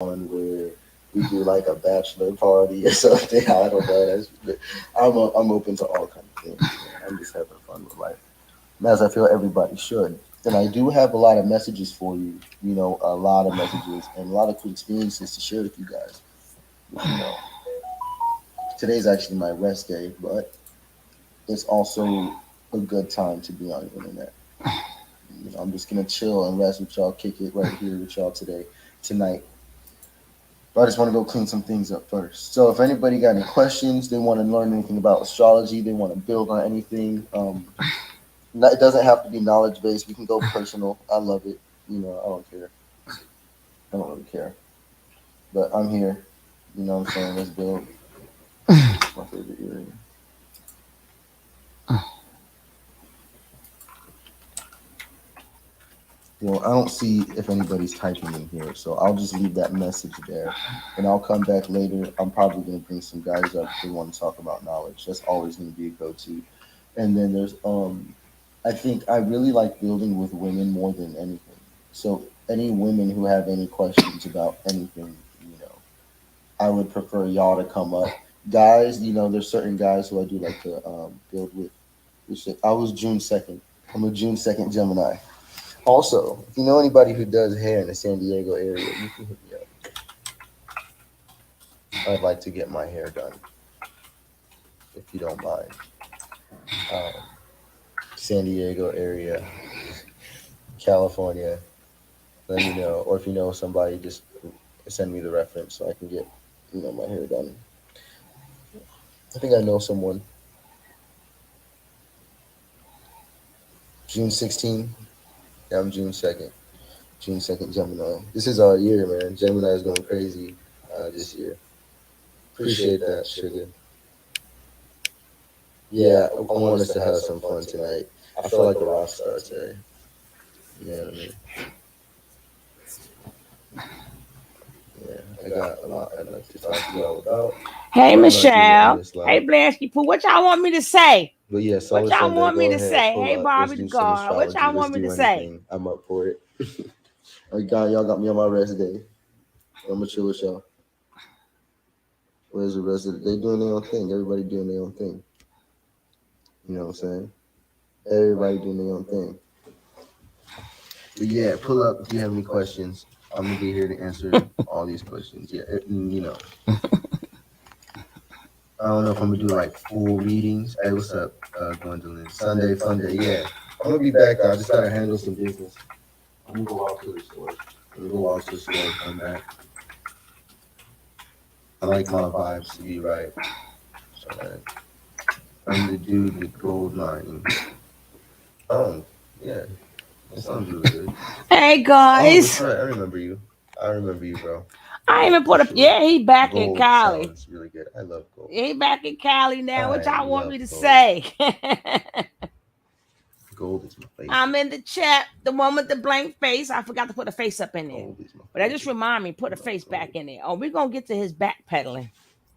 one where we do like a bachelor party or something. I don't know. I'm open to all kinds of things. Man. I'm just having fun with life, as I feel everybody should. And I do have a lot of messages for you. A lot of messages and a lot of cool experiences to share with you guys. You know, today's actually my rest day, but it's also a good time to be on the internet. I'm just gonna chill and rest with y'all, kick it right here with y'all tonight. But I just want to go clean some things up first. So if anybody got any questions, they want to learn anything about astrology, they want to build on anything, it doesn't have to be knowledge based. We can go personal. I love it. I don't care. I don't really care. But I'm here. You know what I'm saying? Let's build. It's my favorite area. I don't see if anybody's typing in here, so I'll just leave that message there, and I'll come back later. I'm probably gonna bring some guys up if they want to talk about knowledge. That's always gonna be a go-to. And then there's I think I really like building with women more than anything. So any women who have any questions about anything, I would prefer y'all to come up. Guys, there's certain guys who I do like to build with. I was June 2nd. I'm a June 2nd Gemini. Also, if you know anybody who does hair in the San Diego area, you can hit me up. I'd like to get my hair done, if you don't mind. Um, San Diego area, California, let me know. Or if you know somebody, just send me the reference so I can get, my hair done. I think I know someone. June 16th. Yeah, I'm June 2nd. June 2nd, Gemini. This is our year, man. Gemini is going crazy this year. Appreciate that, sugar. Yeah, I want us to have some fun tonight. I feel like a rock star today. You know what I mean? Yeah, I got a lot I'd like to talk to y'all about. Hey, But I'm not doing it on Michelle. this Hey, live. Blansky Pooh. What y'all want me to say? But yeah, What Solid y'all Sunday, want me go to ahead, say? pull Hey, up. Let's Barbie the do some God. What astrology. y'all Let's want me do to say? anything. I'm up for it. Y'all got me on my rest day. I'm gonna chill with y'all. Where's the rest of it? They doing their own thing. Everybody doing their own thing. You know what I'm saying? Everybody doing their own thing. But yeah, pull up if you have any questions. I'm gonna be here to answer all these questions. Yeah, I don't know if I'm gonna do like full readings. Hey, what's up, Gwendolyn? Sunday fun day. Yeah, I'm gonna be back though. I just gotta handle some business. I'm gonna go out to the store. I'm gonna go out to the store and come back. I like my vibes to be right. So I'm the dude with gold mining. Oh, yeah, that sounds really good. Hey, Oh, that's guys. right. I remember you. I remember you, bro. I Yeah, even for put a, sure. yeah, he back in Gold Cali. sounds really good. I love gold. He back in Cali now. What I y'all want love me to gold. say? Gold is my favorite. I'm in the chat. The one with the blank face. I forgot to put a face up in there. Gold is my But that just favorite. remind me, put a I love face back gold. in there. Oh, we're gonna get to his backpedaling.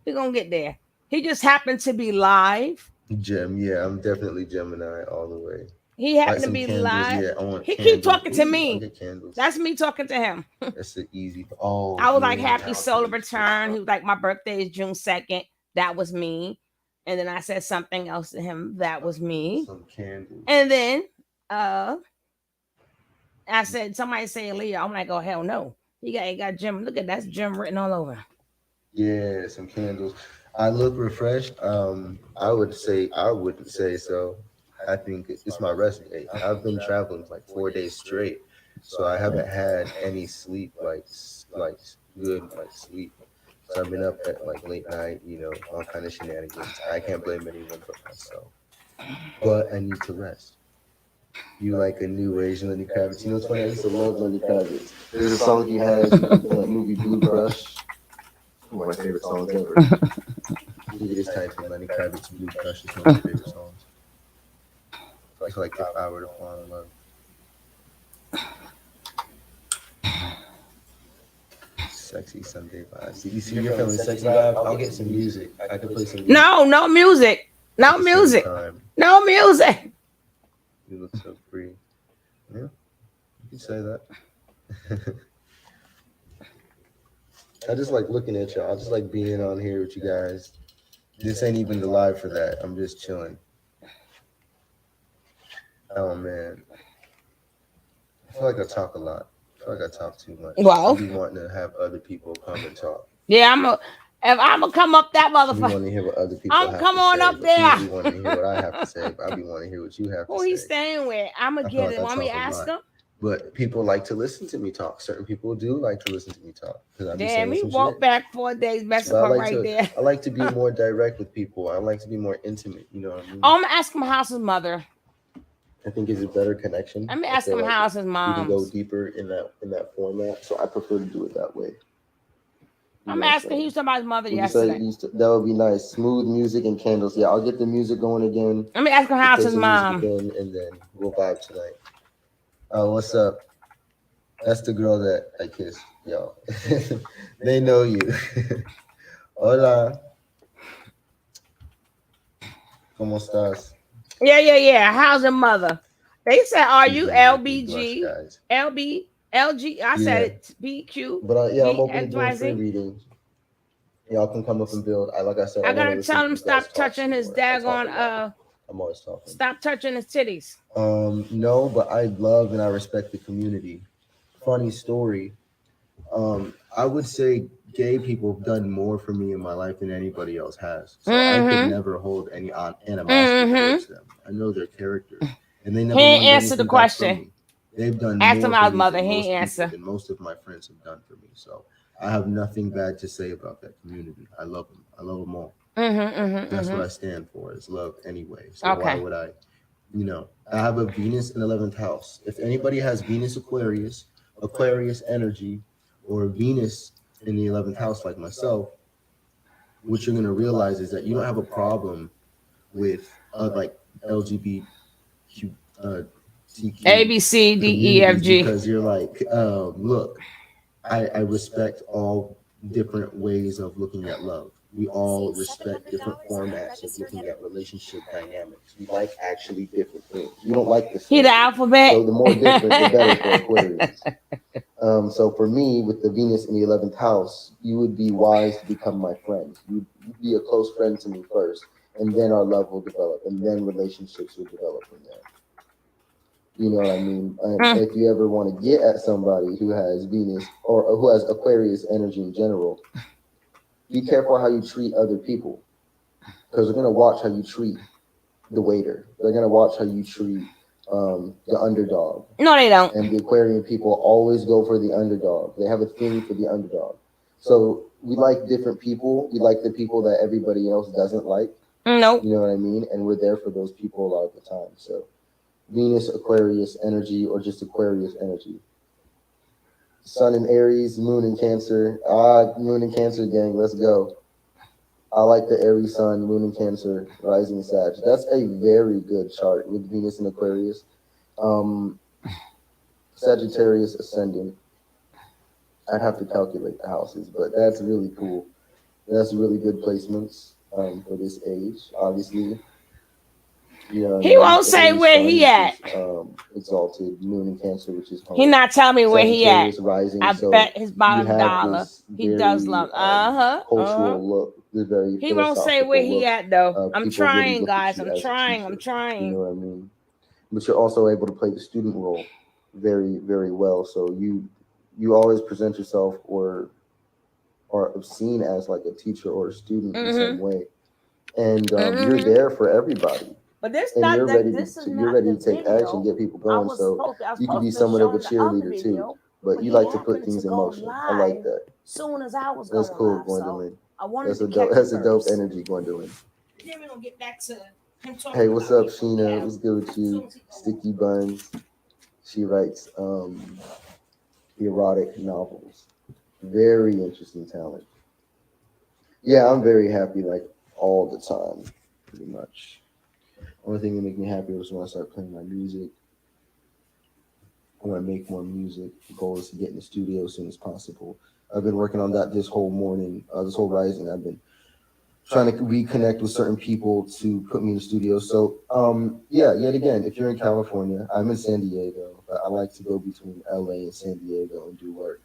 We're gonna get there. He just happened to be live. Gem, yeah, I'm definitely Gemini all the way. He Like happened to some be candles, live. yeah. I want He keep candles. talking to Ooh, I'll me. get candles. That's me talking to him. That's the easy. Oh I was like, yeah, happy how can solar we switch return. He up? was like, my birthday is June 2nd. That was me. And then I said something else to him. That was me. Some candles. And then uh I said, somebody say Leo. I'm like, oh hell no. He got Jim. Look at that's Jim written all over. Yeah, some candles. I look refreshed. I wouldn't say so. I think it's my rest day. I've been traveling like 4 days straight, so I haven't had any sleep good like sleep. So I've been up at like late night, all kind of shenanigans. I can't blame anyone but myself. But I need to rest. You like a new Asian Lenny Kravitz? You know, it's funny. I used to love Lenny Kravitz. There's a song he has in that movie Blue Crush. One of my favorite songs ever. You could just type in Lenny Kravitz Blue Crush. It's one of my favorite songs. It's like if I were to fall in love. Sexy Sunday vibes. You see, you're feeling sexy vibe. I'll get some music. I can play some music No, no music. at No the same music. time. No music. You look so free. Yeah, you can say that. I just like looking at y'all. I just like being on here with you guys. This ain't even the live for that. I'm just chilling. Oh man, I feel like I talk a lot. I feel like I talk too much. I Well, be wanting to have other people come and talk. yeah, if I'm gonna come up that I be motherfucker, wanting to hear what other people I'm have come to on say, up but people there. be wanting to hear what I have to say. But I be wanting to hear what you have to Who say. he staying with? I'm gonna I feel get like it. I Want me talk to a ask lot. him? But people like to listen to me talk. Certain people do like to listen to me talk because I be Damn, saying he some walked shit. back 4 days, But Mexico right there. I like to be more direct with people. I like to be more intimate. You know what I mean? Oh, I'm gonna ask him how's his mother. I think it's a better connection. Let me I ask feel him like how's his we can go mom's. deeper in that format. So I prefer to do it that way. You I'm know what I'm asking. He saying? was talking about his mother Would you say yesterday. that would be nice? Smooth music and candles. Yeah, I'll get the music going again. Let me ask him We'll how's play his some music mom. again, and then we'll vibe tonight. Oh, what's up? That's the girl that I kissed. Yo, they know you. Hola, ¿cómo estás? Yeah. How's your mother? They said, "Are She's you gonna make me blush, LBG, guys. LB, LG?" I said Yeah, it. BQ, but yeah, I'm open to doing free XYZ. readings. Y'all can come up and build. Like I said, I I want to gotta listen tell to him you guys stop talk touching some his more. I talk a daggone lot. I'm always talking. stop touching his titties. No, but I love and I respect the community. Funny story. I would say gay people have done more for me in my life than anybody else has. So I could Mm-hmm. never hold any animosity Mm-hmm. towards them. I know their character, and they He never ain't wanted answered the anything back from question. me. They've done Asked him more for how's his me mother. than He most ain't people, answer. than most of my friends have done for me. So I have nothing bad to say about that community. I love them. I love them all. That's what I stand for, is love anyway. So why Okay. would I, I have a Venus in 11th house. If anybody has Venus Aquarius energy, or Venus in the 11th house like myself, what you're going to realize is that you don't have a problem with like LGBTQ A B C D E F communities, G. because you're like, look, I respect all different ways of looking at love. We all respect different formats of looking at relationship dynamics. We like actually different things. We don't like the He the same. alphabet. So the more different, the better for Aquarians. So for me, with the Venus in the 11th house, you would be wise to become my friend. You'd be a close friend to me first, and then our love will develop, and then relationships will develop from there. You know what I mean? And Mm. if you ever want to get at somebody who has Venus or who has Aquarius energy in general, be careful how you treat other people, because they're going to watch how you treat the waiter. They're going to watch how you treat the underdog. No, they don't. And the Aquarian people always go for the underdog. They have a thing for the underdog. So we like different people. We like the people that everybody else doesn't like. Nope. You know what I mean? And we're there for those people a lot of the time. So Venus, Aquarius energy, or just Aquarius energy. Sun in Aries, Moon in Cancer. Moon in Cancer gang, let's go. I like the Aries Sun, Moon in Cancer, Rising Sag. That's a very good chart with Venus in Aquarius. Um, Sagittarius ascendant. I'd have to calculate the houses, but that's really cool. That's really good placements for this age. Obviously, you know what I He mean. won't say Aries where Sun, he which at. is exalted. Moon in Cancer, which is He home. not telling me where he at. Sagittarius rising. I So bet his you bottom have dollar. this He does very love. Uh huh. cultural look, this very He won't say where philosophical he look. at though. I'm People really trying, look at guys. you I'm as a trying. I'm teacher. You know trying. what I mean? But you're also able to play the student role very, very well. So you always present yourself or seen as like a teacher or a student in some Mm-hmm. way, and you're Mm-hmm. there for everybody, But this and not you're that. ready This is you're not ready the to take action, video. get people going. So I was you could be supposed to somewhat of show a him the other cheerleader too, video, but but you he like to put happened things to in go motion. I like live that. soon as I was That's going cool, live. So Gwendolyn. I wanted to catch it That's a dope first. energy, Gwendolyn. Then we're gonna get back to him Hey, talking what's about up, me for Sheena? real. What's good with As soon you? as he go off. Sticky Buns. She writes erotic novels. Very interesting talent. Yeah, I'm very happy like all the time, pretty much. Only thing that make me happy was when I start playing my music. I want to make more music. The goal is to get in the studio as soon as possible. I've been working on that this whole morning, this whole rising. I've been trying to reconnect with certain people to put me in the studio. So, yeah, yet again, if you're in California, I'm in San Diego, but I like to go between LA and San Diego and do work.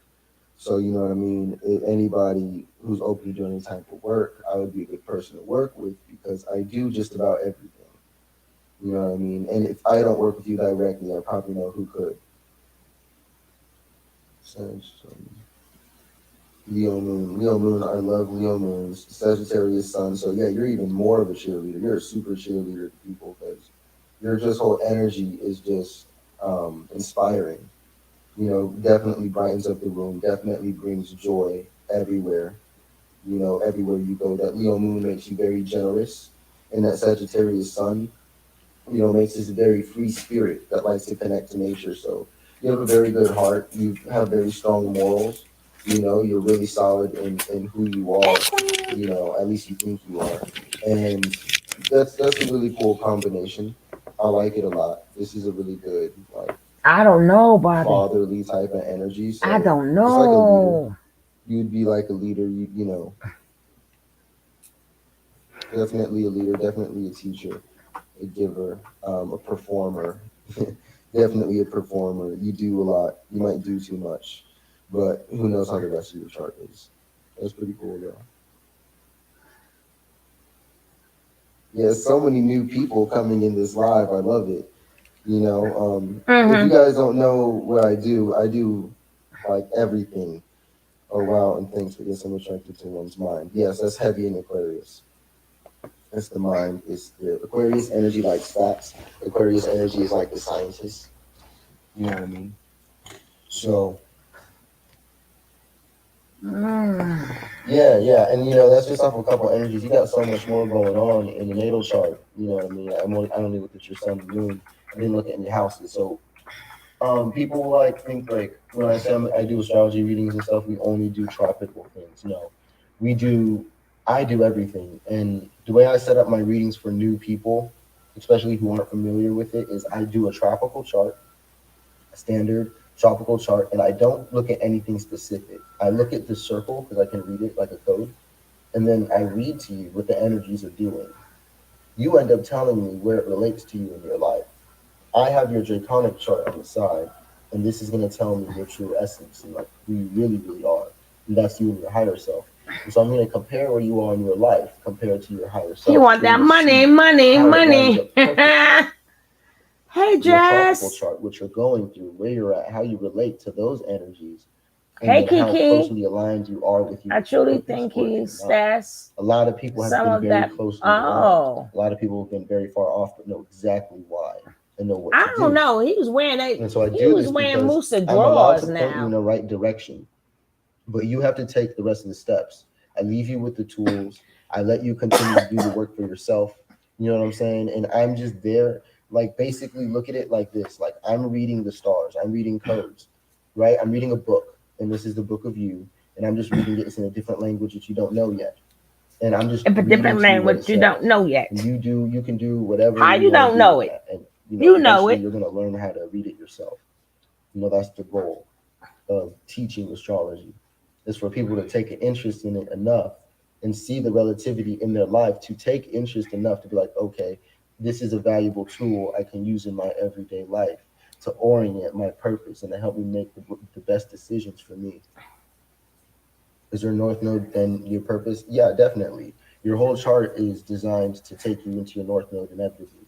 So you know what I mean. Anybody who's open to doing any type of work, I would be a good person to work with because I do just about everything. You know what I mean. And if I don't work with you directly, I probably know who could. So, Leo moon, Leo moon. I love Leo moons. Sagittarius sun. So yeah, you're even more of a cheerleader. You're a super cheerleader to people because your just whole energy is just inspiring. You know, definitely brightens up the room. Definitely brings joy everywhere. You know, everywhere you go. That Leo moon makes you very generous, and that Sagittarius sun, you know, makes us a very free spirit that likes to connect to nature. So you have a very good heart. You have very strong morals. You know, you're really solid in who you Hey, are. Queen. You know, at least you think you are, and that's a really cool combination. I like it a lot. This is a really good like I don't know, Bobby. fatherly type of energy. I So don't just like a leader, know. you'd be like a leader. You know, definitely a leader, definitely a teacher, a giver, a performer. Definitely a performer. You do a lot. You might do too much, but who knows how the rest of your chart is. That's pretty cool though. Yeah, so many new people coming in this live. I love it. You know, if you Mm-hmm. guys don't know what I do like everything. Oh wow, and thanks for getting so attracted to one's mind. Yes, that's heavy in Aquarius. That's the mind. Is the Aquarius energy likes facts. Aquarius energy is like the scientist. You know what I mean? So Mm. yeah, yeah, and you know that's just off a couple energies. You got so much more going on in the natal chart. You know what I mean? I only looked at your sun and moon. I didn't look at any houses. So people like think like when I say I do astrology readings and stuff, we only do tropical things. No, we do. I do everything, and the way I set up my readings for new people, especially who aren't familiar with it, is I do a tropical chart, a standard tropical chart, and I don't look at anything specific. I look at the circle because I can read it like a code, and then I read to you what the energies are doing. You end up telling me where it relates to you in your life. I have your draconic chart on the side, and this is going to tell me your true essence and like who you really, really are. And that's you and your higher self. And so I'm going to compare where you are in your life compared to your higher He self. want So you're that going to money, see money, how it lines money. up perfectly. Hey, Your tropical Jess. chart, what you're going through, where you're at, how you relate to those energies, and Hey, then how Kiki. closely aligned you are with you I with your truly purpose, think or if he's you're not. that's A lot of people have some been of very that. closely aligned. Oh, A lot of people have been very far off, but know exactly why and know what to I don't do. know. He was wearing And so I he do was this wearing because Musa I'm allowed drawers to point you in now. the right direction, but you have to take the rest of the steps. I leave you with the tools. I let you continue to do the work for yourself. You know what I'm saying? And I'm just there, like basically look at it like this. Like I'm reading the stars. I'm reading codes, right? I'm reading a book, and this is the book of you. And I'm just reading it. It's in a different language that you don't know yet. And I'm just If a reading different to you what it language you don't says. know And yet. you can do whatever How you you want to don't do know with it? that. And You know eventually it. you're gonna learn how to read it yourself. That's the goal of teaching astrology, is for people to take an interest in it enough and see the relativity in their life to take interest enough to be like, okay, this is a valuable tool I can use in my everyday life to orient my purpose and to help me make the best decisions for me. Is your north node then your purpose? Yeah, definitely. Your whole chart is designed to take you into your north node inevitably.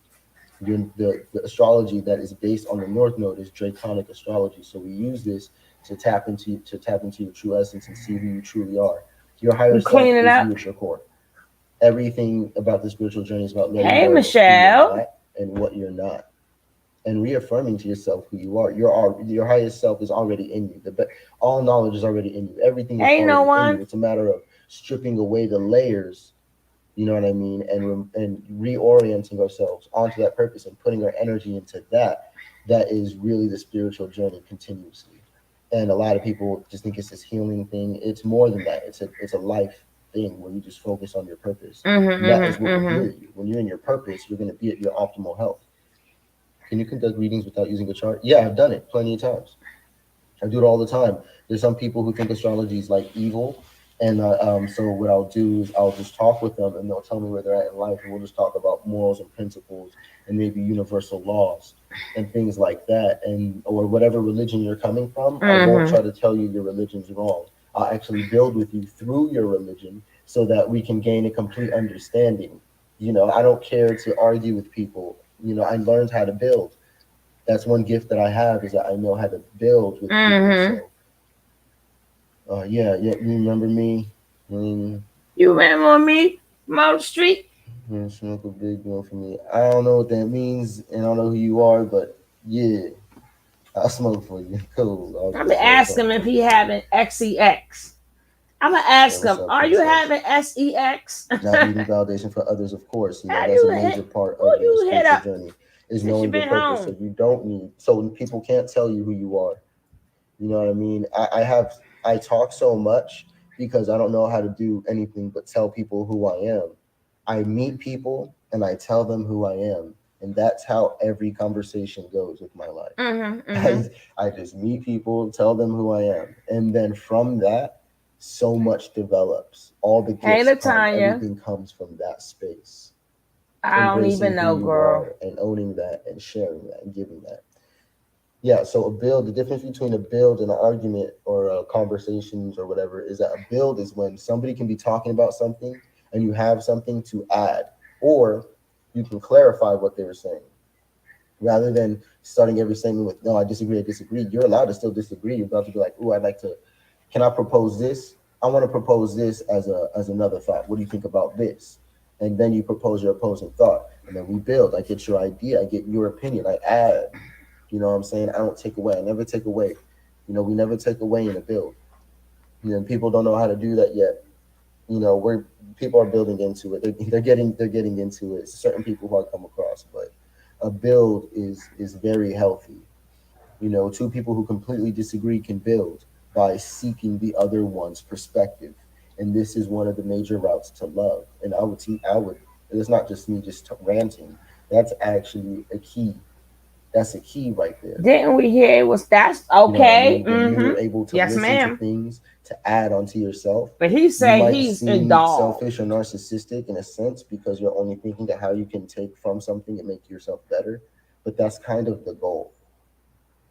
The astrology that is based on the north node is draconic astrology. So we use this to tap into your true essence and see who you truly are. Your higher You self clean it is up. you at your core. Everything about the spiritual journey is about letting Hey, go of who you're Michelle. not and what you're not, and reaffirming to yourself who you are. Your highest self is already in you. All knowledge is already in you. Everything is Hey, no already in you. one. It's a matter of stripping away the layers. You know what I mean, and reorienting ourselves onto that purpose and putting our energy into that. That is really the spiritual journey continuously. And a lot of people just think it's this healing thing. It's more than that. It's a life thing where you just focus on your purpose, Mm-hmm, and that is mm-hmm, what will mm-hmm. heal you. When you're in your purpose, you're going to be at your optimal health. Can you conduct readings without using a chart? Yeah, I've done it plenty of times. I do it all the time. There's some people who think astrology is like evil. And so what I'll do is I'll just talk with them, and they'll tell me where they're at in life, and we'll just talk about morals and principles, and maybe universal laws and things like that, and or whatever religion you're coming from. I won't Mm-hmm. try to tell you your religion's wrong. I'll actually build with you through your religion so that we can gain a complete understanding. I don't care to argue with people. I learned how to build. That's one gift that I have, is that I know how to build with people. Mm-hmm. So yeah, yeah, you remember me? Mm, You remember me from out the street? yeah, smoke a big one for me. I don't know what that means, and I don't know who you are, but yeah, I'll smoke for you. Cool. I'll I'm just gonna roll ask him something if up he for you. having XEX. I'm gonna Yeah, ask what's him, up, are you princess? having SEX? Not needing validation for others, of course. Have That's a you hit? major part Who of your you hit spiritual up journey, is since you knowing your been purpose. So home? you don't need, so people can't tell you who you are. You know what I mean? I talk so much because I don't know how to do anything but tell people who I am. I meet people and I tell them who I am. And that's how every conversation goes with my life. Mm-hmm. Mm-hmm. I just meet people, tell them who I am. And then from that, so much develops. All the Hey, gifts come, Latanya. everything comes from that space. I don't Embracing even who know, you girl. are and owning that and sharing that and giving that. Yeah, so a build, the difference between a build and an argument or conversations or whatever is that a build is when somebody can be talking about something and you have something to add, or you can clarify what they were saying rather than starting every statement with, no, I disagree, I disagree. You're allowed to still disagree. You're about to be like, oh, I'd like to, can I propose this? I want to propose this as another thought. What do you think about this? And then you propose your opposing thought. And then we build. I get your idea, I get your opinion, I add. You know what I'm saying? I don't take away. I never take away. We never take away in a build. People don't know how to do that yet. We're People are building into it. They're getting into it. Certain people who I come across, but a build is very healthy. Two people who completely disagree can build by seeking the other one's perspective, and this is one of the major routes to love. And I would. It's not just me just ranting. That's actually a key. That's a key right there. Didn't we hear it was that's You know what I okay? mean? When Mm-hmm. you're able to Yes, listen to ma'am. things to add onto yourself, But he you say might he's seem indulged. selfish or narcissistic in a sense because you're only thinking to how you can take from something and make yourself better. But that's kind of the goal.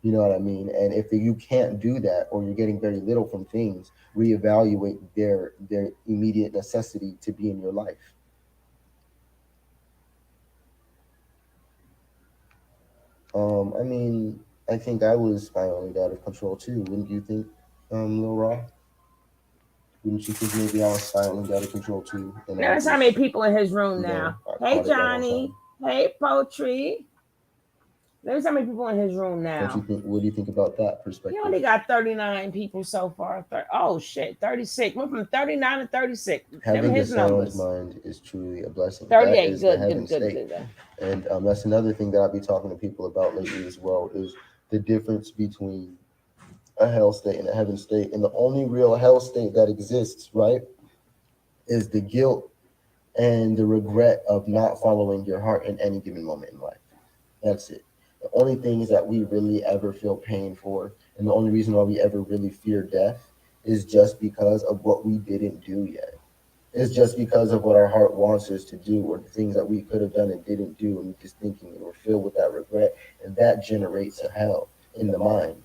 You know what I mean? And if you can't do that or you're getting very little from things, reevaluate their immediate necessity to be in your life. I mean, I think I was spiraling out of control too. Wouldn't you think, Lil Raw? Wouldn't you think maybe I was spiraling out of control too? And I Notice how many just, people in his room now. I Hey, caught it right on time. Johnny. Hey, Poetry. Notice how many people in his room Don't you now. think? What do you think about that He perspective? only got 39 people so far. Oh, shit. 36. Went from 39 to 36. Them Having a his sound numbers. mind is truly a blessing. That 38. is the Good, heaven good, good, state. good, good. And that's another thing that I'll be talking to people about lately as well, is the difference between a hell state and a heaven state. And the only real hell state that exists, right, is the guilt and the regret of not following your heart in any given moment in life. That's it. The only things that we really ever feel pain for, and the only reason why we ever really fear death, is just because of what we didn't do yet. It's just because of what our heart wants us to do, or the things that we could have done and didn't do, and we're just thinking and we're filled with that regret, and that generates a hell in the mind.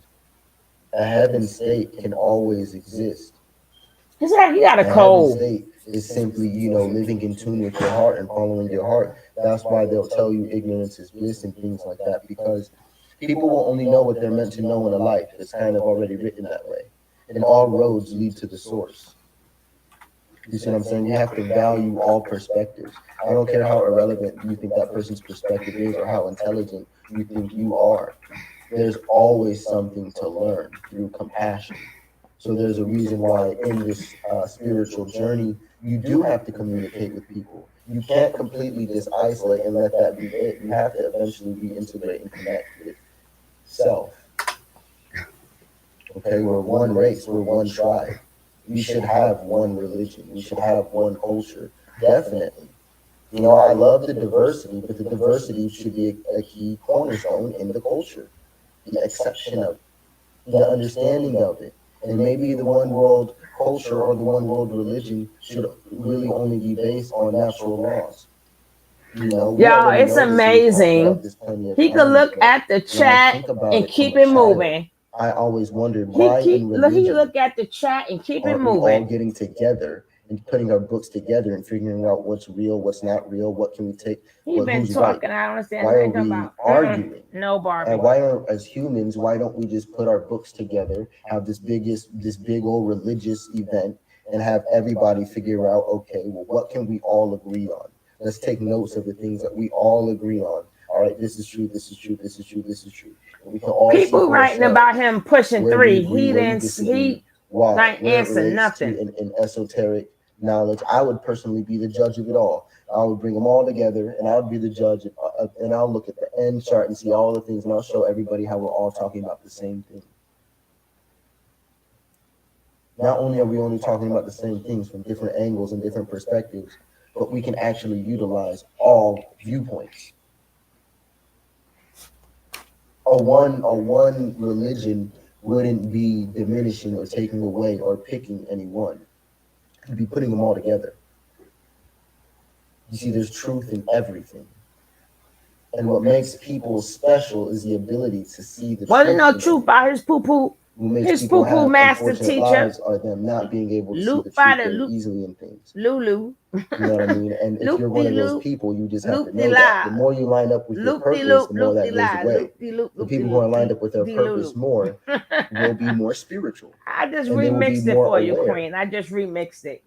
A heaven state can always exist. He got a A heaven cold. state is simply, living in tune with your heart and following your heart. That's why they'll tell you ignorance is bliss and things like that, because people will only know what they're meant to know in a life. It's kind of already written that way. And all roads lead to the source. You see what I'm saying? You have to value all perspectives. I don't care how irrelevant you think that person's perspective is or how intelligent you think you are. There's always something to learn through compassion. So there's a reason why in this spiritual journey, you do have to communicate with people. You can't completely just isolate and let that be it. You have to eventually reintegrate and connect with self. Okay, we're one race, we're one tribe. We should have one religion. We should have one culture. Definitely. I love the diversity, but the diversity should be a key cornerstone in the culture. The exception of the understanding of it. And maybe the one world culture or the one world religion should really only be based on natural laws. We Y'all, already it's know this, and we've talked about amazing. this plenty of He could times, look but at the when I chat think about and it from keep a it child, moving. I always wondered why in He religion look at the chat and keep it aren't we all moving. getting together and putting our books together and figuring out what's real, what's not real, what can we take, He been who's right? talking. I don't understand Why what are he's talking we about. arguing? No, Barbie. And why are, as humans, why don't we just put our books together, have this big old religious event, and have everybody figure out, okay, well, what can we all agree on? Let's take notes of the things that we all agree on. All right, this is true, this is true, this is true, this is true. And we can all see People for writing ourselves about him pushing where we 3. agree, He where we didn't. disagree, He why, ain't where it answer relates to nothing. an esoteric knowledge. I would personally be the judge of it all. I would bring them all together, and I would be the judge, and I'll look at the end chart and see all the things, and I'll show everybody how we're all talking about the same thing. Not only are we only talking about the same things from different angles and different perspectives, but we can actually utilize all viewpoints. A one religion wouldn't be diminishing or taking away or picking any one. You'd be putting them all together. You see, there's truth in everything. And what makes people special is the ability to see the Wasn't truth no in truth everything. about his poo-poo. What makes His people poo-poo have master unfortunate teacher. lives are them not being able to see the Loop by truth the very loop. easily in things. Lulu. You know what I mean? And if you're one of those people, you just have to know that. The more you line up with your purpose, the more that goes away. The people who are lined up with their purpose more will be more spiritual. I just And they will be remixed it more for you, aware. Queen. I just remixed it.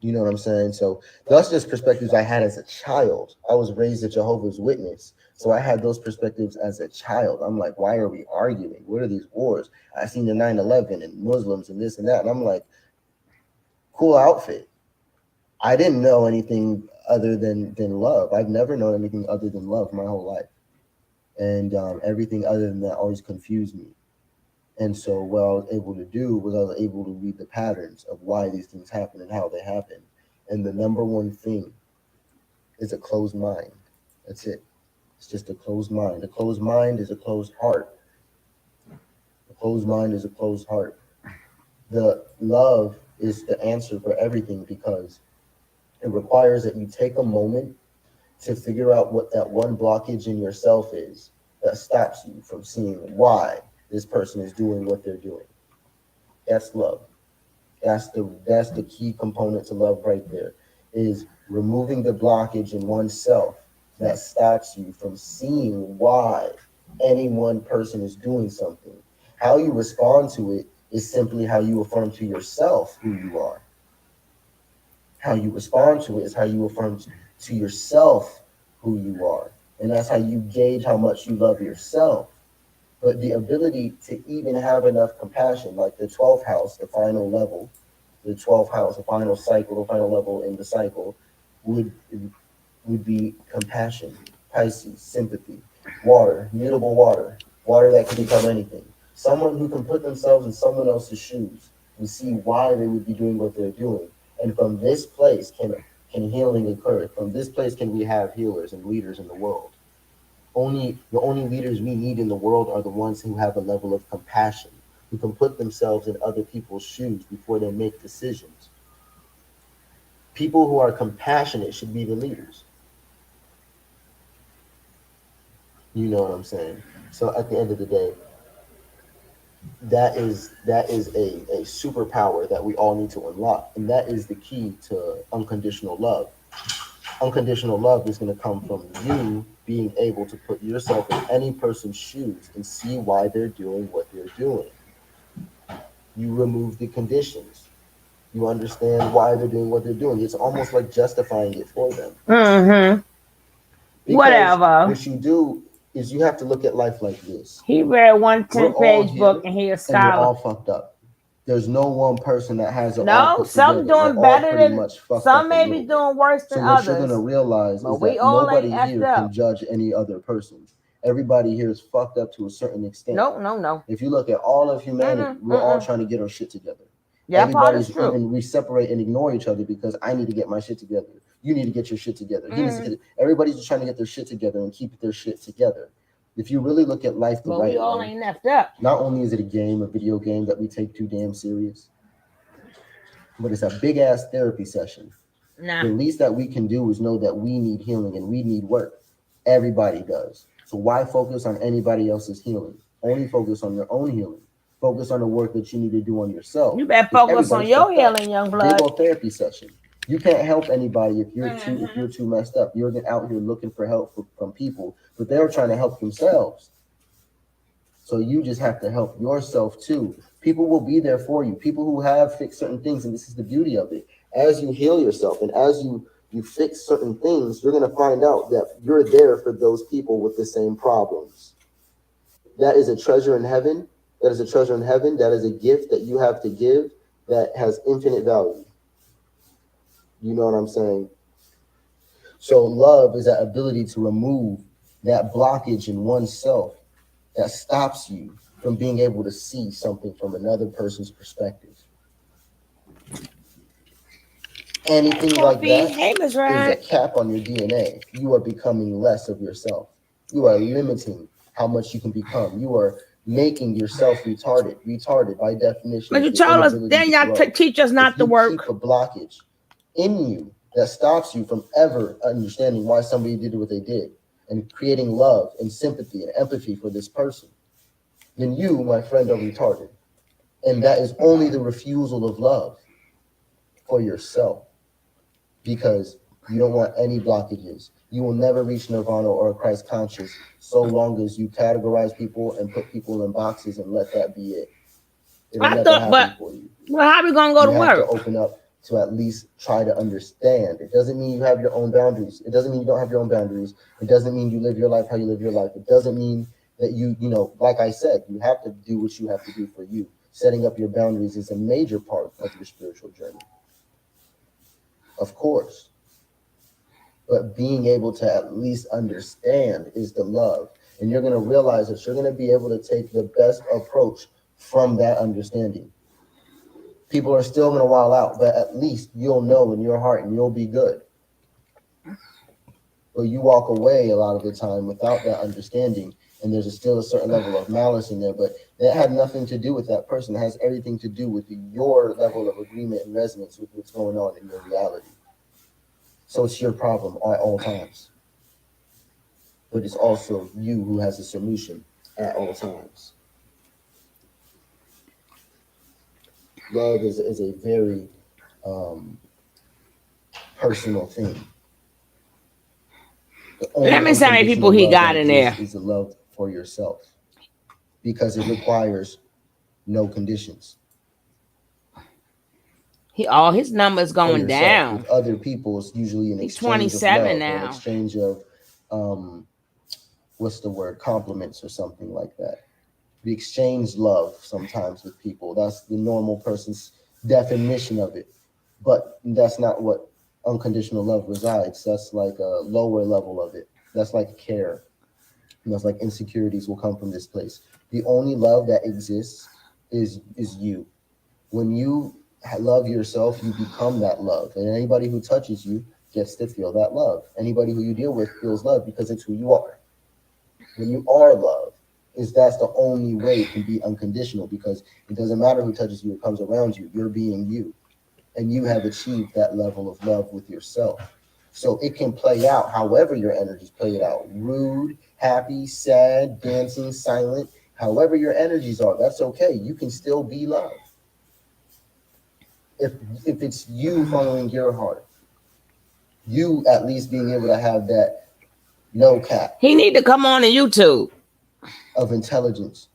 You know what I'm saying? So that's just perspectives I had as a child. I was raised a Jehovah's Witness. So I had those perspectives as a child. I'm like, why are we arguing? What are these wars? I seen the 9/11 and Muslims and this and that. And I'm like, cool outfit. I didn't know anything other than love. I've never known anything other than love my whole life. And everything other than that always confused me. And so what I was able to do was I was able to read the patterns of why these things happen and how they happen. And the number one thing is a closed mind. That's it. It's just a closed mind. A closed mind is a closed heart. A closed mind is a closed heart. The love is the answer for everything because it requires that you take a moment to figure out what that one blockage in yourself is that stops you from seeing why this person is doing what they're doing. That's love. That's the key component to love right there, is removing the blockage in oneself that stops you from seeing why any one person is doing something. How you respond to it is simply how you affirm to yourself who you are. How you respond to it is how you affirm to yourself who you are. And that's how you gauge how much you love yourself. But the ability to even have enough compassion, like the 12th house, the final level, the 12th house, the final cycle, the final level in the cycle, would be compassion, Pisces, sympathy, water, mutable water that can become anything. Someone who can put themselves in someone else's shoes and see why they would be doing what they're doing. And from this place can healing occur. From this place can we have healers and leaders in the world. The only leaders we need in the world are the ones who have a level of compassion, who can put themselves in other people's shoes before they make decisions. People who are compassionate should be the leaders. You know what I'm saying? So at the end of the day, that is a superpower that we all need to unlock. And that is the key to unconditional love. Unconditional love is going to come from you being able to put yourself in any person's shoes and see why they're doing what they're doing. You remove the conditions. You understand why they're doing what they're doing. It's almost like justifying it for them. Mm-hmm. Because Whatever. what you do is you have to look at life like this. He read one We're all 10-page here book and he a and we're all scholar. fucked up. There's no one person that has it all No, put some together. We're doing all better pretty than much fucked some up a may be little bit. doing worse So than what you're others. gonna realize But is we that all ain't nobody effed here up. can judge any other person. Everybody here is fucked up to a certain extent. No. If you look at all of humanity, we're all trying to get our shit together. That part is Everybody's true. even we separate and ignore each other because I need to get my shit together. You need to get your shit together. He needs to get it. Everybody's just trying to get their shit together and keep their shit together. If you really look at life the But right we all way, ain't left up. not only is it a game, a video game that we take too damn serious, but it's a big ass therapy session. Nah. The least that we can do is know that we need healing and we need work. Everybody does. So why focus on anybody else's healing? Only focus on your own healing. Focus on the work that you need to do on yourself. You better 'Cause focus on everybody's your fucked up. healing, young Big blood. old therapy session. You can't help anybody if you're too messed up. You're out here looking for help from people, but they're trying to help themselves. So you just have to help yourself too. People will be there for you. People who have fixed certain things, and this is the beauty of it. As you heal yourself and as you fix certain things, you're gonna find out that you're there for those people with the same problems. That is a treasure in heaven. That is a treasure in heaven. That is a gift that you have to give that has infinite value. You know what I'm saying? So love is that ability to remove that blockage in oneself that stops you from being able to see something from another person's perspective. Anything like that is a cap on your DNA. You are becoming less of yourself. You are limiting how much you can become. You are making yourself retarded. Retarded by definition. But you told us then y'all teach us not to work. Keep a blockage in you that stops you from ever understanding why somebody did what they did and creating love and sympathy and empathy for this person, then you, my friend, are retarded. And that is only the refusal of love for yourself, because you don't want any blockages. You will never reach nirvana or Christ conscious so long as you categorize people and put people in boxes and let that be it. It'll never happen for you. Well, how are we gonna go to work? You have to open up to at least try to understand. It doesn't mean you have your own boundaries. It doesn't mean you don't have your own boundaries. It doesn't mean you live your life how you live your life. It doesn't mean that you know, like I said, you have to do what you have to do for you. Setting up your boundaries is a major part of your spiritual journey. Of course. But being able to at least understand is the love. And you're going to realize that you're going to be able to take the best approach from that understanding. People are still going to wild out, but at least you'll know in your heart and you'll be good. But you walk away a lot of the time without that understanding, and there's still a certain level of malice in there, but that had nothing to do with that person. It has everything to do with your level of agreement and resonance with what's going on in your reality. So it's your problem at all times. But it's also you who has a solution at all times. Love is a very personal thing. Let me see how many people he got in there. Is the love for yourself, because it requires no conditions. All his numbers going down. With other people, it's usually an exchange 27 of love, now. An exchange of what's the word? Compliments or something like that. We exchange love sometimes with people. That's the normal person's definition of it. But that's not what unconditional love resides. That's like a lower level of it. That's like care. And that's like insecurities will come from this place. The only love that exists is you. When you love yourself, you become that love. And anybody who touches you gets to feel that love. Anybody who you deal with feels love because it's who you are. When you are love, that's the only way it can be unconditional, because it doesn't matter who touches you or comes around you. You're being you. And you have achieved that level of love with yourself. So it can play out however your energies play it out. Rude, happy, sad, dancing, silent. However your energies are, that's okay. You can still be love. If it's you following your heart, you at least being able to have that no cap. He need to come on YouTube. Of intelligence.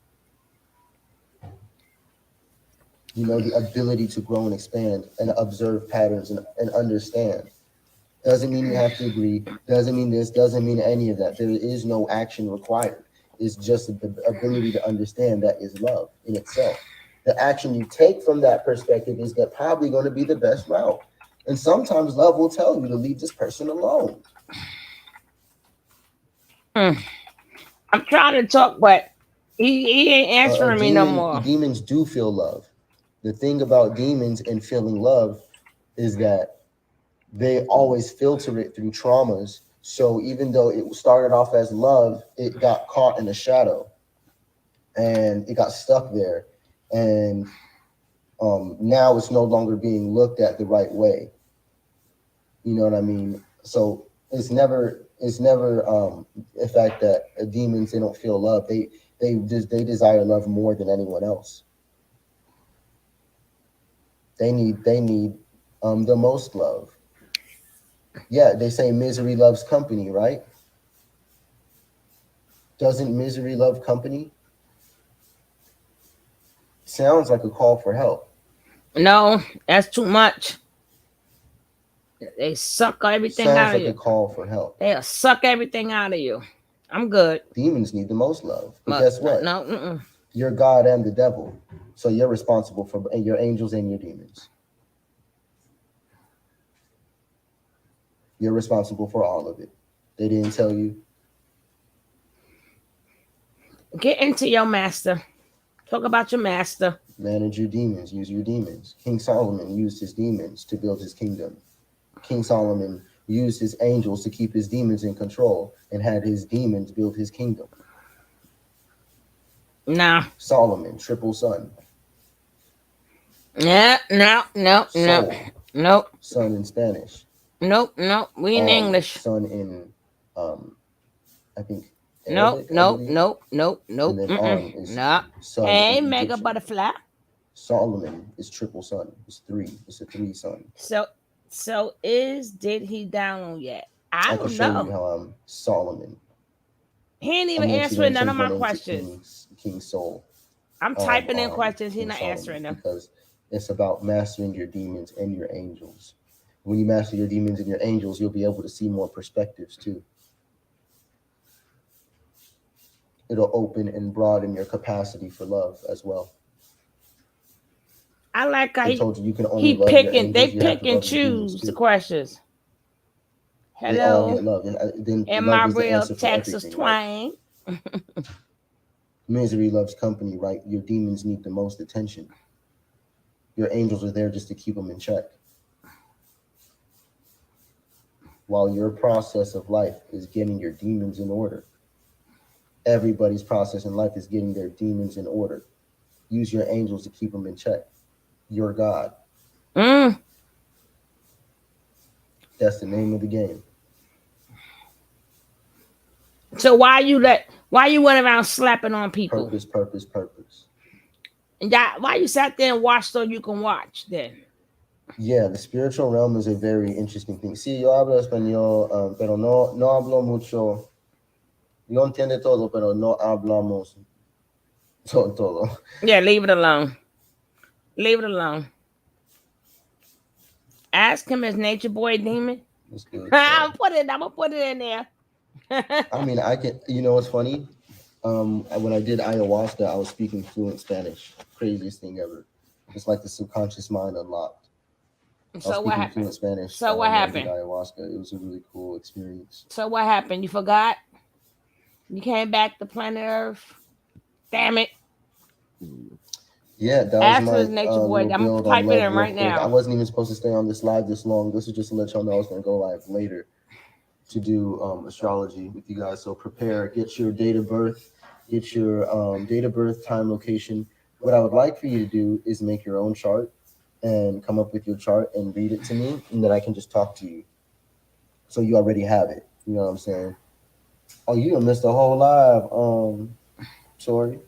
You know, the ability to grow and expand and observe patterns and understand. Doesn't mean you have to agree. Doesn't mean this. Doesn't mean any of that. There is no action required. It's just the ability to understand that is love in itself. The action you take from that perspective is that probably going to be the best route. And sometimes love will tell you to leave this person alone. I'm trying to talk, but he ain't answering me no more. Demons do feel love. The thing about demons and feeling love is that they always filter it through traumas So even though it started off as love, it got caught in a shadow and it got stuck there. And now it's no longer being looked at the right way. You know what I mean? So it's never the fact that demons, they don't feel love. They desire love more than anyone else. They need the most love. Yeah, they say misery loves company, right? Doesn't misery love company? Sounds like a call for help. No, that's too much. They suck everything Sounds out of like a you. call for help. They'll suck everything out of you. I'm good. Demons need the most love. But But guess what? no, You're God and the devil. So you're responsible for your angels and your demons. You're responsible for all of it. They didn't tell you. get into your master. Talk about your master. Manage your demons. Use your demons. King Solomon used his demons to build his kingdom. King Solomon used his angels to keep his demons in control and had his demons build his kingdom. Nah. Solomon, triple sun. Yeah, no. Soul, Nope. sun in Spanish. Nope. We in English. Sun in, I think, Nope. Arabic, I believe. Nope. And then on is Nah. sun Hey, in mega Egyptian. butterfly. Solomon is triple sun. It's three. It's a three sun. So did he download yet? I I can don't show you know. how I'm Solomon. He ain't I'm even actually answering going to none change of my my name to questions. King Soul. I'm typing in On questions. He's King not Solomon answering them. because it's about mastering your demons and your angels. When you master your demons and your angels, you'll be able to see more perspectives too. It'll open and broaden your capacity for love as well. I like how They told you can only he love your picking. They angels. You have pick to and love your demons choose the too. questions. They all Hello, need love, and then in love my is the real answer for Texas everything, right? twang. Misery loves company, right? Your demons need the most attention. Your angels are there just to keep them in check. While your process of life is getting your demons in order, everybody's process in life is getting their demons in order. Use your angels to keep them in check. You're God. Mm. That's the name of the game. So why you went around slapping on people? Purpose. And why you sat there and watched so you can watch then? Yeah, the spiritual realm is a very interesting thing. Sí, yo hablo español, pero no hablo mucho. Yo entiendo todo, pero no hablamos todo. Yeah, leave it alone. Leave it alone. Ask him, is Nature Boy demon? It's good. I'm gonna put it in there. I mean, I can. You know, what's funny. When I did ayahuasca, I was speaking fluent Spanish. Craziest thing ever. It's like the subconscious mind unlocked. I was So what speaking happened? fluent Spanish. So what when I happened? did ayahuasca. It was a really cool experience. So what happened? You forgot? You came back to planet Earth? Damn it. Yeah, that was Ask my him, is Nature Boy. little I'm build on typing it love in real right quick. I now. wasn't even supposed to stay on this live this long. This is just to let y'all know I was going to go live later to do astrology with you guys. So prepare, get your date of birth, get your date of birth, time, location. What I would like for you to do is make your own chart and come up with your chart and read it to me, and then I can just talk to you. So you already have it. You know what I'm saying? Oh, you missed the whole live. Sorry.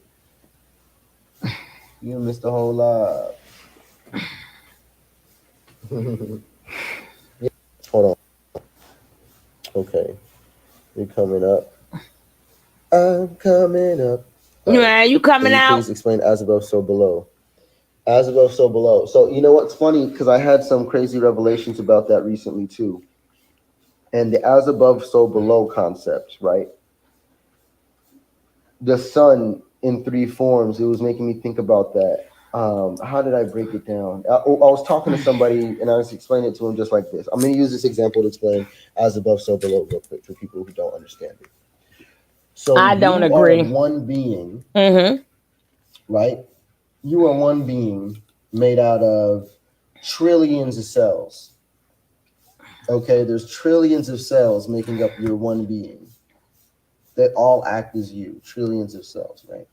You missed the whole live. Yeah. Hold on. Okay. You're coming up. I'm coming up. Yeah, you Can coming you out? please explain as above, so below? As above, so below. So you know what's funny? Because I had some crazy revelations about that recently too. And the as above, so below concept, right? The sun in three forms. It was making me think about that. How did I break it down? I was talking to somebody and I was explaining it to him just like this. I'm going to use this example to explain as above, so below real quick for people who don't understand it. So I don't you are agree. one being, Mm-hmm. right? You are one being made out of trillions of cells. Okay, there's trillions of cells making up your one being. They all act as you, trillions of cells, right?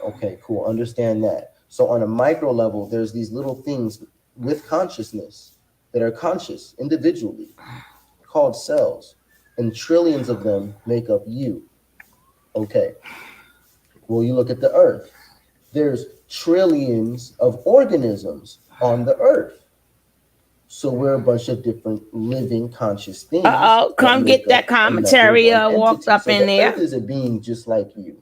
Okay, cool. Understand that. So on a micro level, there's these little things with consciousness that are conscious individually called cells, and trillions of them make up you. Okay. Well, you look at the earth. There's trillions of organisms on the earth. So we're a bunch of different living conscious things Uh-oh, that come make get that up another commentary one walked entity. up So in the there. earth is a being just like you.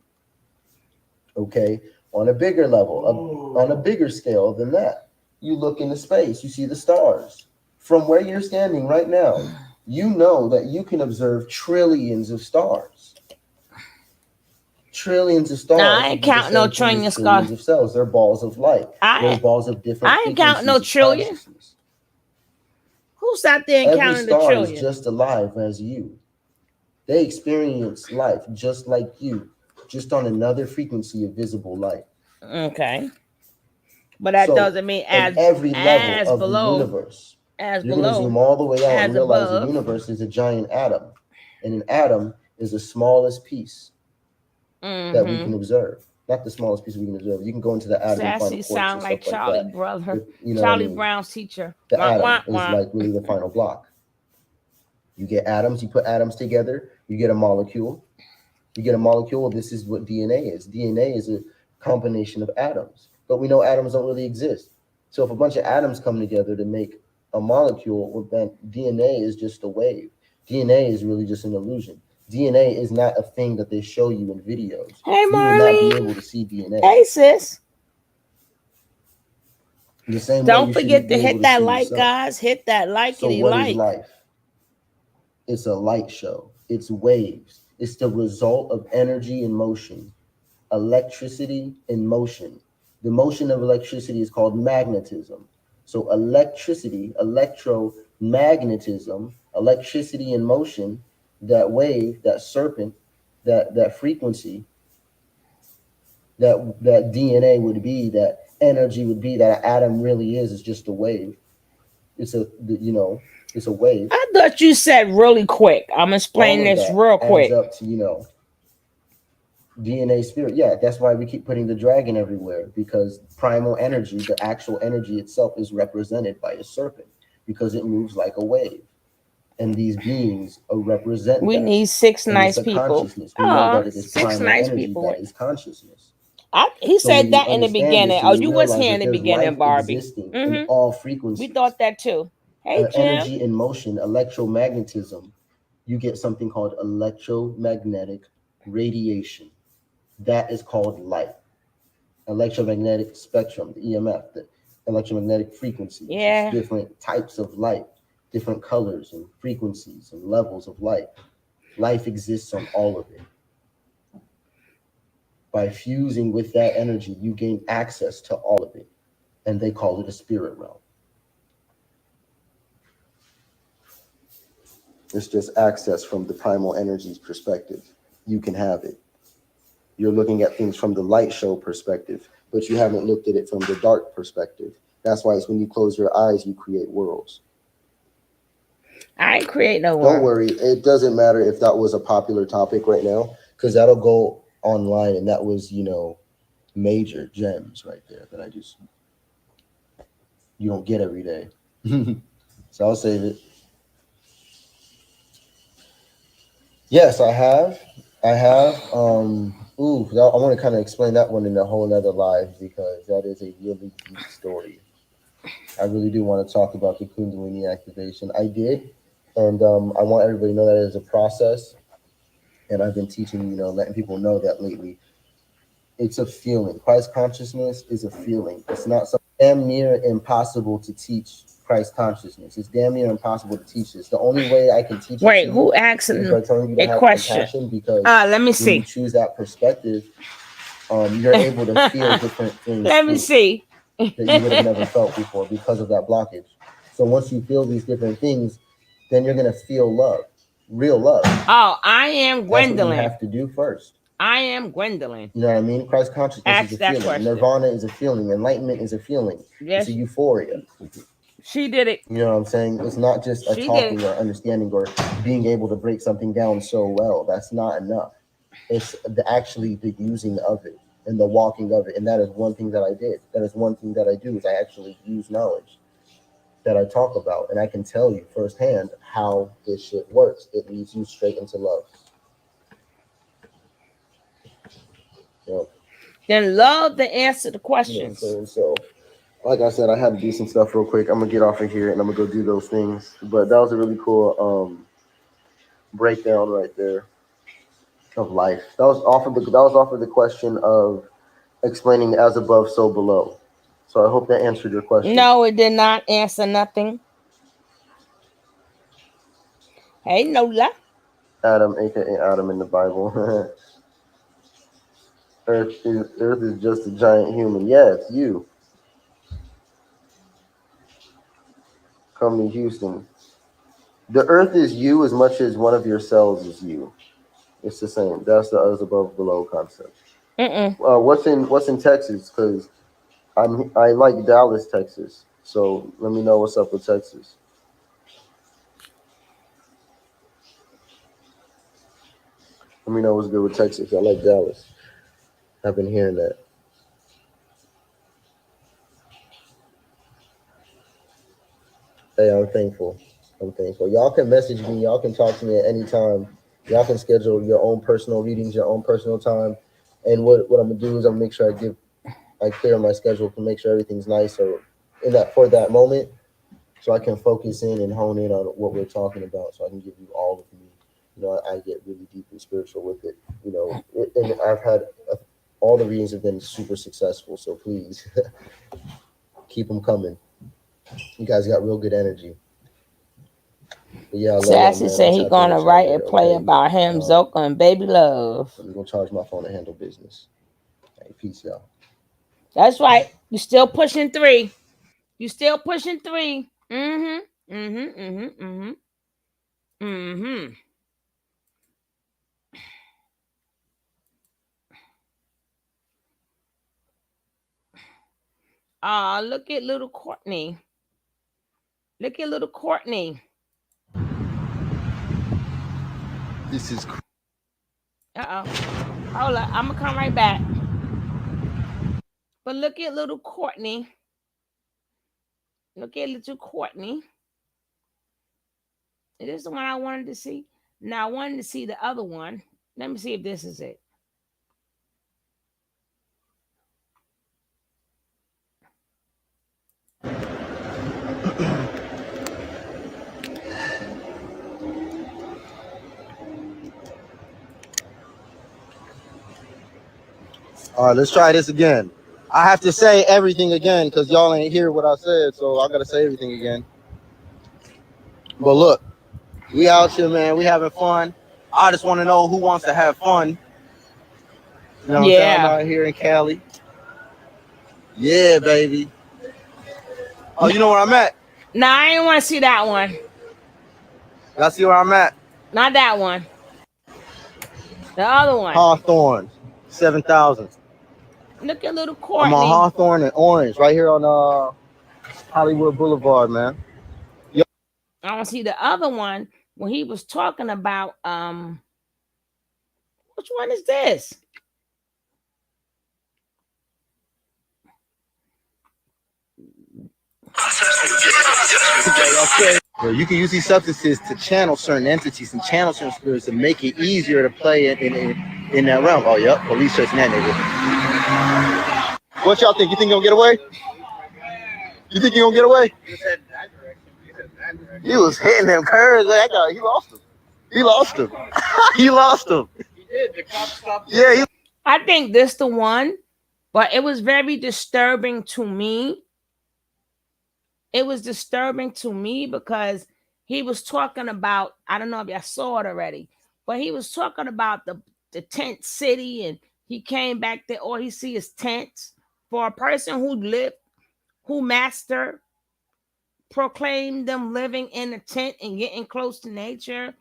Okay, on a bigger level, on a bigger scale than that, you look into space, you see the stars. From where you're standing right now, you know that you can observe trillions of stars. Trillions of stars I would ain't be the counting no same thing trillion as scar. trillions of cells. They're balls of light. There's I balls of different ain't counting no frequencies of trillion. consciousness. Who's out there and Every counting the star is trillion? just alive as you. They experience life just like you, just on another frequency of visible light. Okay. But that So, doesn't mean at every level as of the below, universe, as you're going to below, zoom all the way out as and realize the above. universe is a giant atom. And an atom is the smallest piece that we can observe. Not the smallest piece we can observe. You can go into the atom and find Sassy quarks sound and like stuff like Charlie that. brother, You know what I Charlie mean? Brown's teacher. The Wah, atom wah, is wah. like really the final block. You get atoms, you put atoms together, you get a molecule. You get a molecule. This is what DNA is. DNA is a combination of atoms, but we know atoms don't really exist. So if a bunch of atoms come together to make a molecule, well, then DNA is just a wave. DNA is really just an illusion. DNA is not a thing that they show you in videos. Hey, You will not be Marlene. able to see DNA. Hey, sis. The same way Don't you forget shouldn't to be able hit to that see like, yourself. guys. Hit that So likey what is like. life? It's a light show. It's waves. It's the result of energy in motion. Electricity in motion. The motion of electricity is called magnetism. So electricity, electromagnetism, electricity in motion, that wave, that serpent, that frequency, that DNA would be, that energy would be, that atom really is just a wave. It's a it's a wave. I thought you said really quick. I'm explaining All of this that real adds quick. up to DNA spirit. Yeah, that's why we keep putting the dragon everywhere, because primal energy, the actual energy itself, is represented by a serpent because it moves like a wave. And these beings represent We that. need six And it's nice a people. consciousness. We know Oh, that it is 6 primal nice energy, people. that is consciousness. He So when said you that in the understand beginning. this, Oh, and you you was realize here in that the there's beginning, life Barbie. existing in all frequencies. We thought that too. Hey, Jim. Energy in motion, electromagnetism, you get something called electromagnetic radiation. That is called light. Electromagnetic spectrum, the EMF, the electromagnetic frequencies. Yeah. It's different types of light, different colors and frequencies and levels of light. Life exists on all of it. By fusing with that energy, you gain access to all of it. And they call it a spirit realm. It's just access from the primal energy's perspective. You can have it. You're looking at things from the light show perspective, but you haven't looked at it from the dark perspective. That's why it's when you close your eyes, you create worlds. I ain't create no Don't world. worry. It doesn't matter if that was a popular topic right now, because that'll go online, and that was, major gems right there that you don't get every day. So I'll save it. Yes, I have. I want to kind of explain that one in a whole nother live, because that is a really deep story. I really do want to talk about the Kundalini activation. I did, and I want everybody to know that it is a process, and I've been teaching, letting people know that lately. It's a feeling. Christ consciousness is a feeling. It's not something damn near impossible to teach. Christ consciousness. It's damn near impossible to teach this. The only way I can teach Wait, it to who you asked is by telling you to a have question? compassion, because Let me when see. you choose that perspective, you're able to feel different things. Let me see. That you would have never felt before because of that blockage. So once you feel these different things, then you're gonna feel love, real love. Oh, I am Gwendolyn. That's what you have to do first. I am Gwendolyn. You know what I mean? Christ consciousness is a feeling. Question. Nirvana is a feeling. Enlightenment is a feeling. Yes. It's a euphoria. She did it. You know what I'm saying? It's not just a She did talking it. or understanding or being able to break something down so well. That's not enough. It's actually the using of it and the walking of it. And that is one thing that I did. That is one thing that I do is I actually use knowledge that I talk about. And I can tell you firsthand how this shit works. It leads you straight into love. You know, Then love to answer the you know what I'm questions. saying? So like I said, I had to do some stuff real quick. I'm gonna get off of here and I'm gonna go do those things. But that was a really cool breakdown right there of life. That was off of the question of explaining as above, so below. So I hope that answered your question, No, it did not answer nothing. Hey, Nola. Adam, aka Adam in the Bible. Earth is just a giant human. Yeah, it's you. Come to Houston. The Earth is you as much as one of your cells is you. It's the same. That's the as above below concept. Mm-mm. What's in Texas? Because I like Dallas, Texas. So let me know what's up with Texas. Let me know what's good with Texas. I like Dallas. I've been hearing that. Hey, I'm thankful. I'm thankful. Y'all can message me. Y'all can talk to me at any time. Y'all can schedule your own personal readings, your own personal time. And what I'm gonna do is I'm gonna make sure I clear my schedule to make sure everything's nice or in that for that moment, so I can focus in and hone in on what we're talking about. So I can give you all of me. You know, I get really deep and spiritual with it. You know, and I've had all the readings have been super successful. So please keep them coming. You guys got real good energy. But yeah, I love y'all, Sassy man. I'll said he tap in gonna with y'all write a later, play okay? about him, Um, Zoka, and baby love. I'm gonna charge my phone to handle business. Hey, peace, y'all. That's right. You still pushing three. You still pushing three. Mm-hmm. Mm-hmm. Mm-hmm. Mm-hmm. Mm-hmm. Look at little Courtney. Look at little Courtney. This is Uh-oh. Hold up. I'm gonna come right back. But look at little Courtney. Look at little Courtney. Is this the one I wanted to see? Now I wanted to see the other one. Let me see if this is it. all right. Let's try this again. I have to say everything again because y'all ain't hear what I said, so I gotta say everything again. But look, we out here, man. We having fun. I just want to know who wants to have fun. You know what I'm saying? I'm Yeah. out here in Cali. Yeah, baby. Oh, you know where I'm at? No, I didn't want to see that one. Y'all see where I'm at? Not that one. The other one. Hawthorne, 7,000. Look at little I'm on Courtney. Hawthorne and Orange, right here on Hollywood Boulevard, man. Yo, I want to see the other one when he was talking about which one is this? you can use these substances to channel certain entities and channel certain spirits to make it easier to play in that realm. Oh, yep, police searching that nigga. What y'all think? You think he'll get away? You think he'll get away? He was hitting them curves. That guy, he lost him. He lost him. He lost him. He did. The cop stopped. Yeah, I think this the one, but it was very disturbing to me. It was disturbing to me because he was talking about, I don't know if I saw it already, but he was talking about the tent city, and he came back there, all he see is tents. For a person who master proclaimed them living in a tent and getting close to nature,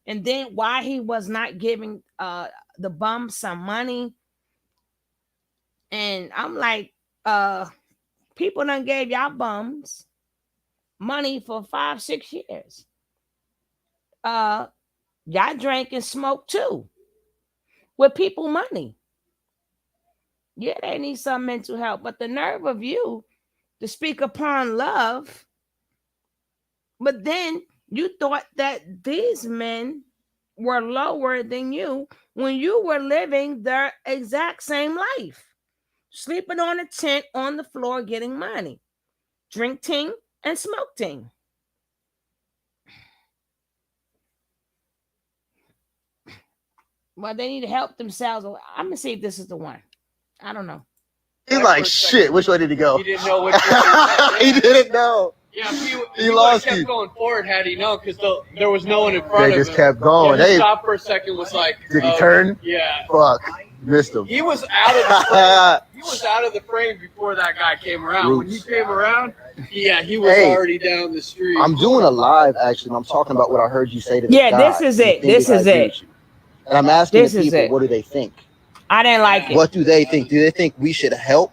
and then why he was not giving the bum some money. And I'm like, people done gave y'all bums. money for 5, 6 years. Uh, y'all drank and smoked too with people money. Yeah, they need some mental help, but the nerve of you to speak upon love, but then you thought that these men were lower than you when you were living their exact same life, sleeping on a tent on the floor, getting money, drinking and smoking. Well, they need to help themselves. I'm gonna see if this is the one. I don't know. He's like, shit, which way did he go? He didn't know which way. He didn't know. Yeah, he lost kept you. going forward had he known, because there was no one in front They of just him. kept going. Yeah, he They stopped for a second. Was like, did he turn? Yeah. Fuck, missed him. He was out of the frame. He was out of the frame before that guy came around. Roots. When he came around, he was already down the street. I'm doing a live actually. And I'm talking about what I heard you say to the Yeah, guy. this is it. This is it. And I'm asking This the is people, it. what do they think? I didn't like it. What do they think? Do they think we should help?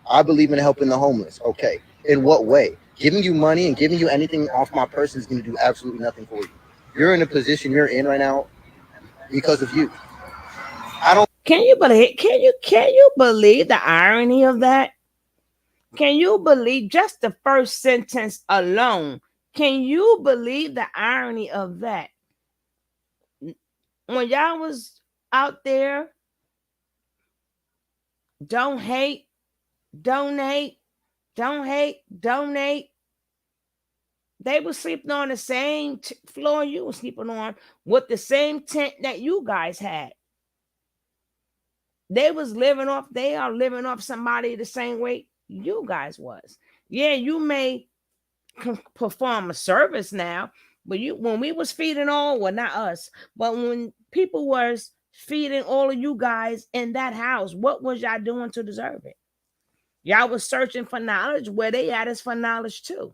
I believe in helping the homeless. Okay. In what way? Giving you money and giving you anything off my person is going to do absolutely nothing for you. You're in a position you're in right now because of you. I don't. Can you believe the irony of that? Can you believe just the first sentence alone? Can you believe the irony of that? When y'all was out there, don't hate, donate, don't hate, donate. They were sleeping on the same floor you were sleeping on with the same tent that you guys had. They are living off somebody the same way you guys was. Yeah, you may perform a service now, but when we was feeding not us, but when people was feeding all of you guys in that house, what was y'all doing to deserve it? Y'all was searching for knowledge. Where they at is for knowledge too.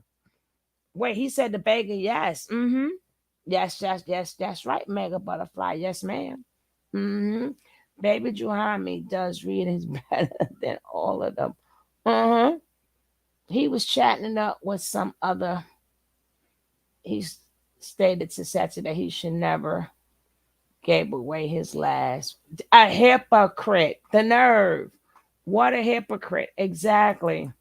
Wait, he said the beggar, yes. Mm-hmm. Yes, that's right, Mega Butterfly. Yes, ma'am. Mm-hmm. Baby Juhami does readings better than all of them. Uh-huh. He was chatting it up with some other. He stated to Satya that he should never gave away his last. A hypocrite. The nerve. What a hypocrite. Exactly.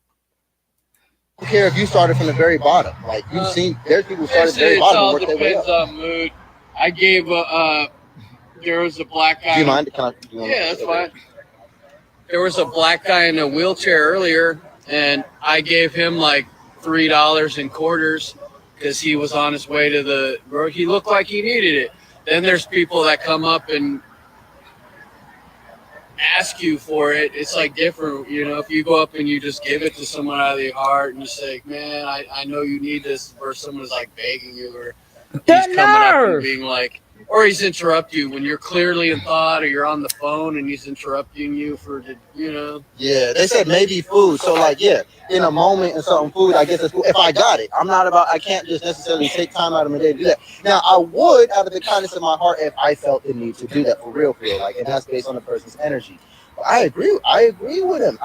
I don't care if you started from the very bottom. Like you've seen, there's people who started very It bottom. all And worked their way depends up. on mood. I gave there was a black guy. Do you mind? Yeah, that's fine. There was a black guy in a wheelchair earlier, and I gave him like $3 in quarters because he was on his way to the. He looked like he needed it. Then there's people that come up and ask you for it. It's like different, if you go up and you just give it to someone out of your heart and you say, man, I know you need this, or someone's like begging you, or he's coming up and being like, or he's interrupting you when you're clearly in thought, or you're on the phone and he's interrupting you for. Yeah, they said maybe food. So like, yeah, in a moment and something food, I guess that's cool. If I got it, I can't just necessarily take time out of my day to do that. Now I would, out of the kindness of my heart, if I felt the need to do that for real, like, and that's based on the person's energy. But I agree with him.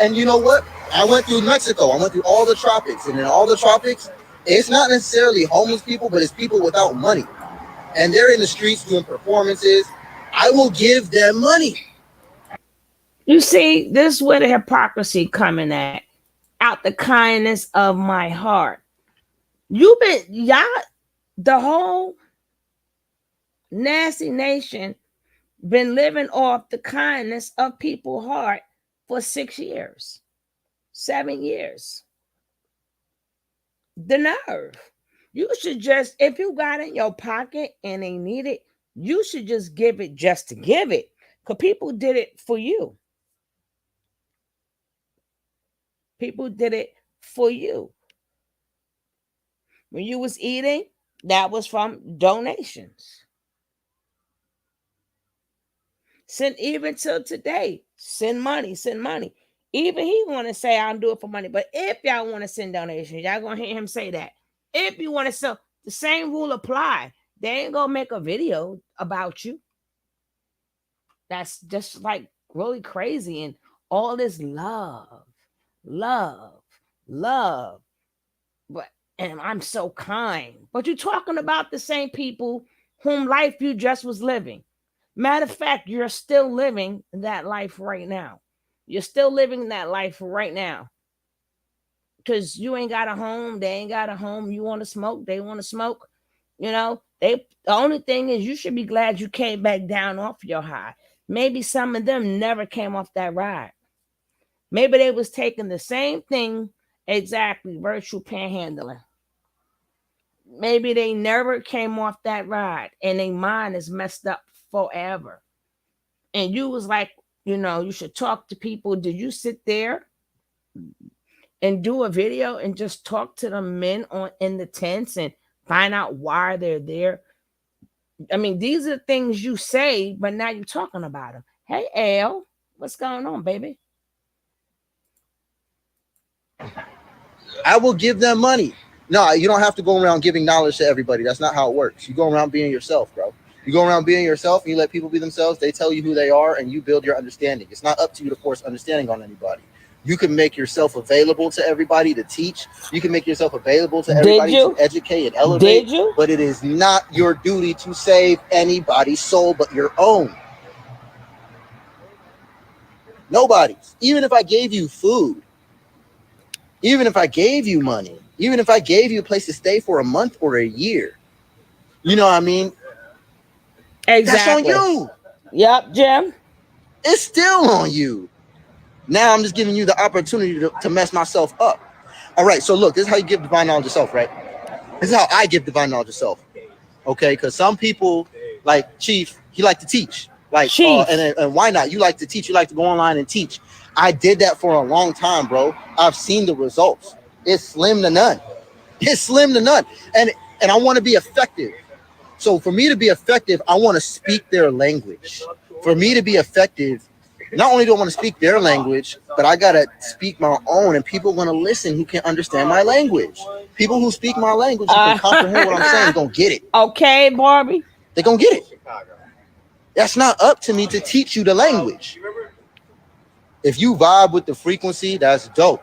And you know what? I went through Mexico. I went through all the tropics, and in all the tropics, it's not necessarily homeless people, but it's people without money. And they're in the streets doing performances. I will give them money. You see, this is where the hypocrisy coming at. Out the kindness of my heart. Y'all, the whole nasty nation been living off the kindness of people's heart for 6 years, 7 years. The nerve. You should just, if you got it in your pocket and they need it, you should just give it just to give it. Because people did it for you. People did it for you. When you was eating, that was from donations. Send even till today. Send money. Even he want to say I'll do it for money. But if y'all want to send donations, y'all gonna hear him say that. If you want to sell, the same rule apply. They ain't gonna make a video about you. That's just like really crazy. And all this love. But and I'm so kind. But you're talking about the same people whom life you just was living. Matter of fact, you're still living that life right now. You're still living that life right now. Because you ain't got a home, they ain't got a home. You want to smoke, they want to smoke. You know, the only thing is you should be glad you came back down off your high. Maybe some of them never came off that ride. Maybe they was taking the same thing exactly, virtual panhandling. Maybe they never came off that ride and their mind is messed up forever. And you was like, you should talk to people. Did you sit there and do a video and just talk to the men in the tents and find out why they're there? I mean, these are things you say, but now you're talking about them. Hey, Al, what's going on, baby? I will give them money. No, you don't have to go around giving knowledge to everybody. That's not how it works. You go around being yourself, bro. You go around being yourself and you let people be themselves. They tell you who they are and you build your understanding. It's not up to you to force understanding on anybody. You can make yourself available to everybody to teach. You can make yourself available to everybody to educate and elevate. Did you? But it is not your duty to save anybody's soul but your own. Nobody's. Even if I gave you food, even if I gave you money, even if I gave you a place to stay for a month or a year, you know what I mean? Exactly. That's on you. Yep, Jim. It's still on you. Now I'm just giving you the opportunity to mess myself up. All right, so look, this is how you give divine knowledge of self, right? This is how I give divine knowledge of self. Okay, because some people, like Chief, he like to teach. Like, and why not? You like to teach. You like to go online and teach. I did that for a long time, bro. I've seen the results. It's slim to none. It's slim to none. And I want to be effective. So for me to be effective, I want to speak their language. For me to be effective, not only do I want to speak their language, but I got to speak my own, and people want to listen who can understand my language. People who speak my language who can comprehend what I'm saying, going to get it. Okay, Barbie. They're going to get it. That's not up to me to teach you the language. If you vibe with the frequency, that's dope.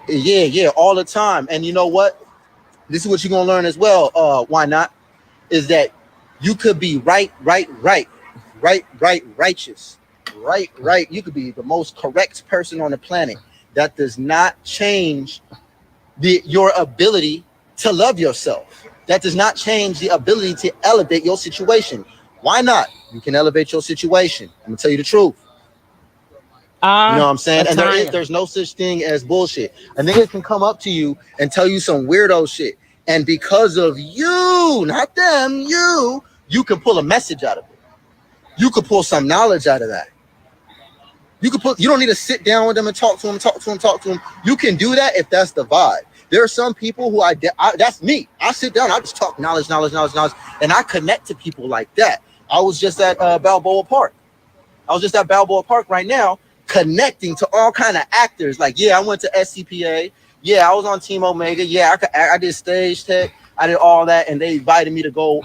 Yeah, all the time. And you know what? This is what you're going to learn as well. Why not? Is that you could be righteous. Right. You could be the most correct person on the planet. That does not change your ability to love yourself. That does not change the ability to elevate your situation. Why not? You can elevate your situation. I'm going to tell you the truth. You know what I'm saying? And there's no such thing as bullshit. A nigga can come up to you and tell you some weirdo shit. And because of you, not them, you can pull a message out of it. You could pull some knowledge out of that. You don't need to sit down with them and talk to them. You can do that if that's the vibe. There are some people who that's me. I sit down, I just talk knowledge, and I connect to people like that. I was just at Balboa Park. Right now, connecting to all kind of actors. Like, yeah, I went to SCPA. Yeah, I was on Team Omega. Yeah, I did stage tech. I did all that, and they invited me to go.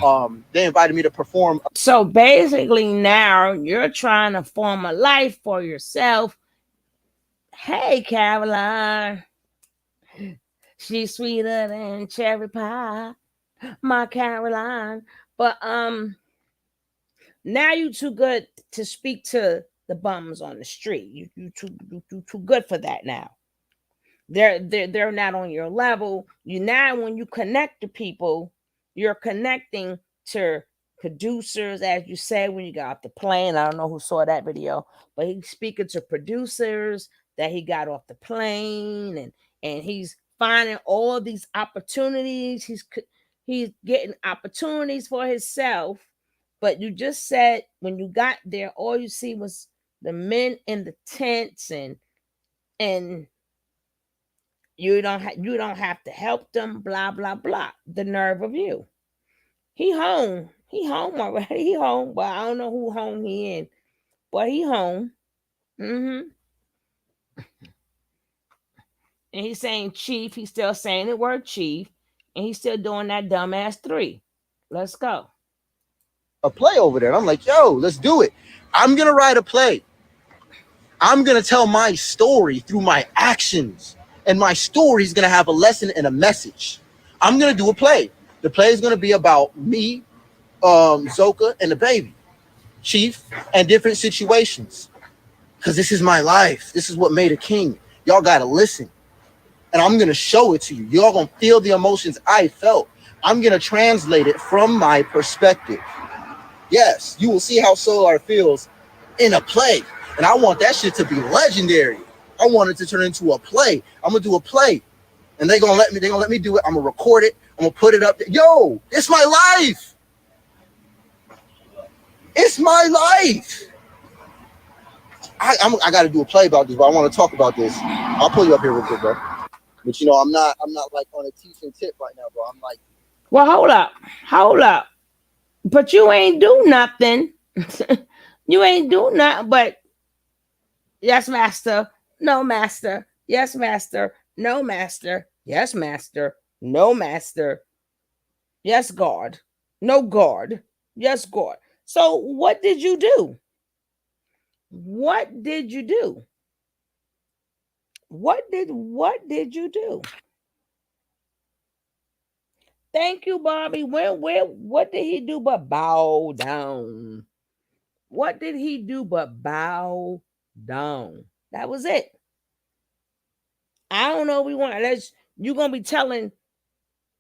They invited me to perform. So basically, now you're trying to form a life for yourself. Hey, Caroline, she's sweeter than cherry pie, my Caroline. But now you too good to speak to the bums on the street. You too good for that now. They're not on your level. When you connect to people, you're connecting to producers, as you say when you got off the plane. I don't know who saw that video, but he's speaking to producers that he got off the plane, and he's finding all these opportunities. He's getting opportunities for himself. But you just said when you got there, all you see was the men in the tents, and you don't have to help them, blah blah blah. The nerve of you. He home already. He home. Well, I don't know who home he in, but he home. And he's saying chief. He's still saying the word chief, and he's still doing that dumbass 3. Let's go. A play over there. And I'm like, yo, let's do it. I'm gonna write a play. I'm gonna tell my story through my actions. And my story is going to have a lesson and a message. I'm going to do a play. The play is going to be about me, Zoka, and the baby, Chief, and different situations. Because this is my life. This is what made a king. Y'all got to listen. And I'm going to show it to you. Y'all going to feel the emotions I felt. I'm going to translate it from my perspective. Yes, you will see how Solar feels in a play. And I want that shit to be legendary. I want it to turn into a play. I'm going to do a play. And they're going to let me do it. I'm going to record it. I'm going to put it up there. Yo, it's my life. It's my life. I got to do a play about this, but I want to talk about this. I'll pull you up here real quick, bro. But you know, I'm not like on a teaching tip right now, bro. I'm like, well, hold up. But you ain't do nothing. You ain't do nothing. But yes, master. No, master. Yes, master. No, master. Yes, master. No, master. Yes, God. No, God. Yes, God. So what did you do? What did you do? What did you do? Thank you, Bobby. What did he do but bow down? What did he do but bow down? That was it. I don't know. You're gonna be telling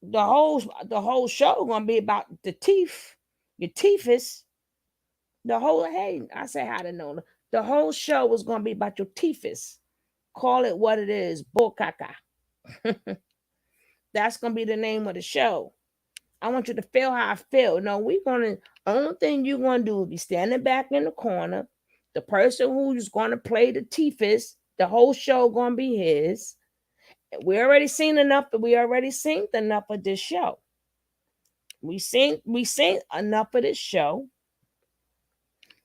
the whole show gonna be about the teeth. Your teeth is the whole. Hey, I say how to know. The whole show was gonna be about your teeth. Call it what it is. Bokaka. That's gonna be the name of the show. I want you to feel how I feel. No, only thing you're gonna do is be standing back in the corner. The person who's gonna play the teethus, the whole show gonna be his. We already seen enough of this show. We seen enough of this show.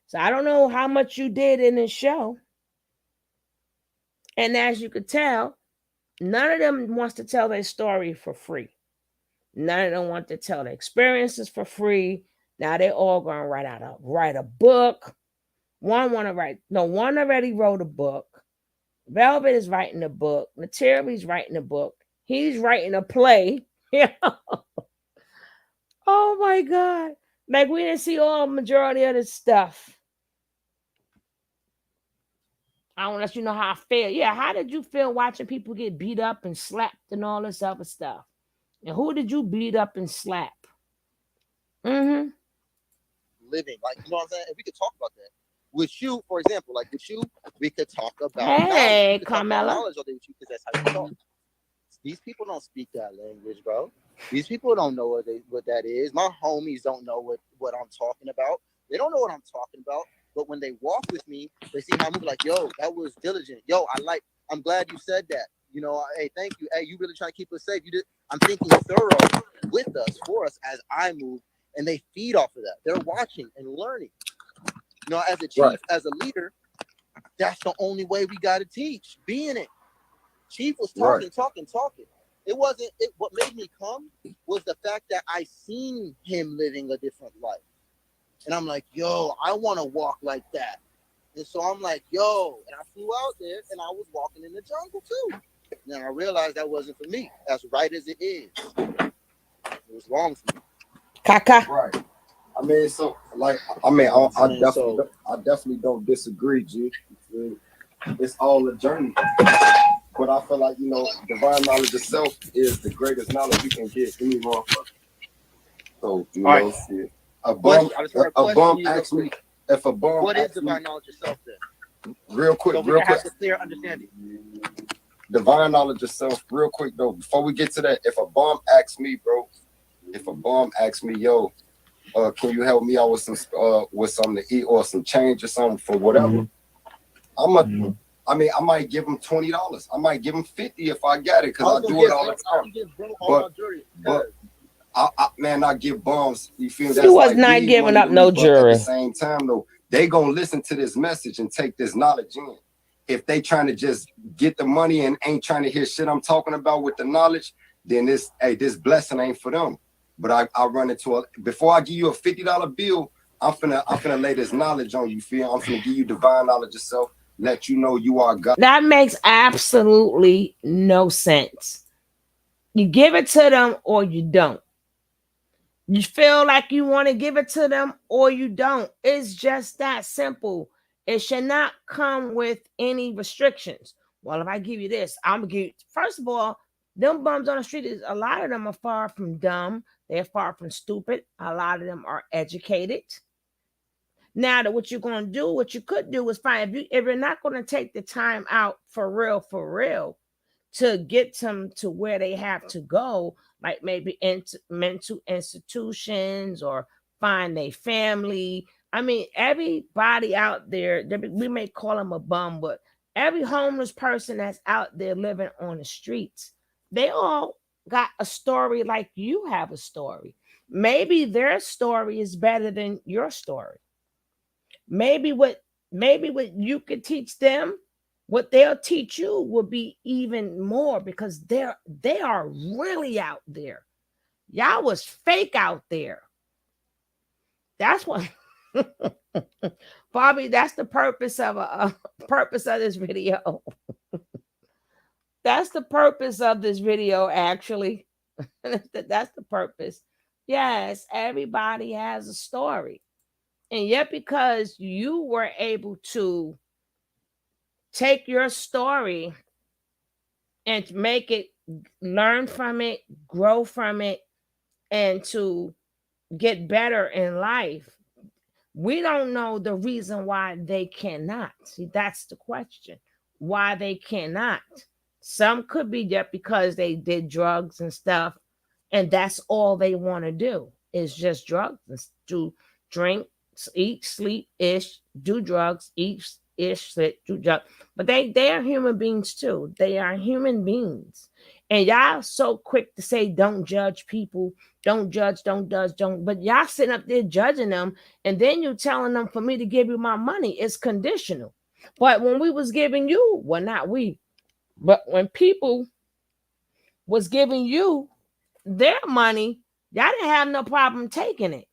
So I don't know how much you did in this show. And as you could tell, none of them wants to tell their story for free. None of them want to tell their experiences for free. Now they're all going to write a book. One already wrote a book. Velvet is writing a book. Material's writing a book. He's writing a play. Oh my God. Like we didn't see all majority of this stuff. I want to let you know how I feel. Yeah, how did you feel watching people get beat up and slapped and all this other stuff? And who did you beat up and slap? Living, like, you know what I'm saying? If we could talk about that. With you, for example, like with you, we could talk about knowledge. Carmela. Knowledge all day with you because that's how you talk. These people don't speak that language, bro. These people don't know what that is. My homies don't know what I'm talking about. They don't know what I'm talking about. But when they walk with me, they see my move like, yo, that was diligent. Yo, I'm glad you said that. You know, hey, thank you. Hey, you really trying to keep us safe. I'm thinking thorough with us, for us as I move, and they feed off of that. They're watching and learning. You know, as a chief, as a leader, that's the only way we got to teach. Being it. Chief was talking. What made me come was the fact that I seen him living a different life. And I'm like, yo, I want to walk like that. And so I'm like, yo, and I flew out there and I was walking in the jungle too. And I realized that wasn't for me. As right as it is. It was wrong for me. Kaka. Right. I mean, so like, I definitely don't disagree, G. It's all a journey. But I feel like, you know, divine knowledge itself is the greatest knowledge you can get any motherfucker. So, you know, a bum asks me if a bum. What is divine knowledge itself then? Real quick, so we have a clear understanding. Divine knowledge itself, real quick though, before we get to that, if a bum asks me, bro, yo, can you help me out with something to eat or some change or something for whatever? I might give him $20. I might give him $50 if I got it, because I do it all the time. But I give bums. You feel that? He was not giving up no jury. At the same time, though, they gonna listen to this message and take this knowledge in. If they trying to just get the money and ain't trying to hear shit I'm talking about with the knowledge, then this blessing ain't for them. But I run into before I give you a $50 bill, I'm finna lay this knowledge on you. Feel? I'm finna give you divine knowledge yourself. let you know you are God. That makes absolutely no sense. You give it to them or you don't. You feel like you want to give it to them or you don't. It's just that simple. It should not come with any restrictions. Well, if I give you this, I'm gonna give you. First of all, them bums on the street is a lot of them are far from dumb. They're far from stupid. A lot of them are educated. Now that what you're gonna do, what you could do is fine. If you're not gonna take the time out for real, to get them to where they have to go, like maybe into mental institutions or find a family. I mean, everybody out there, we may call them a bum, but every homeless person that's out there living on the streets, they all got a story like you have a story. Maybe their story is better than your story. Maybe what you could teach them, what they'll teach you will be even more because they are really out there. Y'all was fake out there. That's what Bobby, that's the purpose of purpose of this video. That's the purpose of this video, actually. That's the purpose. Yes, everybody has a story. And yet, because you were able to take your story and make it, learn from it, grow from it, and to get better in life, we don't know the reason why they cannot. See, that's the question. Why they cannot. Some could be just because they did drugs and stuff, and that's all they want to do is just drugs and do drink, eat, sleep, ish, do drugs, eat, ish, sleep, do drugs. But they are human beings too. They are human beings. And y'all so quick to say, don't judge people, don't judge, don't. But y'all sitting up there judging them, and then you telling them for me to give you my money, it's conditional. But when we was giving you, well, not we, but when people was giving you their money, y'all didn't have no problem taking it.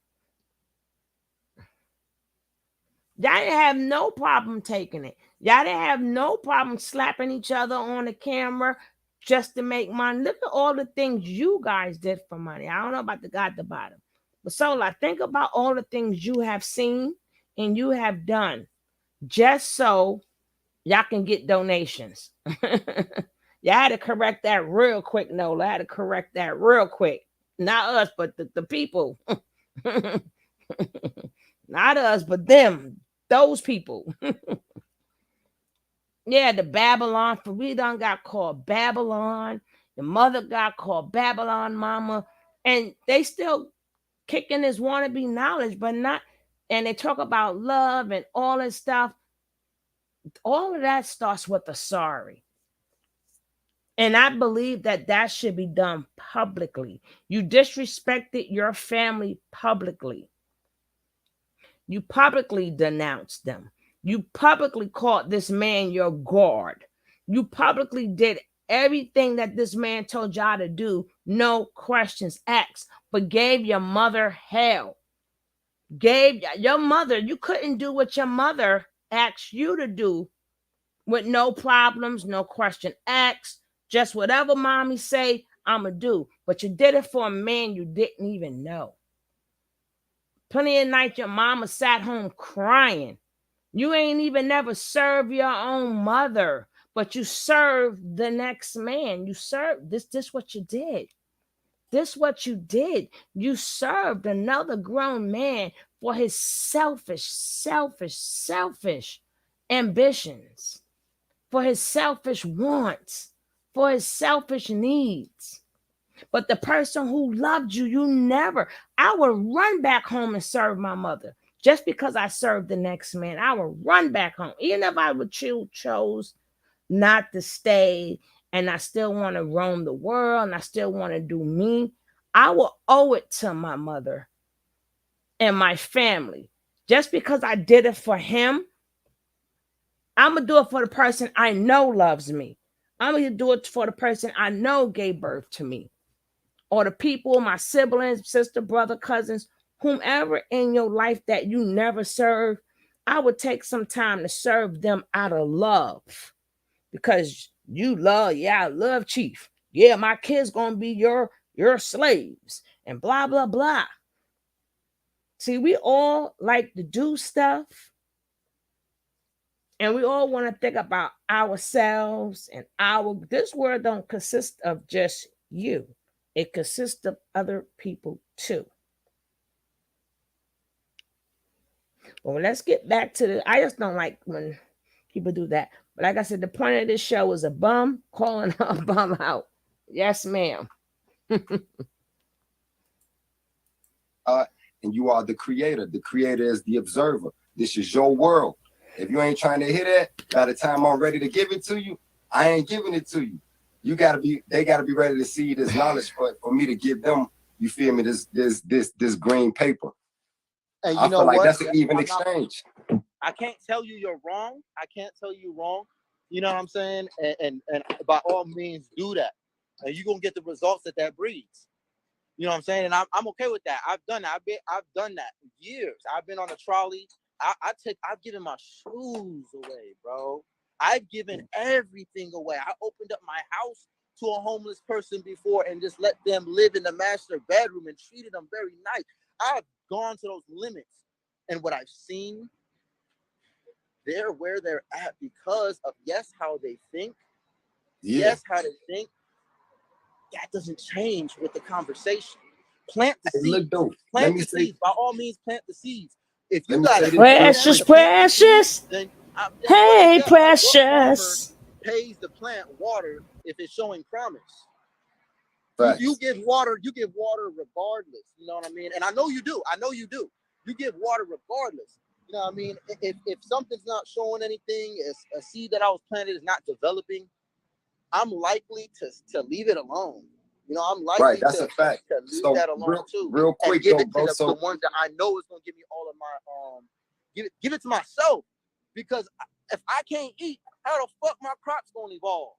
Y'all didn't have no problem taking it. Y'all didn't have no problem slapping each other on the camera just to make money. Look at all the things you guys did for money. I don't know about the guy at the bottom. But Sola, think about all the things you have seen and you have done just so y'all can get donations. Y'all had to correct that real quick, Nola. I had to correct that real quick. Not us, but the people. Not us, but them. Those people. Yeah, the Babylon. For we done got called Babylon. The mother got called Babylon Mama. And they still kicking this wannabe knowledge, but not. And they talk about love and all this stuff. All of that starts with a sorry. And I believe that should be done publicly. You disrespected your family publicly. You publicly denounced them. You publicly called this man your God. You publicly did everything that this man told y'all to do, no questions asked, but gave your mother hell. Gave your mother, you couldn't do what your mother asked you to do with no problems, no question asked, just whatever mommy say, I'ma do. But you did it for a man you didn't even know. Plenty of nights your mama sat home crying. You ain't even never served your own mother, but you served the next man. You served this what you did. This what you did. You served another grown man for his selfish ambitions, for his selfish wants, for his selfish needs. But the person who loved you, you never. I would run back home and serve my mother. Just because I served the next man, I would run back home. Even if I would chose not to stay and I still want to roam the world and I still want to do me, I will owe it to my mother and my family. Just because I did it for him, I'm going to do it for the person I know loves me. I'm going to do it for the person I know gave birth to me. Or the people, my siblings, sister, brother, cousins, whomever in your life that you never served, I would take some time to serve them out of love. Because you love, yeah, I love Chief. Yeah, my kids gonna be your slaves and blah blah blah. See, we all like to do stuff, and we all want to think about ourselves and this world don't consist of just you. It consists of other people too. Well, let's get back to I just don't like when people do that. But like I said, the point of this show is a bum calling a bum out. Yes, ma'am. And you are the creator. The creator is the observer. This is your world. If you ain't trying to hear that, by the time I'm ready to give it to you, I ain't giving it to you. They gotta be ready to see this knowledge for me to give them, you feel me, this green paper. And you I know feel like what? that's an even exchange. I can't tell you you're wrong. I can't tell you wrong. You know what I'm saying? And by all means do that. And you're gonna get the results that breeds. You know what I'm saying? And I'm okay with that. I've done that. I've done that for years. I've been on a trolley. I've given my shoes away, bro. I've given everything away. I opened up my house to a homeless person before and just let them live in the master bedroom and treated them very nice. I've gone to those limits. And what I've seen, they're where they're at because of, yes, how they think. Yeah. Yes, how they think. That doesn't change with the conversation. Plant the seeds. Plant the seeds. By all means, plant the seeds. If you got it, Precious. Then hey, Precious. Pays to plant water if it's showing promise. Right. You give water regardless. You know what I mean? And I know you do. You give water regardless. You know what I mean? If something's not showing anything, a seed that I was planted is not developing, I'm likely to leave it alone. You know, I'm likely that's a fact. to leave that alone too. Real quick, and give it to the ones that I know is gonna give me all of my give it to myself. Because if I can't eat, how the fuck my crops gonna evolve?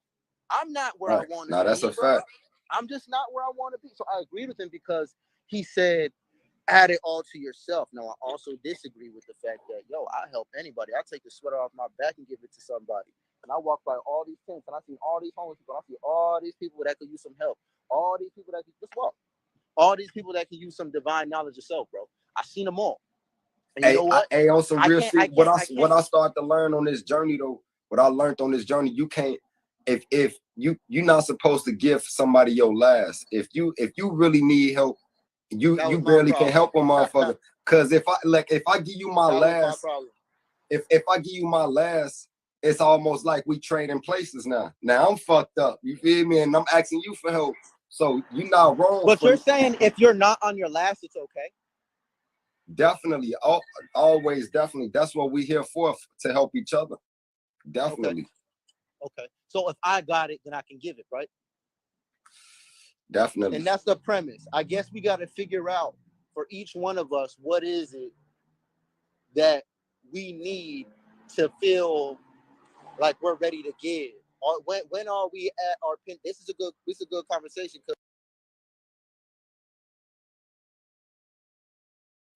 I'm not where I want to be. No, that's a fact. I'm just not where I want to be. So I agree with him because he said, add it all to yourself. Now, I also disagree with the fact that, I help anybody. I take the sweater off my back and give it to somebody. And I walk by all these tents and I see all these homeless people. I see all these people that could use some help. All these people that could just walk. All these people that can use some divine knowledge of self, bro. I seen them all. And you know what? On some real shit, what I started to learn on this journey though, what I learned on this journey, you can't, if you're not supposed to give somebody your last. If you really need help, you barely can help a motherfucker. Cause if I give you my last, if I give you my last, it's almost like we trading places now. Now I'm fucked up. You feel me? And I'm asking you for help. So you're not wrong. But you're saying if you're not on your last, it's okay. Definitely. Always, definitely. That's what we're here for, to help each other. Definitely. Okay. So if I got it, then I can give it, right? Definitely. And that's the premise. I guess we got to figure out for each one of us, what is it that we need to feel like we're ready to give? Or when are we at our pin? This is a good conversation.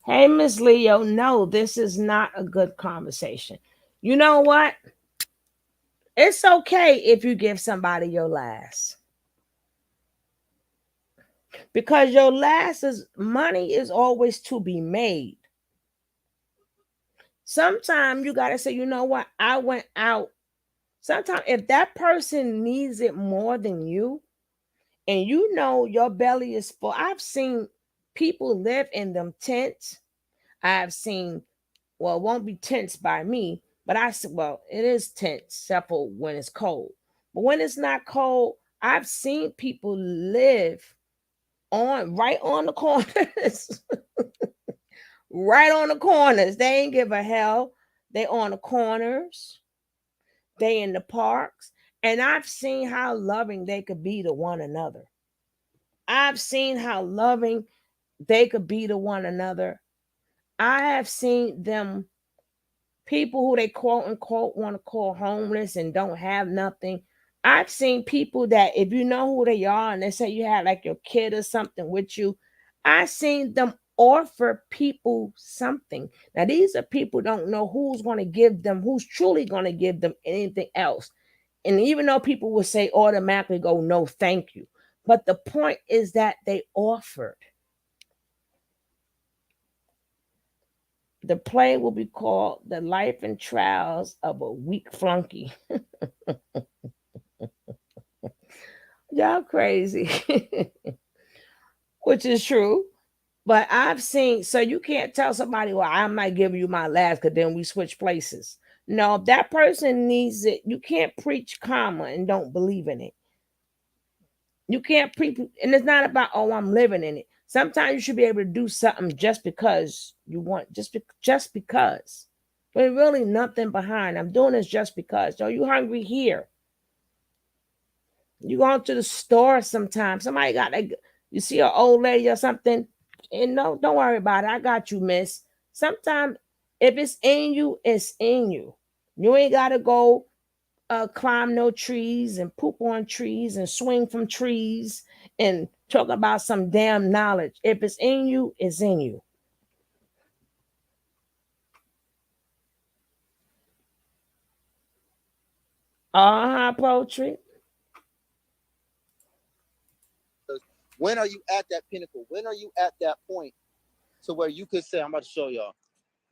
Hey, Miss Leo, no, this is not a good conversation. You know what? It's okay if you give somebody your last. Because your last money is always to be made. Sometimes you got to say, you know what? I went out. Sometimes if that person needs it more than you, and you know your belly is full. I've seen people live in them tents. I've seen, well, it won't be tents by me, but it is tents, except for when it's cold. But when it's not cold, I've seen people live right on the corners. Right on the corners. They ain't give a hell. They on the corners. They in the parks. And I've seen how loving they could be to one another. I've seen how loving they could be to one another. I have seen them, people who they quote unquote want to call homeless and don't have nothing. I've seen people that if you know who they are and they say you had like your kid or something with you, I've seen them offer people something. Now, these are people don't know who's going to give them, who's truly going to give them anything else. And even though people will say automatically go, no, thank you. But the point is that they offered. The play will be called The Life and Trials of a Weak Flunky. Y'all crazy. Which is true. But I've seen, so you can't tell somebody, well, I might give you my last because then we switch places. No, if that person needs it, you can't preach karma and don't believe in it. You can't preach, and it's not about, oh, I'm living in it. Sometimes you should be able to do something just because you want, just because. But really nothing behind. I'm doing this just because. So you hungry here. You go to the store sometimes. Somebody got like, you see an old lady or something, and no, don't worry about it. I got you, miss. Sometimes if it's in you, it's in you. You ain't gotta go climb no trees and poop on trees and swing from trees and talk about some damn knowledge. If it's in you, it's in you. Poetry. When are you at that pinnacle? When are you at that point to where you could say, I'm about to show y'all.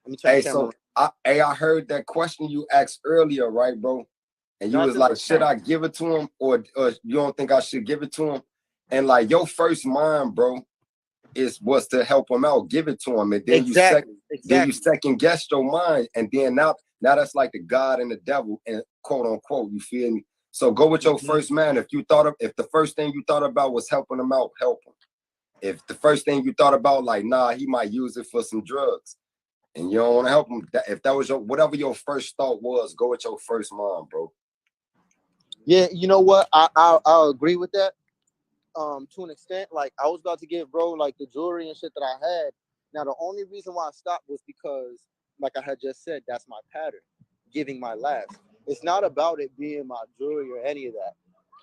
Let me turn the camera on. I heard that question you asked earlier, right, bro? And you was like, should I give it to him or you don't think I should give it to him? And like your first mind, bro, was to help him out, give it to him. And then you second guess your mind. And then now that's like the God and the devil, and quote unquote, you feel me? So go with your first mind. If the first thing you thought about was helping him out, help him. If the first thing you thought about, like, nah, he might use it for some drugs, and you don't want to help him, if that was whatever your first thought was, go with your first mind, bro. Yeah, you know what? I'll agree with that. To an extent, like I was about to give bro like the jewelry and shit that I had. Now the only reason why I stopped was because, like I had just said, that's my pattern, giving my last. It's not about it being my jewelry or any of that.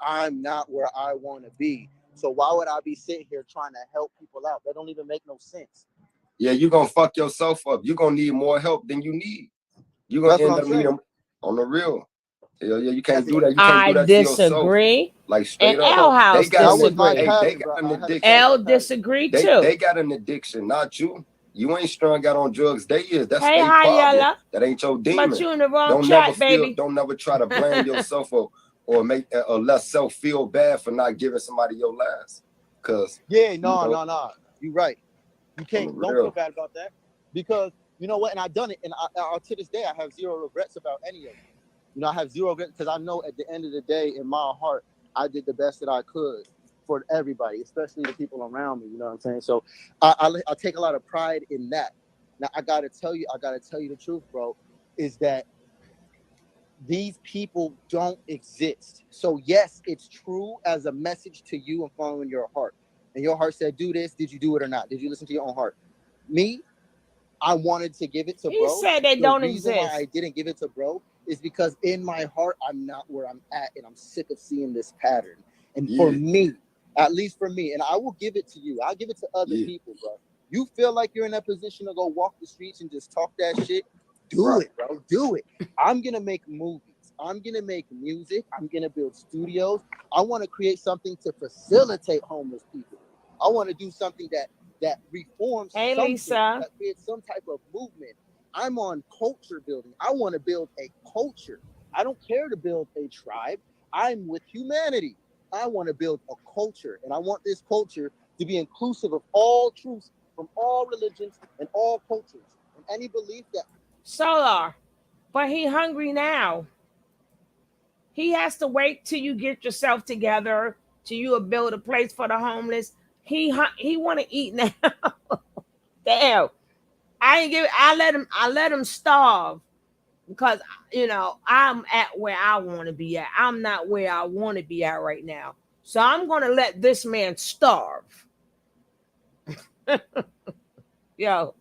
I'm not where I want to be. So why would I be sitting here trying to help people out? That don't even make no sense. Yeah, you're gonna fuck yourself up. You're gonna need more help than you need. You're gonna end up needing on the real. Hell yeah, you can't do that. You can't do that to yourself. Disagree. Like straight and up. L House they got disagree. an addiction. L disagree too. They got an addiction, not you. You ain't strung out on drugs. They is. That's hey, their problem. That ain't your demon. But you in the wrong don't chat, never baby. Don't never try to blame yourself or make or let self feel bad for not giving somebody your last. Cause no. You're right. You can't. Don't feel bad about that, because you know what? And I've done it, and I to this day I have zero regrets about any of it. You know, I have zero regrets because I know at the end of the day, in my heart, I did the best that I could for everybody, especially the people around me. You know what I'm saying? So I take a lot of pride in that. Now I gotta tell you the truth, bro, is that these people don't exist. So yes, it's true as a message to you and following your heart. And your heart said, do this. Did you do it or not? Did you listen to your own heart? Me, I wanted to give it to bro. He said they don't exist. The reason why I didn't give it to bro is because in my heart, I'm not where I'm at, and I'm sick of seeing this pattern. And for me, at least for me, and I will give it to you. I'll give it to other people, bro. You feel like you're in that position to go walk the streets and just talk that shit? Do it, bro. Do it. I'm going to make movies. I'm going to make music. I'm going to build studios. I want to create something to facilitate homeless people. I want to do something that reforms something, Lisa. that creates some type of movement. I'm on culture building. I want to build a culture. I don't care to build a tribe. I'm with humanity. I want to build a culture, and I want this culture to be inclusive of all truths from all religions and all cultures and any belief that. Solar, but he hungry now. He has to wait till you get yourself together, till you build a place for the homeless. He want to eat now. Damn, I let him starve because I'm at where I want to be at. I'm not where I want to be at right now, so I'm gonna let this man starve. Yo.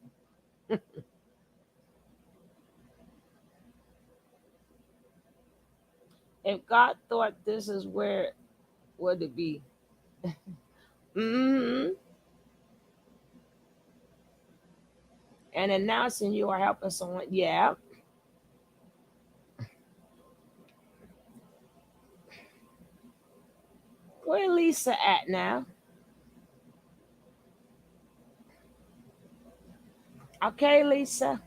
If God thought this is where it would be. Mm-hmm. and announcing you are helping someone. Yeah. Where Lisa at now? Okay, Lisa.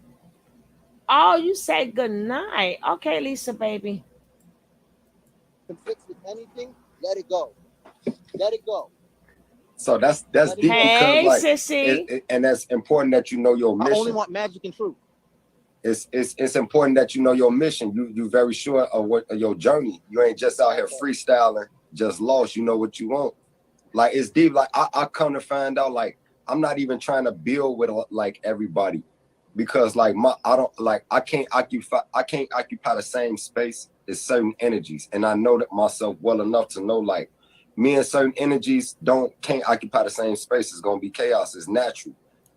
Oh, you said good night. Okay, Lisa, baby. Conflicts with anything, let it go. Let it go. So that's deep because Hey, like sissy. and that's important that you know your I only mission. want magic and truth. It's important that you know your mission. You very sure of what of your journey. You ain't just out here freestyling, just lost. You know what you want. Like it's deep. Like I come to find out like I'm not even trying to build with like everybody because like I don't like I can't occupy the same space as certain energies, and I know that myself well enough to know like me and certain energies can't occupy the same space. It's gonna be chaos. It's natural.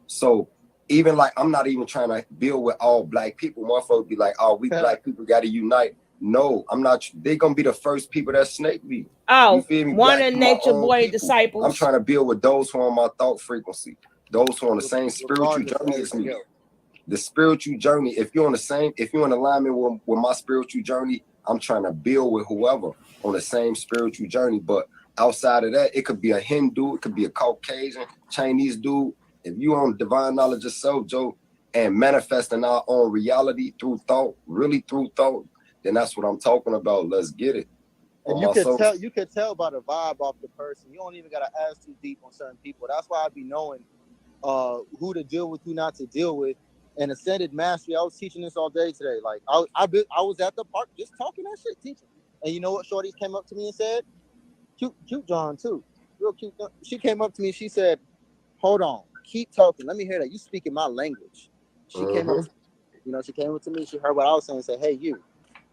So even like I'm not even trying to build with all black people. Motherfuckers be like, oh, we black people got to unite. No, I'm not. They're gonna be the first people that snake me. You Oh, feel me? one Black of my Nature own Boy people. disciples. I'm trying to build with those who are on my thought frequency, those who are on the same spiritual journey as me. The spiritual journey. If you're in alignment with my spiritual journey, I'm trying to build with whoever on the same spiritual journey. But outside of that, it could be a Hindu, it could be a Caucasian, Chinese dude. If you on divine knowledge of self, Joe, and manifesting our own reality through thought, really through thought, then that's what I'm talking about. Let's get it. And you could tell by the vibe off the person. You don't even gotta ask too deep on certain people. That's why I be knowing who to deal with, who not to deal with. And Ascended Mastery, I was teaching this all day today. Like I was at the park just talking that shit, teaching. And you know what? Shorties came up to me and said, cute John too, real cute. She came up to me. She said, "Hold on, keep talking. Let me hear that. You speaking my language." She came up, she came up to me. She heard what I was saying and said, "Hey, you,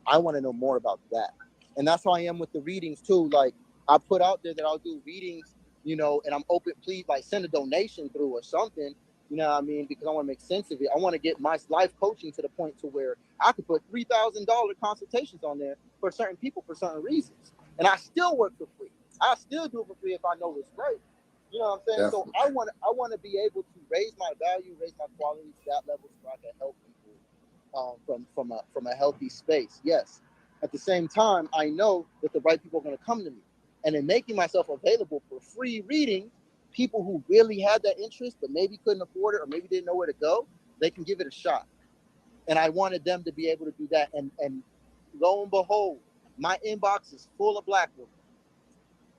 I want to know more about that." And that's how I am with the readings too. Like I put out there that I'll do readings, and I'm open. Please, like send a donation through or something. You know what I mean? Because I want to make sense of it. I want to get my life coaching to the point to where I could put $3,000 consultations on there for certain people for certain reasons, and I still work for free. I still do it for free if I know it's right. You know what I'm saying? Definitely. So I want to be able to raise my value, raise my quality to that level so I can help people from a healthy space. Yes. At the same time, I know that the right people are going to come to me, and in making myself available for free reading, people who really had that interest but maybe couldn't afford it or maybe didn't know where to go, they can give it a shot. And I wanted them to be able to do that. And lo and behold, my inbox is full of black women.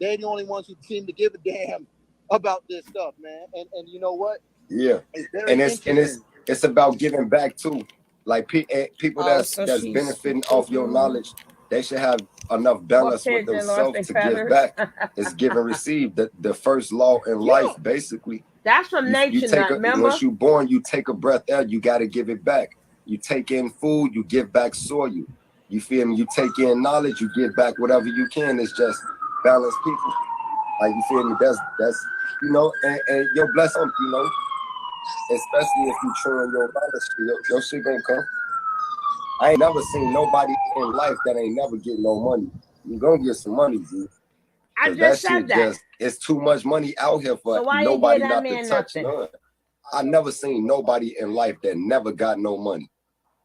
They're the only ones who seem to give a damn about this stuff, man. And you know what? Yeah, it's about giving back too. Like people that's benefiting off your knowledge, they should have enough balance with themselves to give back. It's give and receive. The first law in life, basically. That's from nature. Once you're born, you take a breath out, you got to give it back. You take in food, you give back soil. You feel me? You take in knowledge, you give back whatever you can. It's just balance people. Like you feel me? That's and your blessing, especially if you true in your knowledge, your shit gonna come. I ain't never seen nobody in life that ain't never get no money. You gonna get some money, dude. I just said that. It's too much money out here for nobody not to touch none. I never seen nobody in life that never got no money.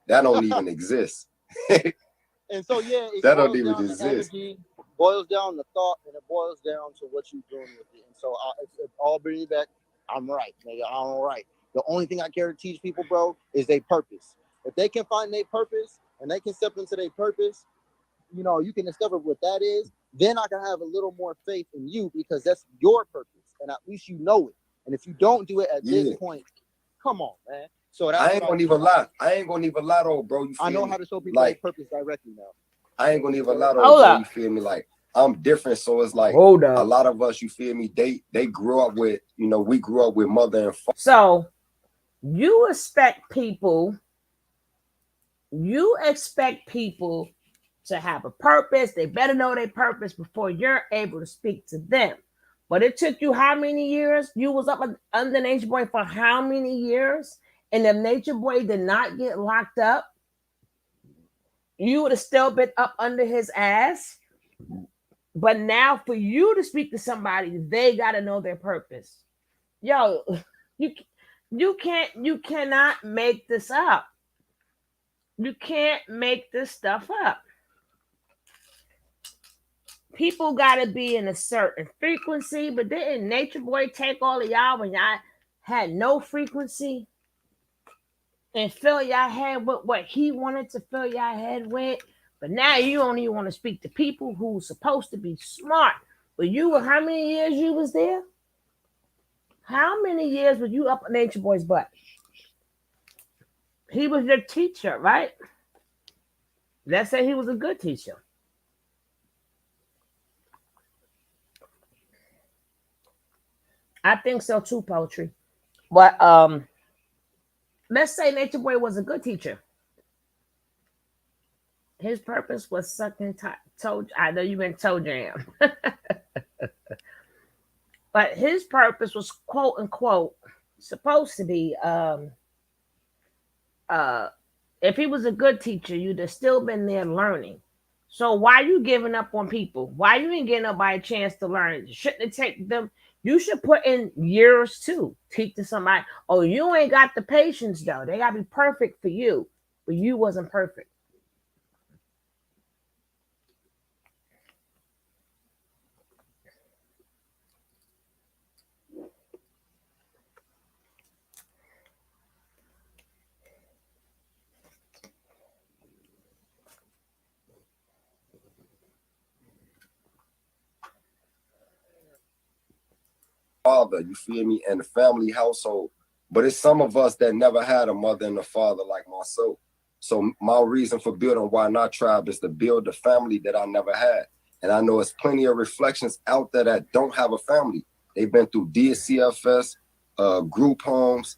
That don't even exist. And so that don't even exist. Energy, boils down to thought, and it boils down to what you're doing with it. And so it's all bringing back. I'm right, nigga. I'm right. The only thing I care to teach people, bro, is their purpose. If they can find their purpose and they can step into their purpose, you can discover what that is. Then I can have a little more faith in you because that's your purpose, and at least you know it. And if you don't do it at this point, come on, man. So I ain't gonna even lie. Though, bro. I know how to show people their purpose directly now. I ain't gonna even lie, though, bro. You feel me? Like I'm different, so it's like a lot of us. You feel me? They grew up with, we grew up with mother and father. So you expect people to have a purpose. They better know their purpose before you're able to speak to them. But it took you how many years? You was up under Nature Boy for how many years? And if Nature Boy did not get locked up, you would have still been up under his ass. But now for you to speak to somebody, they got to know their purpose. Yo, You cannot make this up. You can't make this stuff up. People got to be in a certain frequency, but didn't Nature Boy take all of y'all when y'all had no frequency and fill y'all head with what he wanted to fill y'all head with? But now you only want to speak to people who's supposed to be smart. But how many years you was there? How many years were you up on Nature Boy's butt? He was your teacher, right? Let's say he was a good teacher. I think so too, poetry. But let's say Nature Boy was a good teacher. His purpose was sucking toe. I know you've been toe jam. But his purpose was quote unquote supposed to be if he was a good teacher, you'd have still been there learning. So why you giving up on people? Why you ain't getting nobody a chance to learn? Shouldn't it take them? You should put in years too. Teach to somebody. Oh, you ain't got the patience though. They gotta be perfect for you, but you wasn't perfect. Father, you feel me, and the family household. But it's some of us that never had a mother and a father like myself. So my reason for building Why Not Tribe is to build the family that I never had. And I know it's plenty of reflections out there that don't have a family. They've been through DCFS, group homes,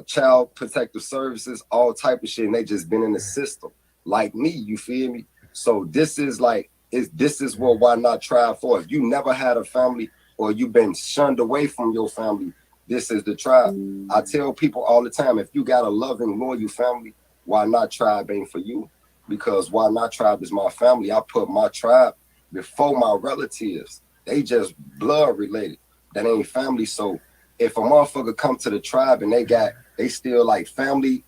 child protective services, all type of shit, and they just been in the system like me. You feel me? So this is what Why Not Tribe for. If you never had a family, or you've been shunned away from your family, this is the tribe. I tell people all the time, if you got a loving, loyal family, Why Not Tribe ain't for you. Because Why Not Tribe is my family. I put my tribe before my relatives. They just blood related. That ain't family. So if a motherfucker come to the tribe and they still like family,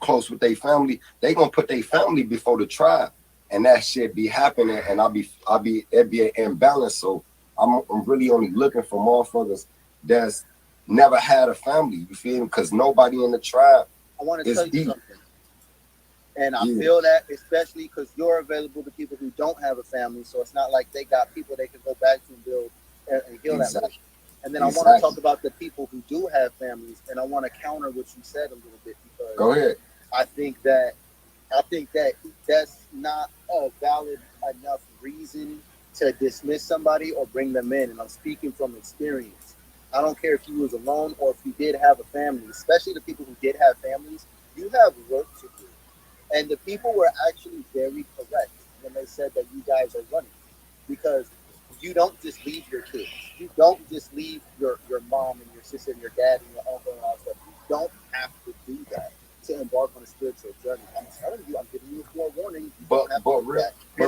close with their family, they gonna put their family before the tribe. And that shit be happening, and it'd be an imbalance. So I'm really only looking for motherfuckers that's never had a family. You feel me? Because nobody in the tribe. I want to tell you something, and I feel that especially because you're available to people who don't have a family. So it's not like they got people they can go back to and build and heal that with. And then I want to talk about the people who do have families, and I want to counter what you said a little bit because go ahead. I think that that's not a valid enough reason to dismiss somebody or bring them in. And I'm speaking from experience. I don't care if you was alone or if you did have a family, especially the people who did have families, you have work to do. And the people were actually very correct when they said that you guys are running, because you don't just leave your kids. You don't just leave your mom and your sister and your dad and your uncle and all that stuff. You don't have to do that to embark on a spiritual journey. I'm telling you, I'm giving you a forewarning. But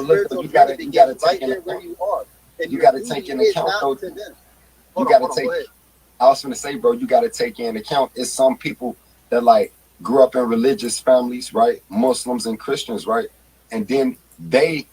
look, you gotta take in where you are. And you gotta take in account though. You gotta take. I was gonna say, bro, you gotta take in account. It's some people that like grew up in religious families, right? Muslims and Christians, right? And then they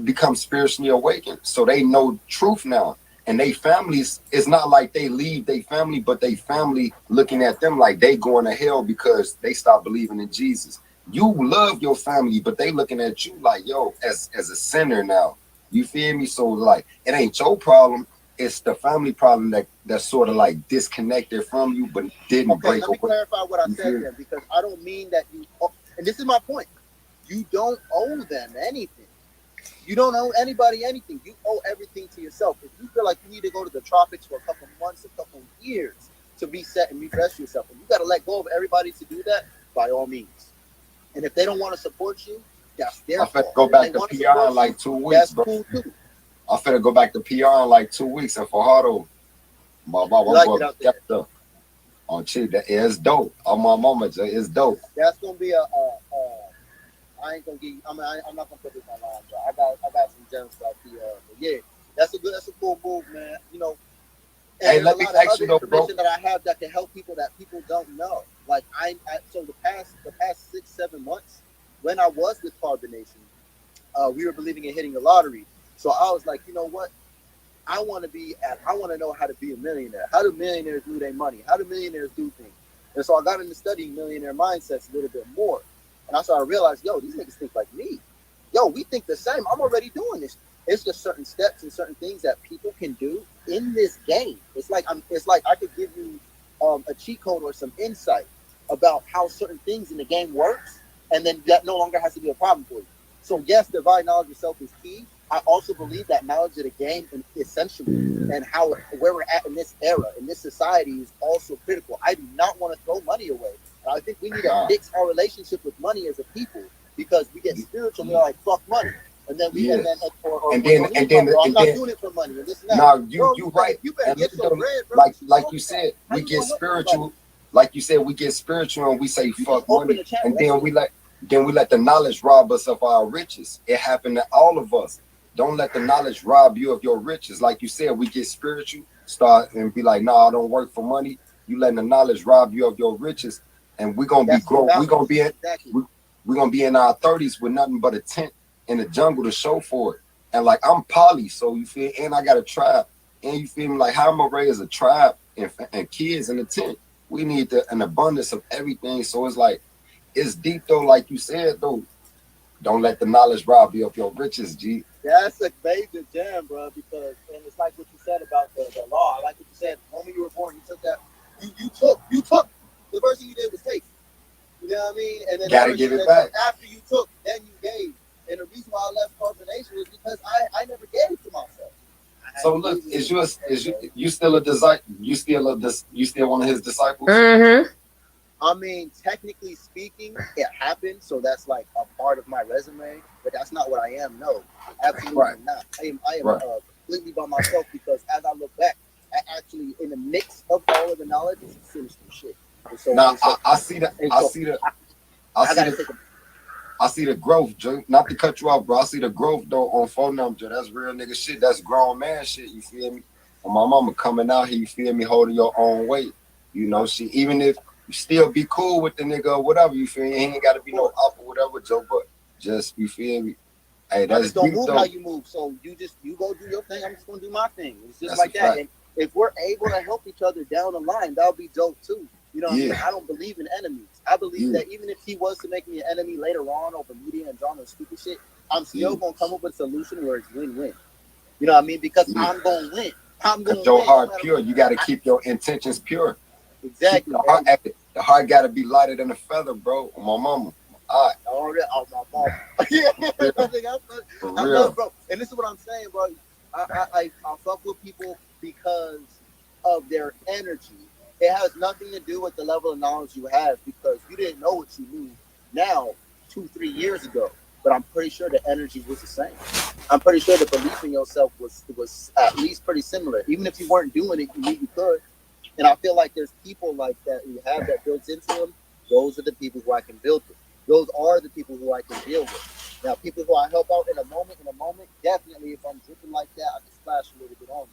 become spiritually awakened, so they know truth now. And they families, it's not like they leave their family, but they family looking at them like they going to hell because they stopped believing in Jesus. You love your family, but they looking at you like, yo, as a sinner now. You feel me? So like, it ain't your problem. It's the family problem that's sort of like disconnected from you, but didn't break away. Let me clarify what I said then, because I don't mean that you, and this is my point. You don't owe them anything. You don't owe anybody anything. You owe everything to yourself. If you feel like you need to go to the tropics for a couple months, a couple years to reset and refresh yourself, and you got to let go of everybody to do that, by all means. And if they don't want to support you, that's their fault. I finna go back to PR in like 2 weeks, that's bro. Cool too. I finna go back to PR in like 2 weeks, and Fajardo, my oh, chief, that is dope. On my mama, it's dope. That's gonna be I ain't gonna give you, I'm not gonna put this online, but I got some gems out here. But yeah, that's a cool move, man. You know, And Hey, there's let a me lot of ask you other though, bro. information that I have that can help people that people don't know. Like so the past 6-7 months when I was with Carbonation, we were believing in hitting the lottery. So I was like, you know what? I want to know how to be a millionaire. How do millionaires do their money? How do millionaires do things? And so I got into studying millionaire mindsets a little bit more. And I started to realize, yo, these niggas think like me. Yo, we think the same. I'm already doing this. It's just certain steps and certain things that people can do in this game. It's like I could give you a cheat code or some insight about how certain things in the game works, and then that no longer has to be a problem for you. So yes, divine knowledge of self is key. I also believe that knowledge of the game essentially and where we're at in this era, in this society is also critical. I do not want to throw money away. And I think we need to fix our relationship with money as a people because we get spiritual. We're like, fuck money. And then we I'm not doing it for money and this and that. No, you right. You better get your bread, bro. Like you said, we get spiritual. Like you said, we get spiritual and we say fuck money, and then we let the knowledge rob us of our riches. It happened to all of us. Don't let the knowledge rob you of your riches. Like you said, we get spiritual, start and be like, nah, I don't work for money. You letting the knowledge rob you of your riches, and we're gonna be grown. We're gonna be in our 30s with nothing but a tent in the jungle to show for it. And like I'm poly, so you feel, and I got a tribe, and you feel me, like how I'm gonna raise a tribe and kids in the tent. We need an abundance of everything. So it's like it's deep though, like you said though. Don't let the knowledge rob you of your riches, G. That's a major jam, bro. Because and it's like what you said about the law. I like what you said. The moment you were born, you took that. You took. The first thing you did was take. You know what I mean? And then gotta give it back. After you took, then you gave. And the reason why I left Carbonation was because I never gave it to myself. So look, you still a disciple? You still one of his disciples? Mm-hmm. I mean, technically speaking, it happened, so that's like a part of my resume, but that's not what I am. No, absolutely not. I am completely by myself because as I look back, I actually, in the mix of all of the knowledge, it's finished some shit. So, now I see the growth, Joe. Not to cut you off, bro. I see the growth though on phone number, Joe. That's real nigga shit. That's grown man shit. You feel me? And my mama coming out here, you feel me, holding your own weight. You know, she even if you still be cool with the nigga or whatever, you feel me? He ain't gotta be no up or whatever, Joe, but just you feel me? Hey, that's don't deep, move though. how you move. So you go do your thing, I'm just gonna do my thing. It's just that's like that. Fact. And if we're able to help each other down the line, that'll be dope too. You know what I mean? I don't believe in enemies. I believe that even if he was to make me an enemy later on over media and drama and stupid shit, I'm still gonna come up with a solution where it's win-win. You know what I mean? Because I'm gonna win. I'm gonna win. Your heart pure. You gotta keep your intentions pure. Exactly. The heart gotta be lighter than a feather, bro. On my mama. All right. Oh, my mama. Yeah. I'm real, bro. And this is what I'm saying, bro. I fuck with people because of their energy. It has nothing to do with the level of knowledge you have because you didn't know what you knew now 2-3 years ago. But I'm pretty sure the energy was the same. I'm pretty sure the belief in yourself was at least pretty similar. Even if you weren't doing it, you knew you could. And I feel like there's people like that who have that built into them. Those are the people who I can build with. Those are the people who I can deal with. Now, people who I help out in a moment, definitely if I'm dripping like that, I can splash a little bit on me.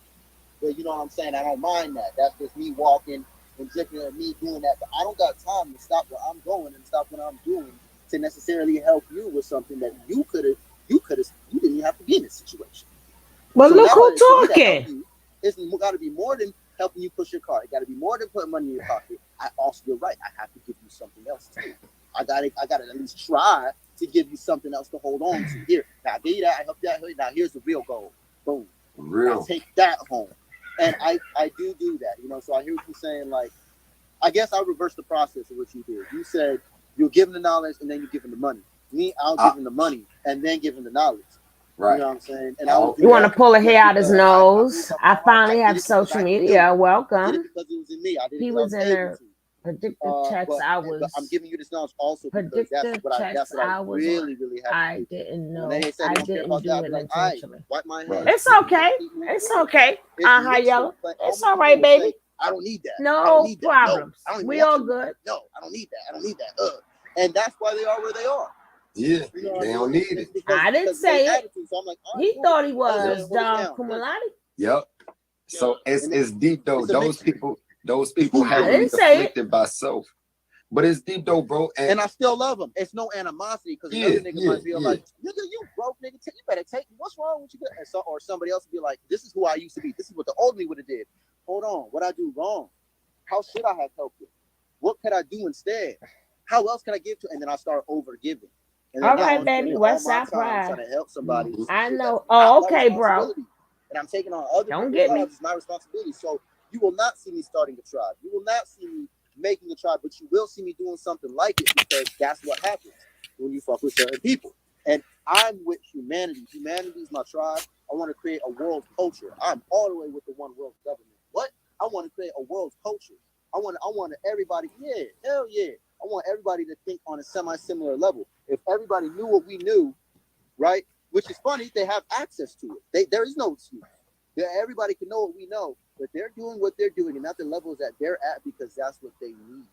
But you know what I'm saying? I don't mind that. That's just me walking and dripping and me doing that. But I don't got time to stop where I'm going and stop what I'm doing to necessarily help you with something that you didn't even have to be in this situation. Well, so look who's talking. It's got to be more than helping you push your car. It got to be more than putting money in your pocket. You're right. I have to give you something else too. I gotta at least try to give you something else to hold on to. Here, now I give you that. I help you out. Now here's the real goal. Boom. Real. I take that home, and I do that. You know, so I hear what you're saying. Like, I guess I'll reverse the process of what you did. You said you give him the knowledge and then you give him the money. Me, I'll give him the money and then give him the knowledge. Right. You know what I'm saying? And you want to pull a hair out his nose? I finally have social media. Welcome. I did it because it was in me. I did it he was in there. Predictive checks but I'm giving you this knowledge also because that's what I really have. I didn't know. I didn't do it intentionally. Wipe my hands. It's okay. It's okay. Yellow. It's all right, baby. I don't need that. No problems. We all good. No, I don't need that. I don't need that. And that's why they are where they are. Yeah, you know they don't need it. I didn't say it. So I'm like, he thought he was Don Kumalani. Yep. So it's deep though. Those people have didn't been say afflicted by self. But it's deep though, bro. And I still love them. It's no animosity because another nigga might be like, nigga, you broke nigga. You better take. What's wrong with you? And so, or somebody else would be like, this is who I used to be. This is what the old me would have did. Hold on, what I do wrong? How should I have helped you? What could I do instead? How else can I give to? And then I start over giving. All right, baby. What's up, trying to help somebody. I know. Oh, okay, bro. And I'm taking on other Don't get me. It's my responsibility. So you will not see me starting a tribe. You will not see me making a tribe, but you will see me doing something like it because that's what happens when you fuck with certain people. And I'm with humanity. Humanity is my tribe. I want to create a world culture. I'm all the way with the one world government. What? I want to create a world culture. I want everybody, yeah, hell yeah. I want everybody to think on a semi-similar level. If everybody knew what we knew, right? Which is funny, they have access to it. There is no excuse. Everybody can know what we know, but they're doing what they're doing and not the levels that they're at because that's what they need.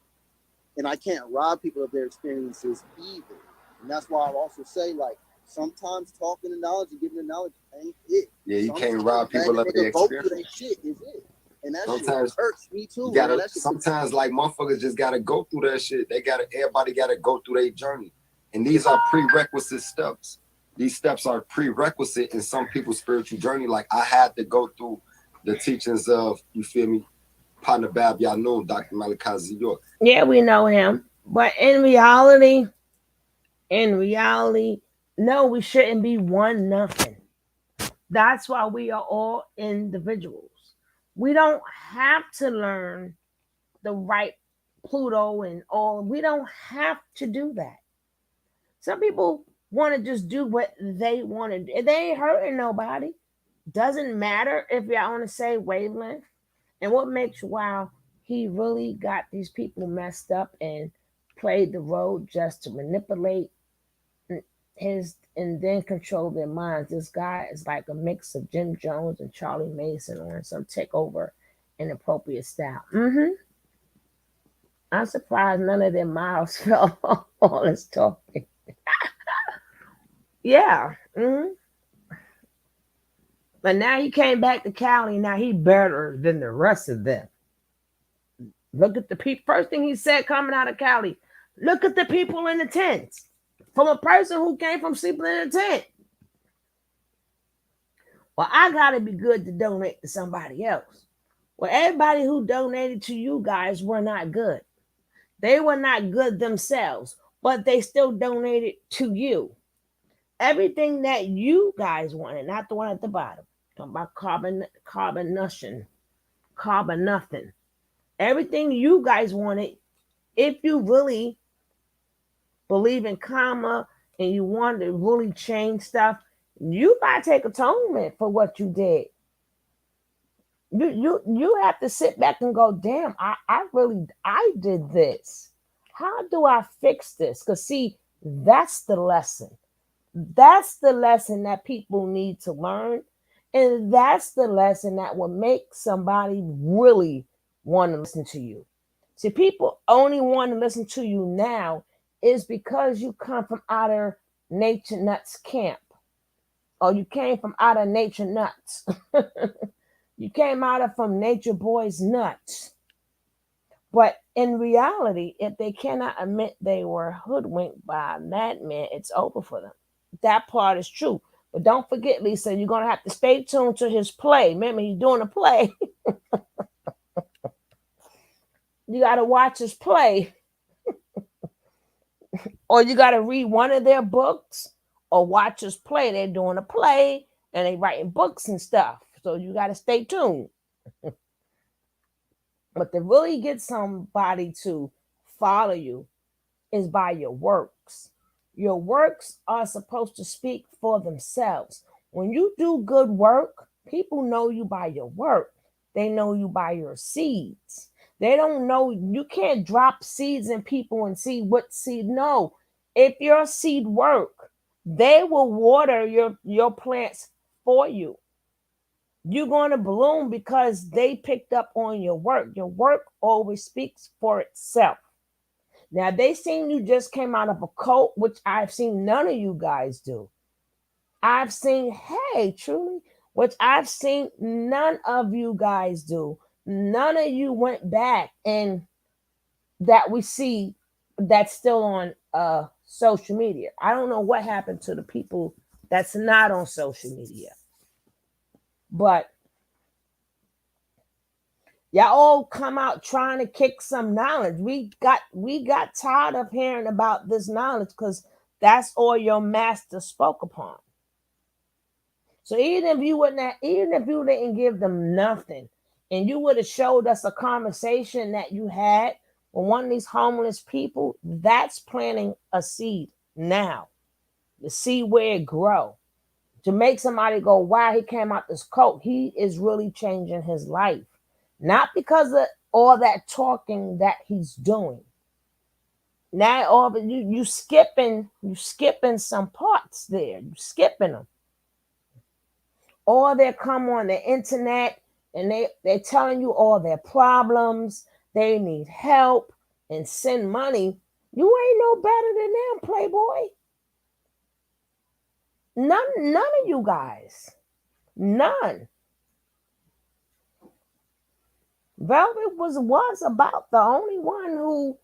And I can't rob people of their experiences either. And that's why I also say, like, sometimes talking the knowledge and giving the knowledge ain't it. Yeah, you can't rob people of their experience. Their shit is it. And that sometimes shit hurts me too. Sometimes like motherfuckers just gotta go through that shit. Everybody gotta go through their journey. And these are prerequisite steps. These steps are prerequisite in some people's spiritual journey. Like I had to go through the teachings of, you feel me, Partner Bab Yanun, Dr. Malachi York. Yeah, we know him. But in reality, no, we shouldn't be one nothing. That's why we are all individuals. We don't have to learn the right Pluto and all. We don't have to do that. Some people want to just do what they want to do. They ain't hurting nobody. Doesn't matter if you're on the same wavelength. And what makes wow, he really got these people messed up and played the role just to manipulate his and then control their minds. This guy is like a mix of Jim Jones and Charlie Mason on some takeover inappropriate style. I'm surprised none of their mouths fell off all this talking. Yeah. But now he came back to Cali. Now he better than the rest of them. Look at the people. First thing he said coming out of Cali, look at the people in the tents. From a person who came from sleeping in a tent. Well, I got to be good to donate to somebody else. Well, everybody who donated to you guys were not good. They were not good themselves, but they still donated to you. Everything that you guys wanted, not the one at the bottom. Talking about carbon nothing. Everything you guys wanted, if you really believe in karma and you want to really change stuff, you gotta take atonement for what you did. You have to sit back and go, damn, I did this. How do I fix this? Because see, that's the lesson. That's the lesson that people need to learn. And that's the lesson that will make somebody really want to listen to you. See, people only want to listen to you now is because you come from outer nature nuts camp. Or you came from outer nature nuts. You came out of from nature boys nuts. But in reality, if they cannot admit they were hoodwinked by a madman, it's over for them. That part is true. But don't forget, Lisa, you're going to have to stay tuned to his play. Remember, he's doing a play. You got to watch his play. Or you got to read one of their books or watch his play. They're doing a play and they writing books and stuff. So you got to stay tuned. But to really get somebody to follow you is by your works. Your works are supposed to speak for themselves. When you do good work, people know you by your work. They know you by your seeds. They don't know, you can't drop seeds in people and see what seed. No, if your seed work, they will water your plants for you. You're going to bloom because they picked up on your work. Your work always speaks for itself. Now, they seen you just came out of a cult, which I've seen none of you guys do. I've seen, hey, truly, which I've seen none of you guys do. None of you went back, and that we see that's still on social media. I don't know what happened to the people that's not on social media, but y'all all come out trying to kick some knowledge. We got tired of hearing about this knowledge because that's all your master spoke upon. So even if you didn't give them nothing, and you would have showed us a conversation that you had with one of these homeless people, that's planting a seed now to see where it grow. To make somebody go, wow, he came out this coat. He is really changing his life. Not because of all that talking that he's doing. Now all of you skipping some parts there. You skipping them. Or they come on the internet and they're telling you all their problems. They need help and send money. You ain't no better than them, Playboy. None of you guys. None. Velvet was about the only one who,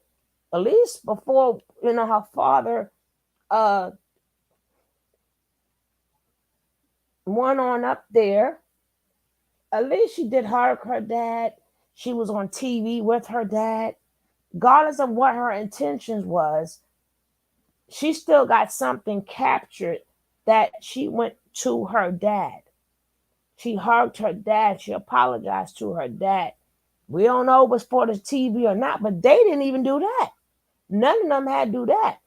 at least before, her father went on up there, at least she did her dad. She was on TV with her dad. Regardless of what her intentions was, she still got something captured that she went to her dad. She hugged her dad. She apologized to her dad. We don't know if it was for the TV or not, but they didn't even do that. None of them had to do that.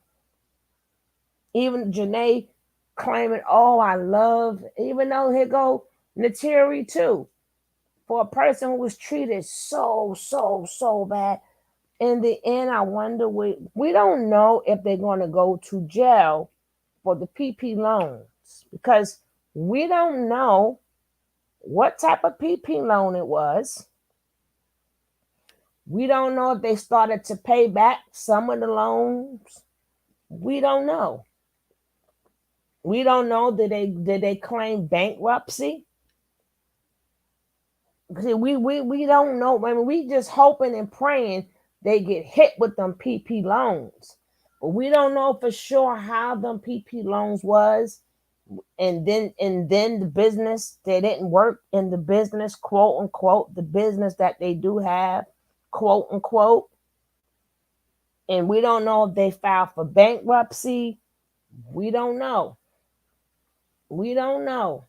Even Janae claiming, oh, I love, even though here go Nateri too. For a person who was treated so bad. In the end, I wonder, we don't know if they're going to go to jail for the PP loans, because we don't know what type of PP loan it was. We don't know if they started to pay back some of the loans. We don't know. We don't know, did they claim bankruptcy? We don't know. I mean, we just hoping and praying they get hit with them PP loans. But we don't know for sure how them PP loans was. And then the business, they didn't work in the business, quote unquote, the business that they do have, quote unquote. And we don't know if they filed for bankruptcy. We don't know. We don't know.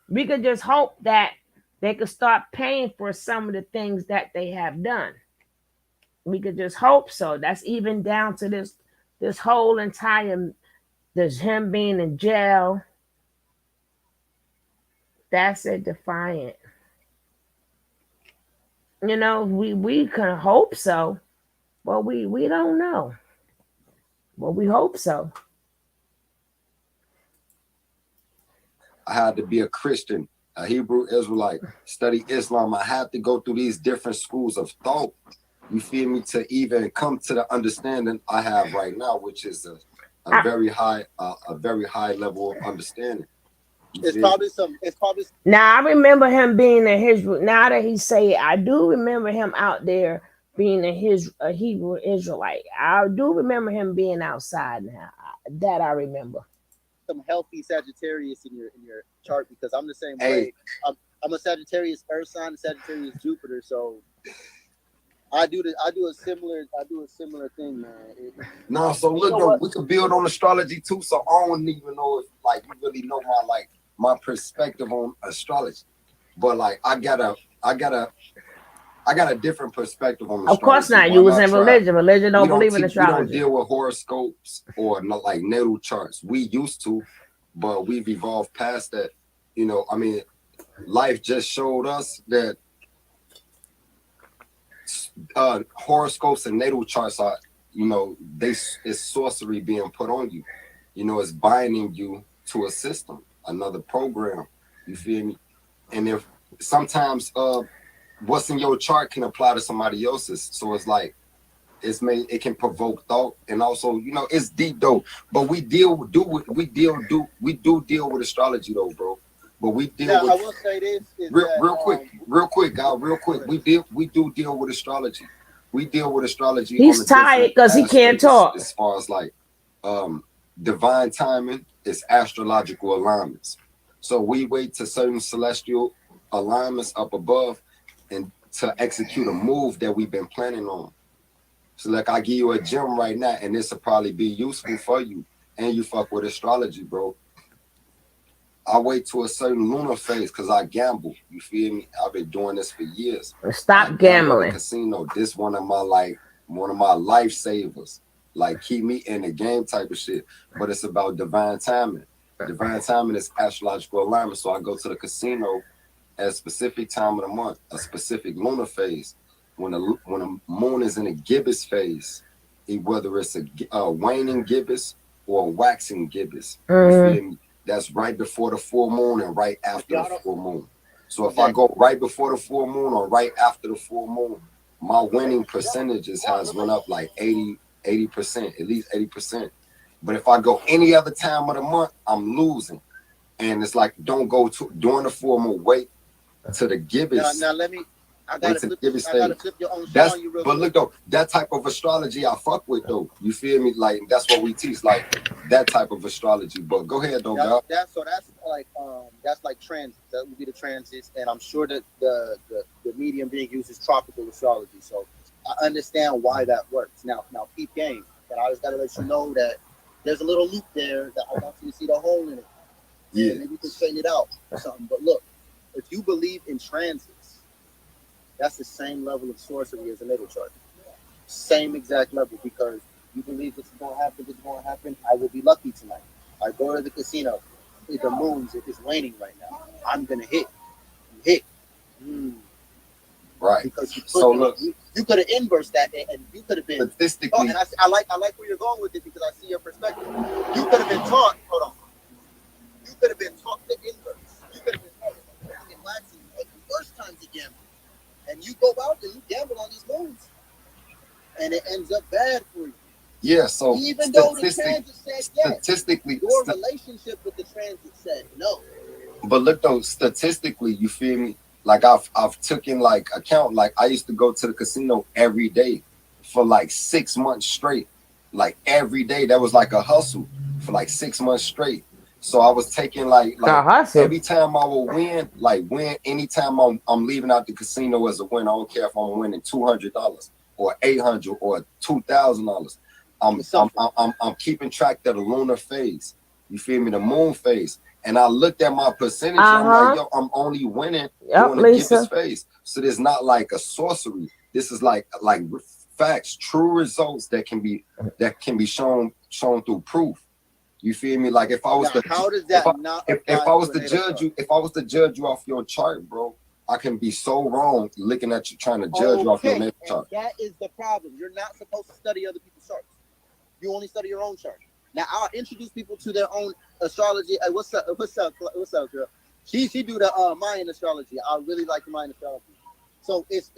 We could just hope that they could start paying for some of the things that they have done. We could just hope so. That's even down to this whole entire, there's him being in jail. That's a defiant. We can hope so, but we don't know. Well, we hope so. I had to be a Christian, a Hebrew Israelite, study Islam. I had to go through these different schools of thought, you feel me, to even come to the understanding I have right now, which is a very high level of understanding. It's probably some. Now I remember him being a Hebrew. Now that he say it, I do remember him out there being a Hebrew Israelite. I do remember him being outside now. That I remember. Some healthy Sagittarius in your chart, because I'm the same way. I'm a Sagittarius Earth sign, Sagittarius Jupiter, so I do a similar thing, man. So look, we could build on astrology too. So I don't even know if you really know my perspective on astrology, but I got a different perspective on astrology. Of course not. You was in religion. Religion don't believe in astrology. We don't deal with horoscopes or not like natal charts. We used to, but we've evolved past that. I mean, life just showed us that horoscopes and natal charts are, it's sorcery being put on you. It's binding you to a system, another program. You feel me? And if sometimes what's in your chart can apply to somebody else's. So it's like it can provoke thought, and also, you know, it's deep though. But we deal with astrology though, bro. But we deal now, with I will say this is real, that, real quick, guys, real quick. We do deal with astrology. We deal with astrology. He's on a tired because he can't talk. As far as like divine timing is astrological alignments. So we wait to certain celestial alignments up above and to execute a move that we've been planning on. So like I give you a gem right now, and this will probably be useful for you, and you fuck with astrology, bro. I wait to a certain lunar phase because I gamble. You feel me? I've been doing this for years. Stop gambling. Casino. This one of my lifesavers. Like keep me in the game type of shit. But it's about divine timing. Divine timing is astrological alignment. So I go to the casino at a specific time of the month, a specific lunar phase. When the moon is in a gibbous phase, whether it's a waning gibbous or a waxing gibbous, you feel me? That's right before the full moon and right after the full moon. So if I go right before the full moon or right after the full moon, my winning percentages has went up like 80%, at least 80%. But if I go any other time of the month, I'm losing. And it's like, don't go during the full moon, wait to the gibbous. Now let me, I gotta flip your own that's, on you real but quick. look though, that type of astrology I fuck with though. You feel me? Like that's what we teach, like that type of astrology. But go ahead though, God. That's like transits. That would be the transits, and I'm sure that the medium being used is tropical astrology. So I understand why that works. Now peep game. But I always gotta let you know that there's a little loop there that I want you to see the hole in it. Yeah. Maybe you can straighten it out or something. But look, if you believe in transits, that's the same level of sorcery as a natal chart. Same exact level, because you believe this is going to happen, I will be lucky tonight. I go to the casino, the moon's it's waning right now. I'm going to hit. You hit. Right. Because you could have inversed that, and you could have been statistically. Oh, and I like where you're going with it, because I see your perspective. You could have been taught. Hold on. You could have been taught the inverse. You could have been taught in waxing the first time to gamble, and you go out and you gamble on these moons, and it ends up bad for you. Yeah. So even though the transit said yes, statistically, your relationship with the transit said no. But look though, statistically, you feel me? Like I've taken like account, like I used to go to the casino every day for like 6 months straight. Like every day, that was like a hustle for like 6 months straight. So I was taking like every time I would win, anytime I'm leaving out the casino as a win. I don't care if I'm winning $200 or $800 or $2,000. I'm keeping track of the lunar phase. You feel me? The moon phase. And I looked at my percentage. I'm like, yo, I'm only winning during the gibbous phase. So there's not like a sorcery. This is like facts, true results that can be shown through proof. You feel me? Like if I was to judge you off your chart, bro, I can be so wrong looking at you trying to judge you off your natal chart. That is the problem. You're not supposed to study other people's charts. You only study your own chart. Now I'll introduce people to their own astrology. Hey, what's up, girl? She do the Mayan astrology. I really like the Mayan astrology. So it's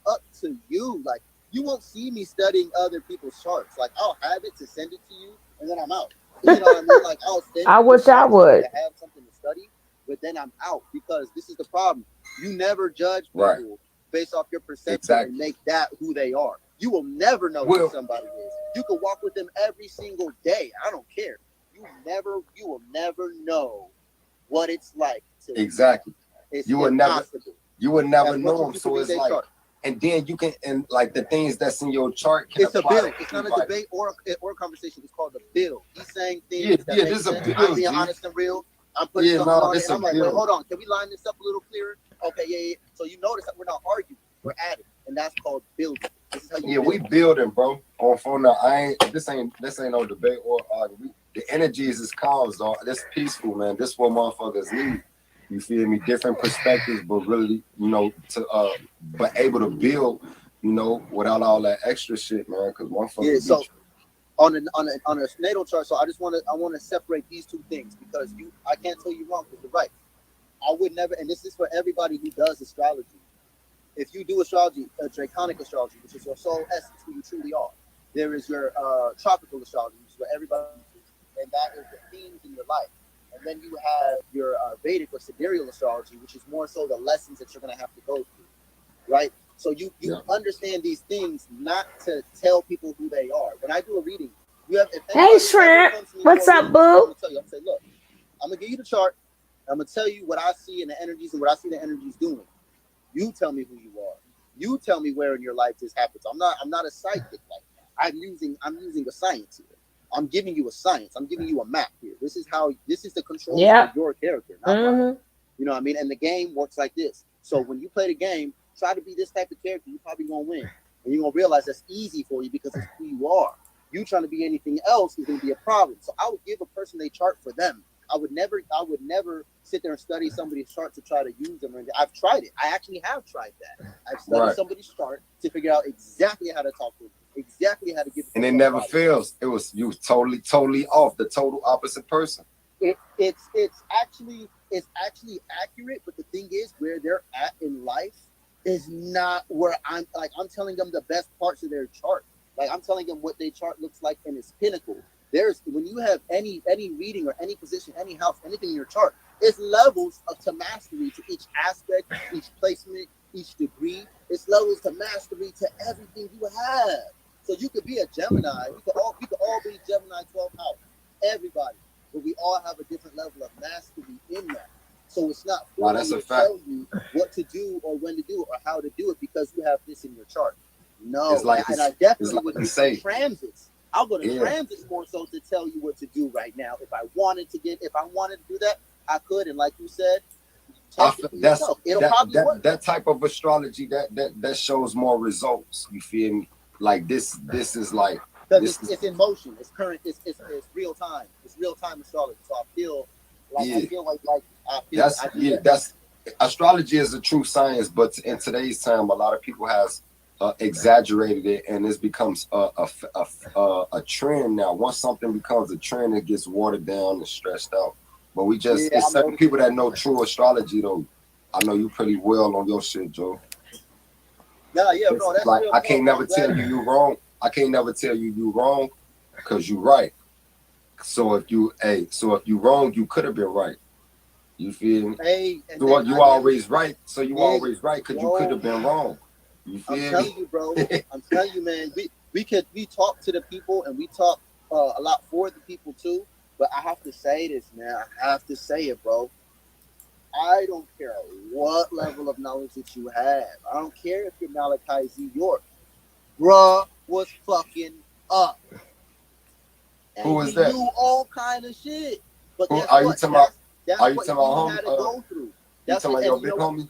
up to you. Like you won't see me studying other people's charts. Like I'll have it to send it to you, and then I'm out. You know what I mean? Like I'll send. I wish I would have something to study, but then I'm out, because this is the problem. You never judge people based off your perception and make that who they are. You will never know who somebody is. You can walk with them every single day. I don't care. You will never know what it's like. You will never know them. So it's like, and then you can, and like the things that's in your chart. It's a bill. It's not a debate or a conversation. It's called a bill. He's saying things. This is a bill. I'm being honest and real. I'm putting something on it. I'm like, wait, hold on. Can we line this up a little clearer? Okay, yeah. So you notice that we're not arguing. We're at it, and that's called building. This is how you build. We building, bro. On phone now. This ain't no debate or argument. The energies is calm, dog. That's peaceful, man. This is what motherfuckers need. You feel me? Different perspectives, but really, but able to build, without all that extra shit, man. Because motherfuckers. Yeah. So on a natal chart, so I want to separate these two things, because I can't tell you wrong, because you're right. I would never, and this is for everybody who does astrology. if you do astrology, draconic astrology, which is your soul essence, who you truly are. There is your tropical astrology, which is what everybody, and that is the themes in your life. And then you have your Vedic or sidereal astrology, which is more so the lessons that you're going to have to go through, right? So you understand these things not to tell people who they are. When I do a reading, you have. Hey, Shrimp. What's up, boo? I'm gonna tell you. I'm gonna say, look, I'm gonna give you the chart. I'm gonna tell you what I see in the energies and what I see the energies doing. You tell me who you are. You tell me where in your life this happens. I'm not a psychic like that. I'm using a science here. I'm giving you a science. I'm giving you a map here. This is the control of your character, not mine. You know what I mean? And the game works like this. So when you play the game, try to be this type of character, you're probably gonna win. And you're gonna realize that's easy for you because it's who you are. You trying to be anything else is gonna be a problem. So I would give a person a chart for them. I would never sit there and study somebody's chart to try to use them. I've tried it. I actually have tried that. I've studied somebody's chart to figure out exactly how to talk to them, exactly how to give. And it never fails. It was you totally off, the total opposite person. It's actually accurate, but the thing is, where they're at in life is not where I'm telling them the best parts of their chart. Like I'm telling them what their chart looks like in its pinnacle. When you have any reading or any position, any house, anything in your chart, it's levels to mastery to each aspect, each placement, each degree. It's levels to mastery to everything you have. So you could be a Gemini. We could all be Gemini 12th house. Everybody, but we all have a different level of mastery in that. So it's not for me to tell you what to do or when to do it or how to do it because you have this in your chart. No, and I definitely would say transits. I'll go to transits more so to tell you what to do right now. If I wanted to do that, I could. And like you said, that type of astrology that shows more results. You feel me? Like this is like because it's in motion. It's current. It's real time. It's real time astrology. So I feel like that's astrology is a true science, but in today's time, a lot of people has exaggerated it, and this becomes a trend now. Once something becomes a trend, it gets watered down and stressed out. But it's certain people that know true astrology though. I know you pretty well on your shit, Joe. Bro, that's like I can't never tell you wrong. I can't never tell you wrong because you right. So if you wrong, you could have been right. You feel me? So you always right. So you always right because you could have been wrong. You feel I'm telling you, bro. I'm telling you, man. We talk to the people and we talk a lot for the people too. But I have to say this, man. I have to say it, bro. I don't care what level of knowledge that you have. I don't care if you're Malachi Z. York. Bruh was fucking up. And who is that? Knew all kind of shit. But are you talking about? Are you talking about had to go through. You talking about your big homie?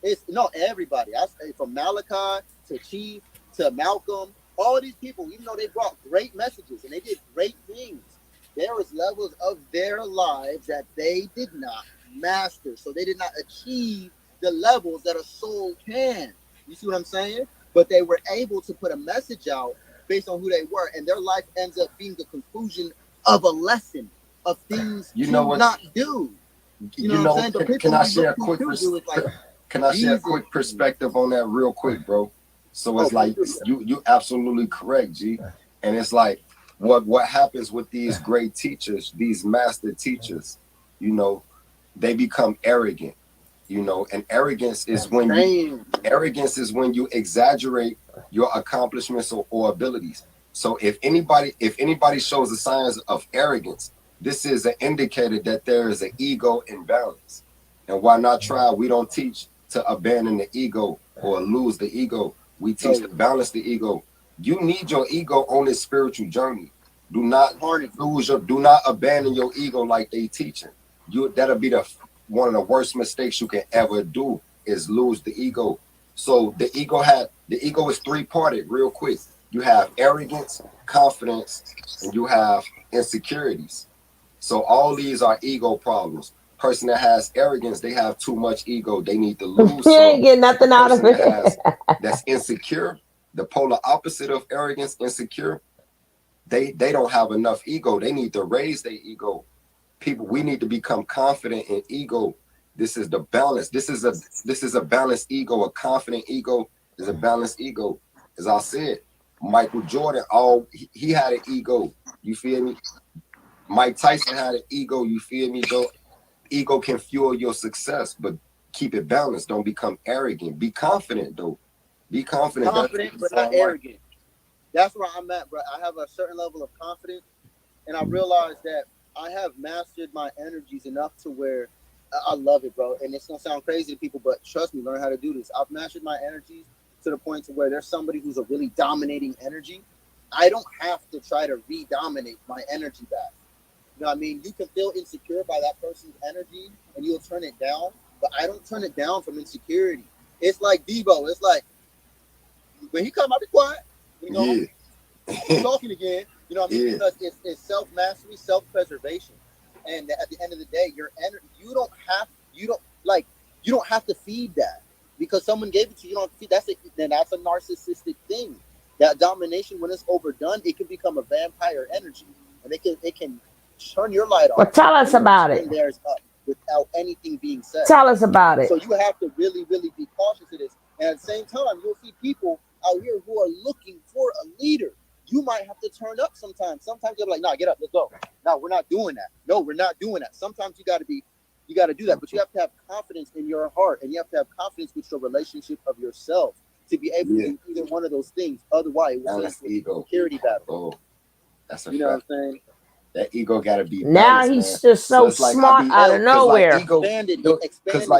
It's everybody. I say from Malachi to Chief to Malcolm, all these people, even though they brought great messages and they did great things, there was levels of their lives that they did not master. So they did not achieve the levels that a soul can. You see what I'm saying? But they were able to put a message out based on who they were, and their life ends up being the conclusion of a lesson of things not do. You know what I'm saying? Can I share a quick Can I share a quick perspective on that real quick, bro? So it's like you absolutely correct, G. And it's like what happens with these great teachers, these master teachers, they become arrogant, and arrogance is when you exaggerate your accomplishments or abilities. So if anybody shows the signs of arrogance, this is an indicator that there is an ego imbalance. And why not try? We don't teach to abandon the ego or lose the ego. We teach to balance the ego. You need your ego on this spiritual journey. Do not abandon your ego like they teaching. That'll be one of the worst mistakes you can ever do is lose the ego. So the ego is three-parted real quick. You have arrogance, confidence, and you have insecurities. So all these are ego problems. Person that has arrogance, they have too much ego. They need to lose. They ain't get nothing out of it. That's insecure. The polar opposite of arrogance, insecure. They don't have enough ego. They need to raise their ego. We need to become confident in ego This is the balance. This is a balanced ego. A confident ego is a balanced ego. As I said, Michael Jordan, he had an ego. You feel me? Mike Tyson had an ego. You feel me? Though ego can fuel your success, but keep it balanced. Don't become arrogant. Be confident, though. Be confident. Confident, but not arrogant. That's where I'm at, bro. I have a certain level of confidence, and I realize that I have mastered my energies enough to where I love it, bro. And it's gonna sound crazy to people, but trust me, learn how to do this. I've mastered my energies to the point to where there's somebody who's a really dominating energy. I don't have to try to re-dominate my energy back. You know what I mean? You can feel insecure by that person's energy, and you'll turn it down. But I don't turn it down from insecurity. It's like Debo. It's like when he come, I'll be quiet. You know, he's talking again. You know what I mean? Because it's self-mastery, self-preservation. And at the end of the day, your energy, you don't have to feed that because someone gave it to you. You don't feed that's a narcissistic thing. That domination, when it's overdone, it can become a vampire energy, and it can turn your light off. Well, tell us about it. Theirs up without anything being said. Tell us about it. So you have to really, really be cautious of this. And at the same time, you'll see people out here who are looking for a leader. You might have to turn up sometimes. Sometimes they're like, "No, get up, let's go." No, we're not doing that. No, we're not doing that. Sometimes you got to do that, but you have to have confidence in your heart, and you have to have confidence with your relationship of yourself to be able to do either one of those things. Otherwise, it will be a security battle. Oh, that's a you know what I'm saying? That ego got to be now balanced, he's man. just so smart out of nowhere. Expand the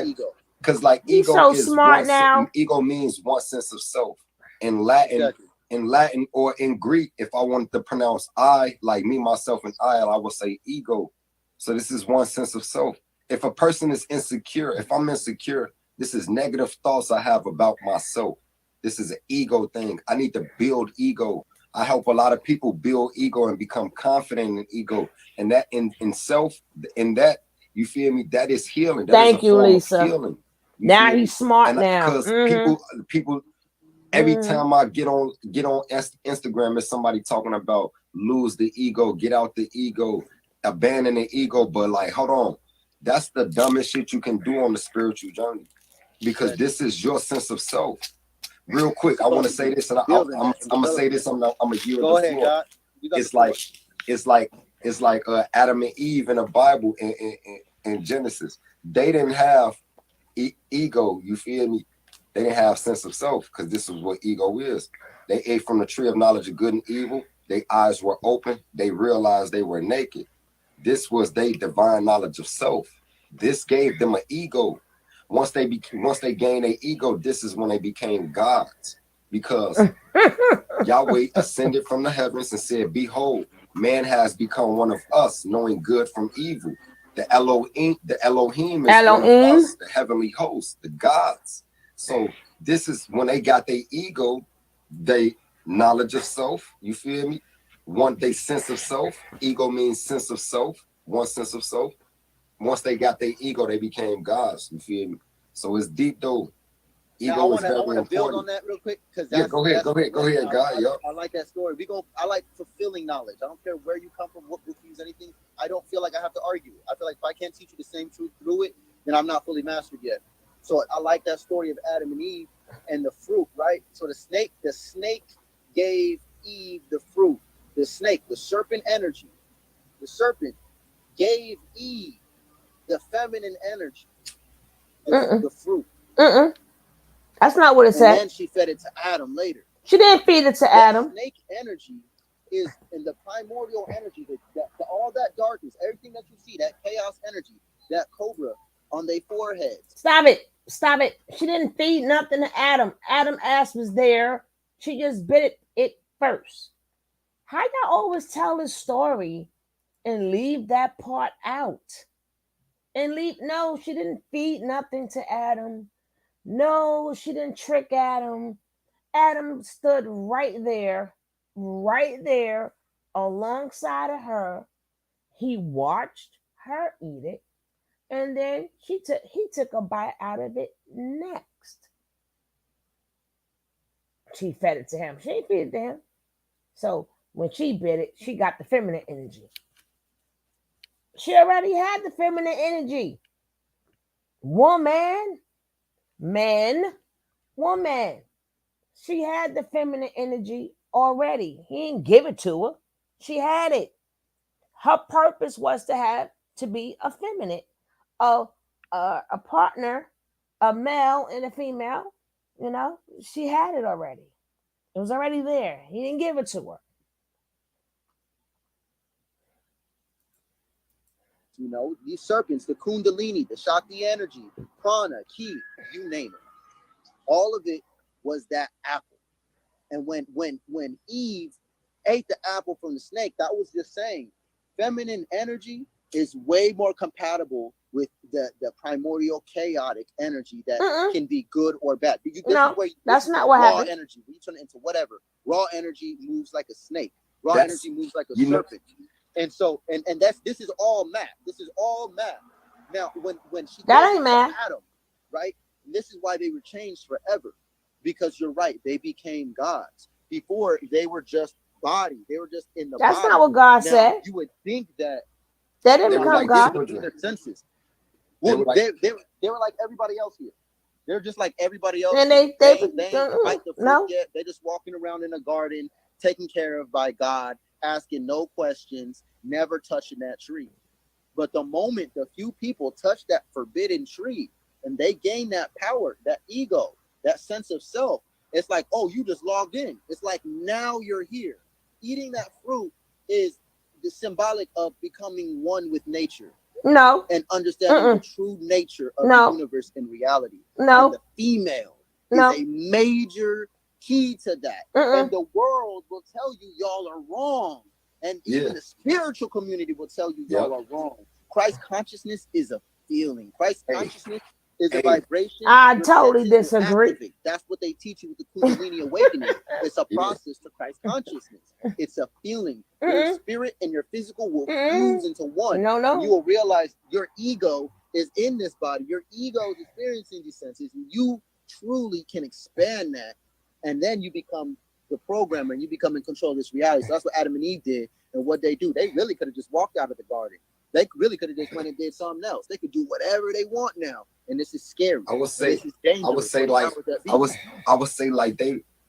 ego. Because like he's ego so is smart now. Ego means one sense of self. In Latin, or in Greek, if I wanted to pronounce I, like me, myself, and I would say ego. So this is one sense of self. If a person is insecure, if I'm insecure, this is negative thoughts I have about myself. This is an ego thing. I need to build ego. I help a lot of people build ego and become confident in ego. And that in self, in that, you feel me? That is healing. That Thank you, Lisa. Healing. Now he's smart now. Because people, every time I get on Instagram, is somebody talking about lose the ego, get out the ego, abandon the ego. But like, hold on. That's the dumbest shit you can do on the spiritual journey. Because this is your sense of self. Real quick, I want to say this, and I'm gonna say this. I'm gonna yield the floor. God. It's like Adam and Eve in the Bible in Genesis. They didn't have ego. You feel me? They didn't have sense of self because this is what ego is. They ate from the tree of knowledge of good and evil. Their eyes were open. They realized they were naked. This was their divine knowledge of self. This gave them an ego. Once they gained their ego, this is when they became gods, because Yahweh ascended from the heavens and said, "Behold, man has become one of us, knowing good from evil." The Elohim is one of us, the heavenly host, the gods. So this is when they got their ego, they knowledge of self. You feel me? They sense of self. Ego means sense of self. One sense of self. Once they got their ego, they became gods. You feel me? So it's deep though. Ego is very important. I want to build on that real quick because go ahead, God. I like that story. I like fulfilling knowledge. I don't care where you come from, what book you use, anything. I don't feel like I have to argue. I feel like if I can't teach you the same truth through it, then I'm not fully mastered yet. So I like that story of Adam and Eve and the fruit, right? So the snake gave Eve the fruit. The snake, the serpent energy. The serpent gave Eve the feminine energy, the fruit. That's not what it said. And then she fed it to Adam later. She didn't feed it to Adam. Snake energy is in the primordial energy, all that darkness, everything that you see, that chaos energy, that cobra on their foreheads. Stop it. She didn't feed nothing to Adam. Adam's ass was there. She just bit it first. How y'all always tell this story and leave that part out? No, she didn't feed nothing to Adam. No, she didn't trick Adam. Adam stood right there alongside of her. He watched her eat it, and then he took a bite out of it next. She fed it to him. She didn't feed it to him. So when she bit it, she got the feminine energy. She already had the feminine energy. Woman, man, woman. She had the feminine energy already. He didn't give it to her. She had it. Her purpose was to be a feminine, a a partner, a male and a female. She had it already. It was already there. He didn't give it to her. These serpents, the Kundalini, the Shakti energy, prana, ki, you name it. All of it was that apple. And when Eve ate the apple from the snake, that was just saying feminine energy is way more compatible with the primordial chaotic energy that can be good or bad. That's not what raw happened. Energy. We turn it into whatever. Raw energy moves like a snake. Energy moves like a serpent. And so, and this is all math. This is all math. Now, when she that ain't math, Adam, right? This is why they were changed forever, because you're right. They became gods. Before they were just body. They were just in the. That's body. not what God said. You would think that they didn't become God. Their senses. Well, they were like everybody else here. They're just like everybody else. And they ain't bite the fruit yet. They're just walking around in a garden, taken care of by God, asking no questions, never touching that tree. But the moment the few people touch that forbidden tree and they gain that power, that ego, that sense of self, it's like, oh, you just logged in. It's like, now you're here. Eating that fruit is the symbolic of becoming one with nature. No. And understanding the true nature of the universe and reality. No. And the female is a major key to that. And the world will tell you y'all are wrong. And even the spiritual community will tell you y'all are wrong. Christ consciousness is a feeling. Christ consciousness is a vibration. I totally disagree. That's what they teach you with the Kundalini awakening. It's a process to Christ consciousness. It's a feeling. Your spirit and your physical will fuse into one. No. And you will realize your ego is in this body. Your ego is experiencing these senses. And you truly can expand that. And then you become the programmer and you become in control of this reality. So that's what Adam and Eve did. And what they do, they really could have just walked out of the garden. They really could have just went and did something else. They could do whatever they want now. And this is scary. I would say like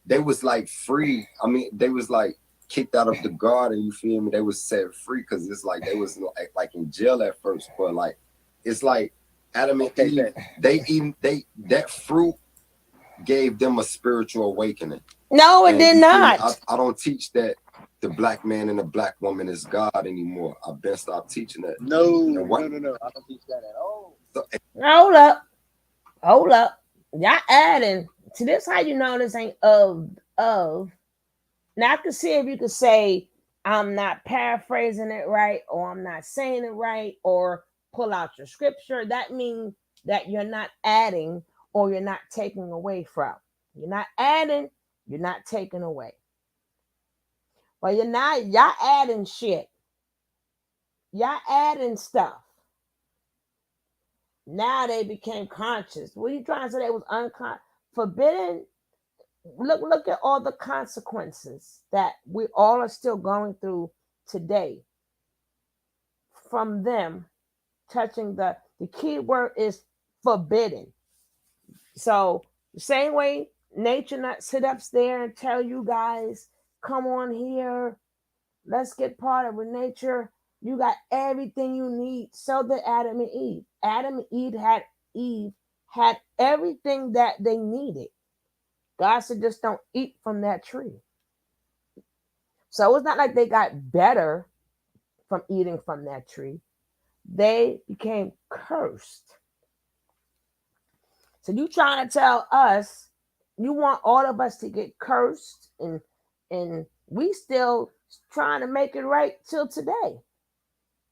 they was like free. I mean, they was like kicked out of the garden, you feel me? They was set free because it's like they was like in jail at first, but like it's like Adam and Eve, that fruit gave them a spiritual awakening. No, it did not. I don't teach that the black man and the black woman is God anymore. I've been stopped teaching that. No. I don't teach that at all. So, hold up. Y'all adding to this. How you know this ain't of? Now I can see if you could say I'm not paraphrasing it right, or I'm not saying it right, or pull out your scripture. That means that you're not adding or you're not taking away from. You're not adding, you're not taking away. Well, y'all adding shit. Y'all adding stuff. Now they became conscious. What are you trying to say? They was unconscious? Forbidden. Look at all the consequences that we all are still going through today from them touching the key word is forbidden. So the same way nature not sit up there and tell you guys, come on here, let's get part of nature. You got everything you need. So did Adam and Eve. Adam and Eve had everything that they needed. God said, just don't eat from that tree. So it's not like they got better from eating from that tree. They became cursed. So you trying to tell us you want all of us to get cursed, and we still trying to make it right till today.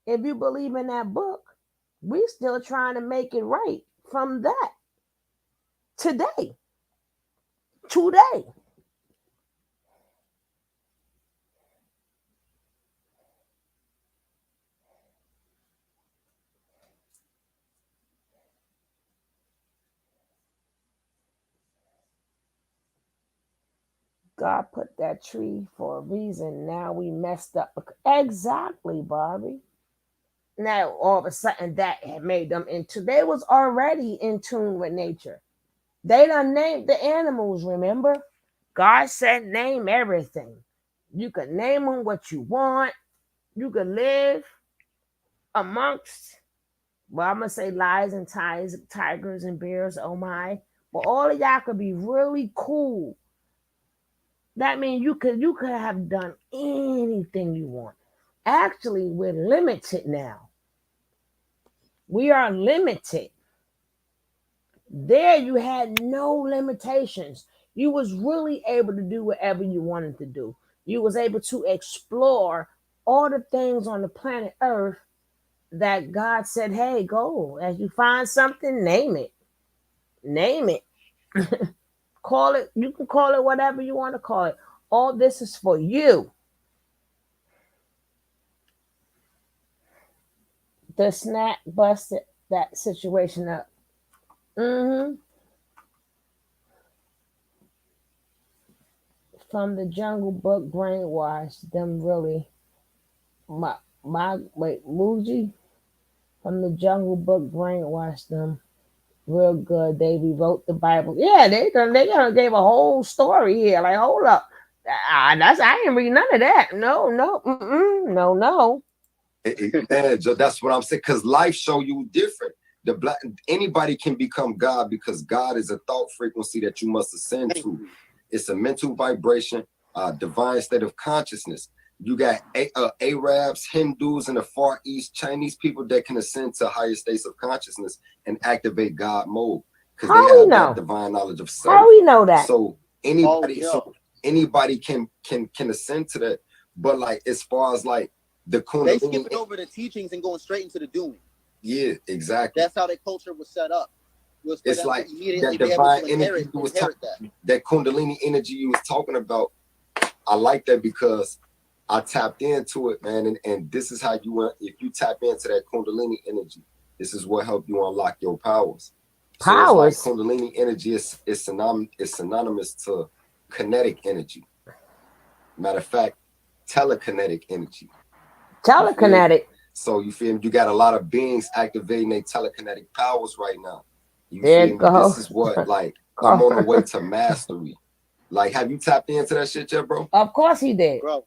If you believe in that book, we still trying to make it right from that today. God put that tree for a reason. Now we messed up. Exactly, Barbie. Now all of a sudden that had made them into, they was already in tune with nature. They done named the animals, remember? God said name everything. You can name them what you want. You can live amongst, well, I'm gonna say lions and tigers and bears, oh my. But all of y'all could be really cool. That means you could have done anything you want. Actually, we're limited now. We are limited. There you had no limitations. You was really able to do whatever you wanted to do. You was able to explore all the things on the planet Earth that God said, hey, go. As you find something, name it. Name it. Call it, you can call it whatever you want to call it. All this is for you. The snap busted that situation up. From the Jungle Book brainwashed them really. Muji from the Jungle Book brainwashed them real good. They rewrote the Bible. Yeah, they gave a whole story here. Like, hold up, I didn't read none of that. No, no. That's what I'm saying. Because life show you different. Anybody can become God because God is a thought frequency that you must ascend to. It's a mental vibration, divine state of consciousness. You got Arabs, Hindus, and the Far East, Chinese people that can ascend to higher states of consciousness and activate God mode because they have that divine knowledge of self. How we know that? So anybody can ascend to that. But like as far as like the Kundalini, they skipping over the teachings and going straight into the doing. Yeah, exactly. That's how their culture was set up. It's like that divine energy that Kundalini energy you was talking about. I like that because I tapped into it, man, and this is how you want. If you tap into that Kundalini energy, this is what help you unlock your powers. So it's like Kundalini energy is synonymous to kinetic energy. Matter of fact, telekinetic energy. Telekinetic. So you feel me? You got a lot of beings activating their telekinetic powers right now. You there feel me? Go. This is what like I'm on the way to mastery. Like, have you tapped into that shit yet, bro? Of course he did. Bro,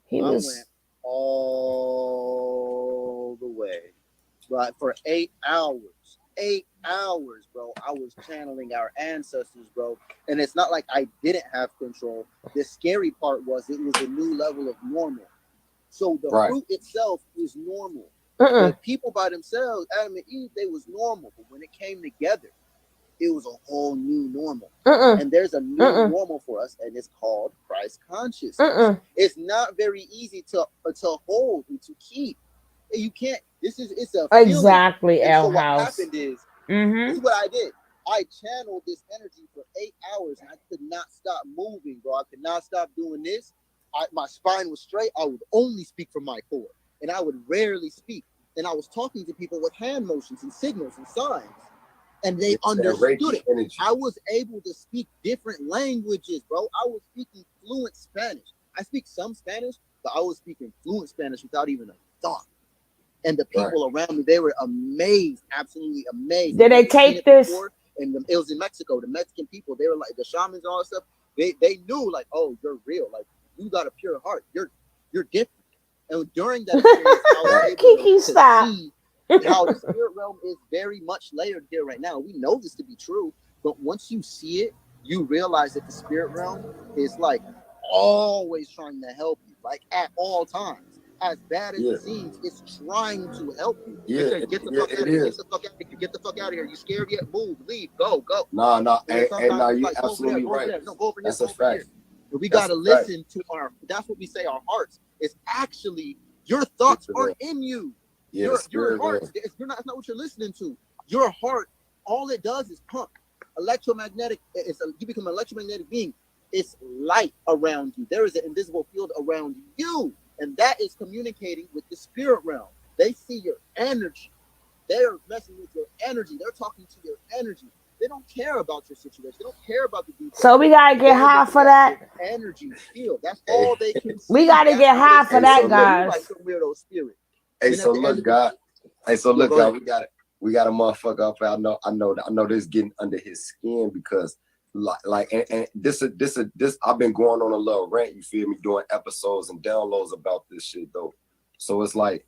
he went all the way. But for 8 hours. 8 hours, bro. I was channeling our ancestors, bro. And it's not like I didn't have control. The scary part was it was a new level of normal. So the fruit itself is normal. The people by themselves, Adam and Eve, they was normal. But when it came together, it was a whole new normal. And there's a new normal for us, and it's called Christ consciousness. It's not very easy to hold and to keep. You can't. It's a feeling. Exactly. And L so what House. happened is, this is what I did. I channeled this energy for 8 hours, and I could not stop moving, bro. I could not stop doing this. My spine was straight. I would only speak from my core, and I would rarely speak. And I was talking to people with hand motions and signals and signs, and they understood it. Energy. I was able to speak different languages, bro. I was speaking fluent Spanish. I speak some Spanish, but I was speaking fluent Spanish without even a thought. And the people around me, they were amazed, absolutely amazed. Did they take this? And it was in Mexico. The Mexican people, they were like the shamans and all that stuff. They knew like, oh, you're real. Like you got a pure heart. You're different. And during that experience, I was able to see how the spirit realm is very much layered here right now. We know this to be true, but once you see it, you realize that the spirit realm is like always trying to help you, like at all times. As bad as it seems, it's trying to help you. Yeah, get the fuck out of here. Get the fuck out of here. Get the fuck out of here. You scared yet? Move, leave, go. No, you're absolutely right. No, go over here. That's a fact. But we gotta listen to that's what we say. Our hearts is actually your thoughts aren't in you. Yeah, your heart. It's not what you're listening to. Your heart, all it does is pump electromagnetic. You become an electromagnetic being. It's light around you. There is an invisible field around you. And that is communicating with the spirit realm. They see your energy. They're messing with your energy. They're talking to your energy. They don't care about your situation. They don't care about the details. So we gotta get high for that. Energy field. That's all they can see. We gotta get high for that, guys. Like some weirdo spirit. Hey, so look, God. Hey, so look, y'all, we got a motherfucker up here. I know this getting under his skin because and this I've been going on a little rant, you feel me, doing episodes and downloads about this shit though. So it's like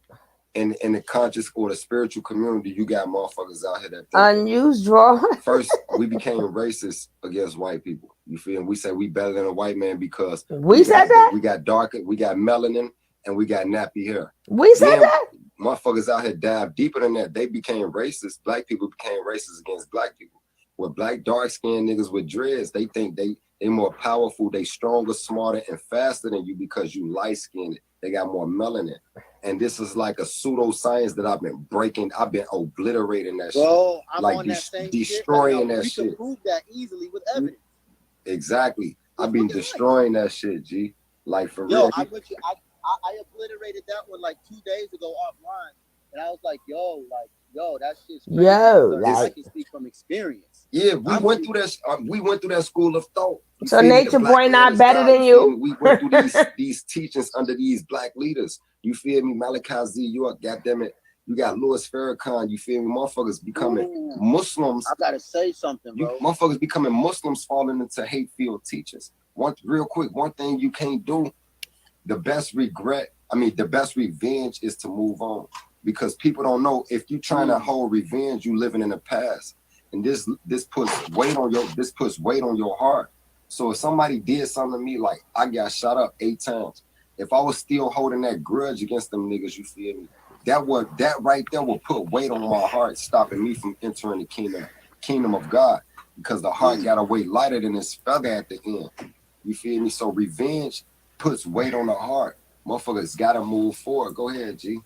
in the conscious or the spiritual community, you got motherfuckers out here that unused draw. First, we became racist against white people. You feel me? We say we better than a white man because we said that we got darker, we got melanin, and we got nappy hair. We said that. Motherfuckers out here dive deeper than that. They became racist. Black people became racist against black people. With black dark-skinned niggas with dreads, they think they more powerful, they stronger, smarter, and faster than you because you light-skinned. They got more melanin. And this is like a pseudoscience that I've been breaking. I've been obliterating that shit. I'm like on that same destroying shit. That you shit. can prove that easily with evidence. Exactly. I've been destroying that shit, G. Like for real. I obliterated that one like 2 days ago offline. And I was like, that shit's crazy. I can speak from experience. Yeah, we went through that school of thought. So nature boy not better than you. We went through these teachings under these black leaders. You feel me? Malachi Z. York, goddamn it. You got Louis Farrakhan. You feel me? Motherfuckers becoming Muslims. I gotta say something, bro. Motherfuckers becoming Muslims, falling into hate-filled teachings. One thing you can't do. The best revenge is to move on. Because people don't know, if you trying to hold revenge, you living in the past. And this puts weight on your heart. So if somebody did something to me, like I got shot up 8 times, if I was still holding that grudge against them niggas, you feel me? That right there will put weight on my heart, stopping me from entering the kingdom of God. Because the heart got a weight lighter than its feather at the end. You feel me? So revenge puts weight on the heart. Motherfuckers gotta move forward. Go ahead, G.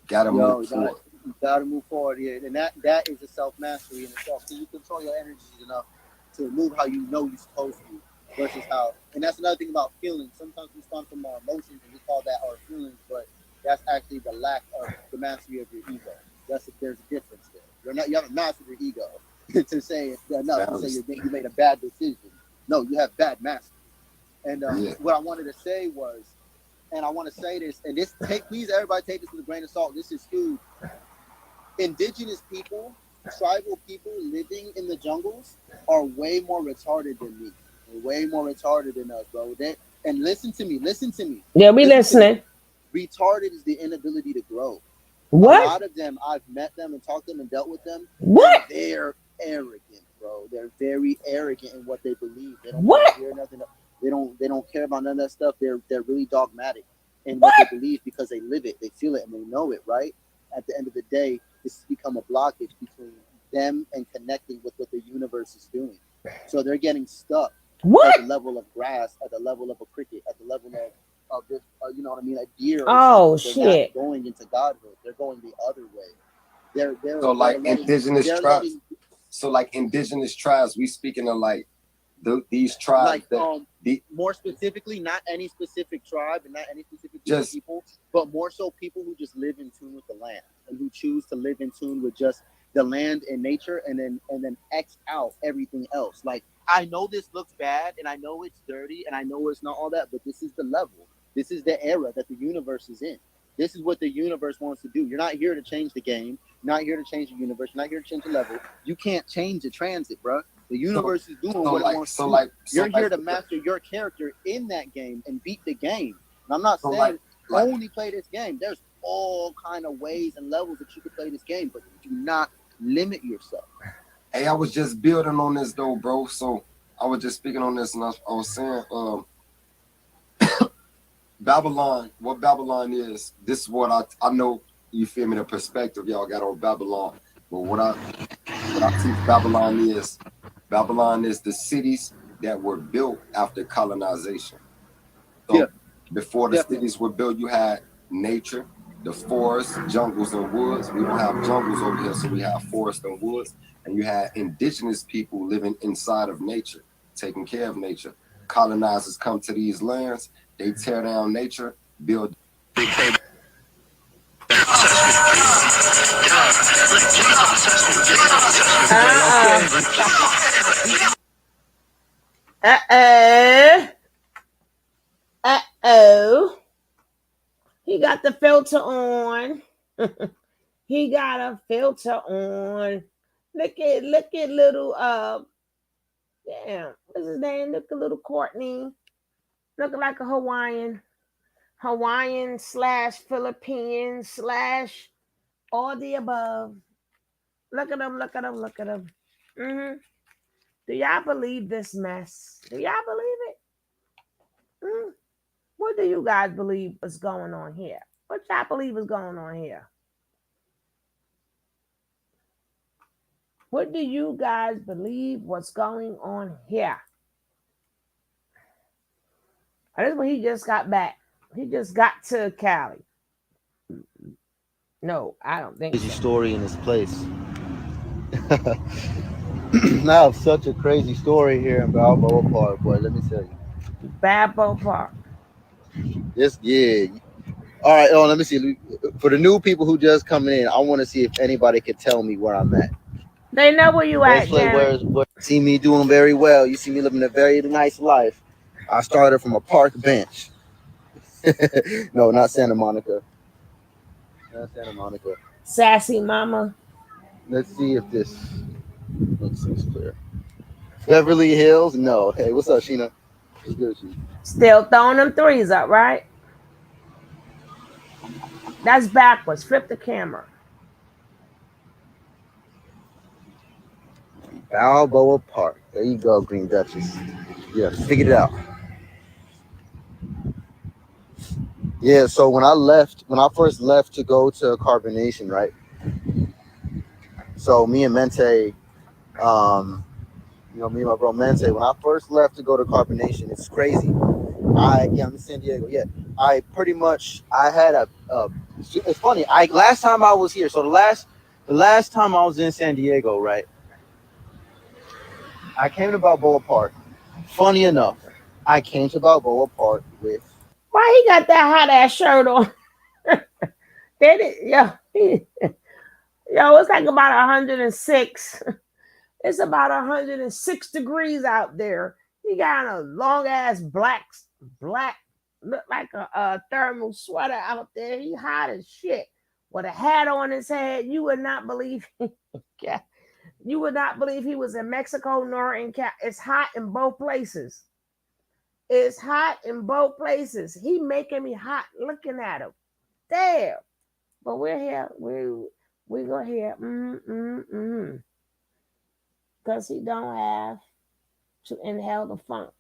Gotta move forward. You gotta move forward here, and that is a self-mastery in itself. So you control your energies enough to move how you know you're supposed to, versus how. And that's another thing about feelings. Sometimes we respond from our emotions, and we call that our feelings, but that's actually the lack of the mastery of your ego. There's a difference there. You haven't mastered your ego to say enough to say you made a bad decision. No, you have bad mastery. And what I wanted to say was. And I want to say this, and please everybody take this with a grain of salt. This is huge. Indigenous people, tribal people living in the jungles are way more retarded than me. They're way more retarded than us, bro. And listen to me. Yeah, we listening. Retarded is the inability to grow. What? A lot of them, I've met them and talked to them and dealt with them. What? They're arrogant, bro. They're very arrogant in what they believe. They don't hear nothing. They don't care about none of that stuff. They're really dogmatic in what they believe because they live it, they feel it, and they know it, right? At the end of the day, this has become a blockage between them and connecting with what the universe is doing. So they're getting stuck at the level of grass, at the level of a cricket, at the level of this, you know what I mean, a deer. Oh shit! Not going into godhood, they're going the other way. They're so like indigenous tribes. So like indigenous tribes, we speaking of like these tribes more specifically, not any specific tribe and not any specific people, but more so people who just live in tune with the land and who choose to live in tune with just the land and nature, and then X out everything else. Like, I know this looks bad and I know it's dirty and I know it's not all that, but this is the level. This is the era that the universe is in. This is what the universe wants to do. You're not here to change the game. You're not here to change the universe. You're not here to change the level. You can't change the transit, bro. The universe is doing what it wants to do. You're here to master your character in that game and beat the game. And I'm not saying only play this game. There's all kind of ways and levels that you can play this game, but do not limit yourself. Hey, I was just building on this though, bro. So I was just speaking on this, and I was saying, Babylon. What Babylon is? This is what I know. You feel me? The perspective y'all got on Babylon. But what I teach Babylon is the cities that were built after colonization. So before the cities were built, you had nature, the forests, jungles, and woods. We don't have jungles over here, so we have forests and woods. And you had indigenous people living inside of nature, taking care of nature. Colonizers come to these lands, they tear down nature, build. Uh-oh. He got the filter on. He got a filter on. Look at little damn, what's his name? Look at little Courtney. Looking like a Hawaiian slash Philippine slash all the above. Look at him, look at him, look at him. Do y'all believe this mess? Do y'all believe it? What do you guys believe is going on here? What y'all believe is going on here? What do you guys believe what's going on here? This is when he just got back. He just got to Cali. No, I don't think Crazy so. story in this place. I have such a crazy story here in Balboa Park, boy. Let me tell you. Balboa Park. Yeah. All right. Oh, let me see. For the new people who just coming in, I want to see if anybody could tell me where I'm at. They know where you at, Jared. Where see me doing very well. You see me living a very nice life. I started from a park bench. No, not Santa Monica. Not Santa Monica. Sassy mama. Let's see if this looks clear. Beverly Hills? No. Hey, what's up, Sheena? What's good, Sheena? Still throwing them threes up, right? That's backwards. Flip the camera. Balboa Park. There you go, Green Duchess. Yeah, figured it out. Yeah, so when I first left to go to carbonation, right? So me and Mente, me and my bro Mente, when I first left to go to carbonation, it's crazy. I'm in San Diego. Yeah, I had it's funny. Last time I was here, so the last time I was in San Diego, right? I came to Balboa Park. Funny enough, I came to Balboa Park with. Why he got that hot ass shirt on? Yo, it's like about 106. It's about 106 degrees out there. He got a long ass black, look like a thermal sweater out there. He hot as shit with a hat on his head. You would not believe. You would not believe he was in Mexico nor in Cal. It's hot in both places. It's hot in both places. He making me hot looking at him. Damn. But we're here. We go here. Because he don't have to inhale the funk.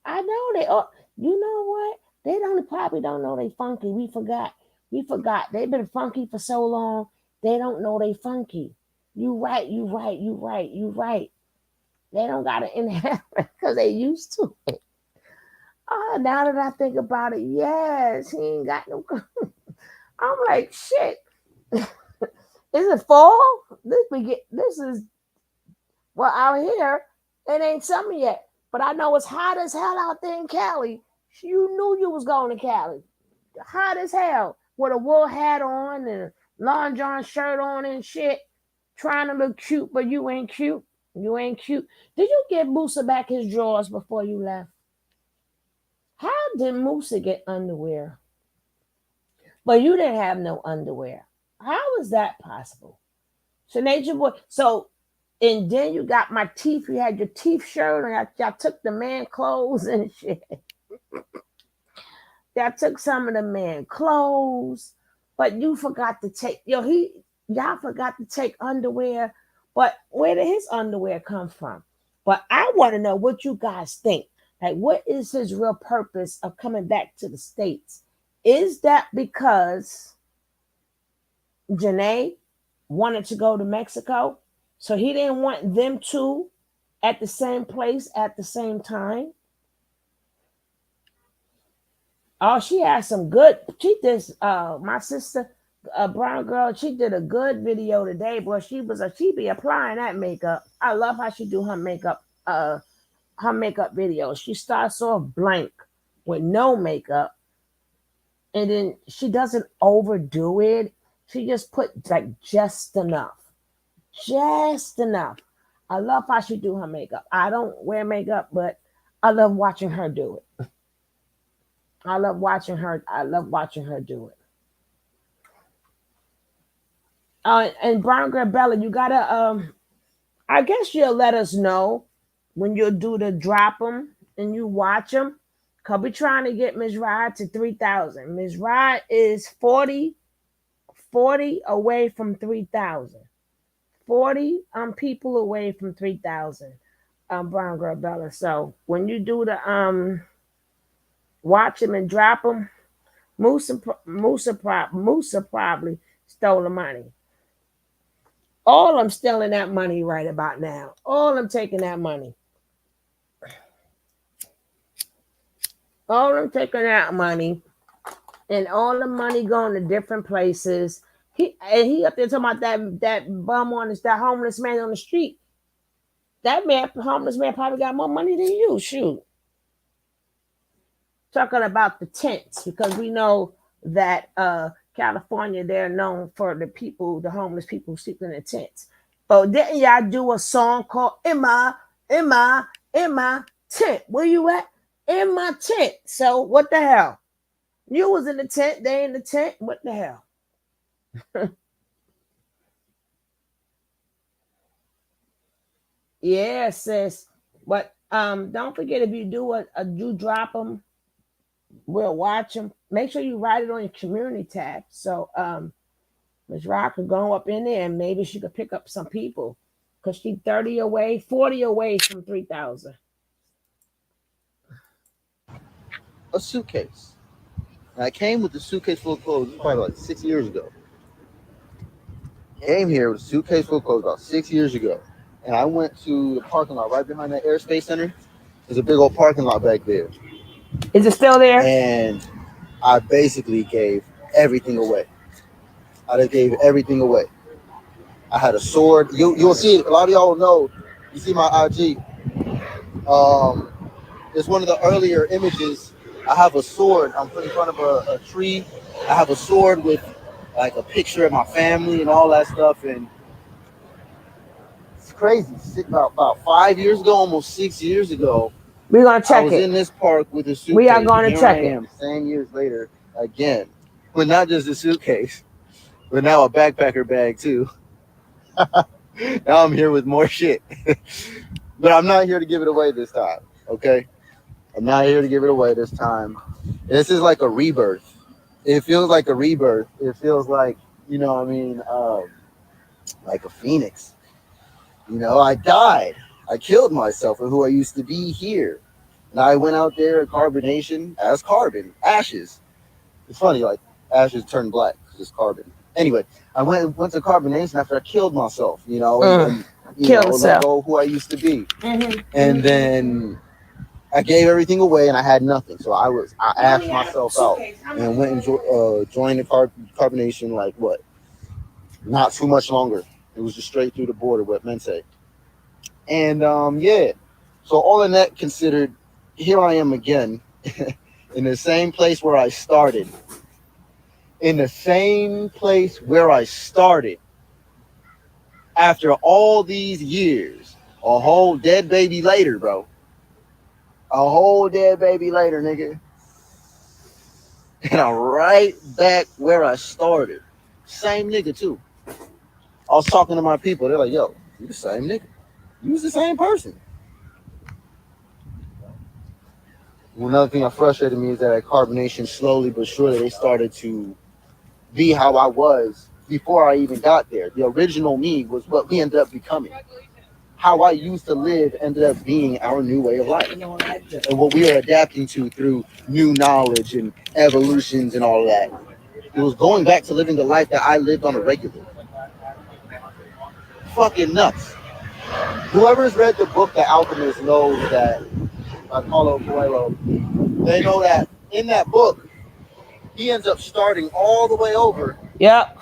I know they are. You know what? They probably don't know they funky. We forgot. They've been funky for so long. They don't know they funky. You right. They don't gotta inhale because they used to it. Oh, now that I think about it, yes, he ain't got no. I'm like, shit. Is it fall? This is well out here. It ain't summer yet, but I know it's hot as hell out there in Cali. You knew you was going to Cali. Hot as hell with a wool hat on and a Long John shirt on and shit, trying to look cute, but you ain't cute. You ain't cute. Did you give Musa back his drawers before you left? How did Musa get underwear? But you didn't have no underwear. How is that possible? So Nature Boy. So and then you got my teeth. You had your teeth shirt, and y'all took the man clothes and shit. Y'all took some of the man clothes, but you forgot to take y'all forgot to take underwear. But where did his underwear come from? But I want to know what you guys think. Like, what is his real purpose of coming back to the States? Is that because Janae wanted to go to Mexico? So he didn't want them two at the same place at the same time? Oh, she had some good. She did. My sister, a brown girl, she did a good video today. Boy, she be applying that makeup. I love how she do her makeup. Her makeup videos. She starts off blank with no makeup, and then she doesn't overdo it. She just put like just enough, just enough. I love how she do her makeup. I don't wear makeup, but I love watching her do it. I love watching her do it. And Brown Girl Bella, you gotta I guess you'll let us know when you do the drop them and you watch them. Cause we trying to get Ms. Rod to 3,000. Ms. Rod is 40 away from 3,000. 40 people away from 3,000. Brown Girl Bella. So when you do the watch them and drop them, Musa probably stole the money. All I'm stealing that money right about now. All I'm taking that money. All I'm taking that money, and all the money going to different places. He up there talking about that bum on that homeless man on the street. That homeless man probably got more money than you. Shoot. Talking about the tents, because we know that California, they're known for the homeless people sleeping in the tents. But didn't y'all do a song called in my tent? Where you at? In my tent. So what the hell? You was in the tent, they in the tent. What the hell? Yeah, sis. But don't forget, if you do drop them, we'll watch them. Make sure you write it on your community tab. So Ms. Rock could go up in there and maybe she could pick up some people. Because she's 40 away from 3,000. A suitcase. And I came with a suitcase full of clothes probably like 6 years ago. Came here with a suitcase full of clothes about 6 years ago. And I went to the parking lot right behind that Airspace Center. There's a big old parking lot back there. Is it still there? And I basically gave everything away. I just gave everything away. I had a sword. You'll see it. A lot of y'all know. You see my IG. It's one of the earlier images. I have a sword. I'm put in front of a tree. I have a sword with like a picture of my family and all that stuff. And it's crazy. About 5 years ago, almost 6 years ago, we're gonna check it. I was in this park with a suitcase. We are going to check it. Same years later again, but not just a suitcase, but now a backpacker bag too. Now I'm here with more shit, but I'm not here to give it away this time. Okay, I'm not here to give it away this time. This is like a rebirth. It feels like a rebirth. It feels like, you know what I mean, like a phoenix. You know, I died. I killed myself for who I used to be here. And I went out there at carbonation as carbon, ashes. It's funny, like ashes turn black because it's carbon. Anyway, I went to carbonation after I killed myself, you know, and let go of who I used to be. Mm-hmm. And then I gave everything away and I had nothing. So I asked myself out and went and joined the carbonation, like what? Not too much longer. It was just straight through the border with Mente. And yeah, so all in that considered, here I am again in the same place where I started. In the same place where I started. After all these years, a whole dead baby later, bro. A whole dead baby later, nigga. And I'm right back where I started. Same nigga, too. I was talking to my people. They're like, yo, you the same nigga. You was the same person. Another thing that frustrated me is that at carbonation, slowly but surely, they started to be how I was before I even got there. The original me was what we ended up becoming. How I used to live ended up being our new way of life. And what we are adapting to through new knowledge and evolutions and all of that. It was going back to living the life that I lived on a regular. Fucking nuts. Whoever's read the book The Alchemist knows that, Paulo Coelho, they know that in that book, he ends up starting all the way over. Yep.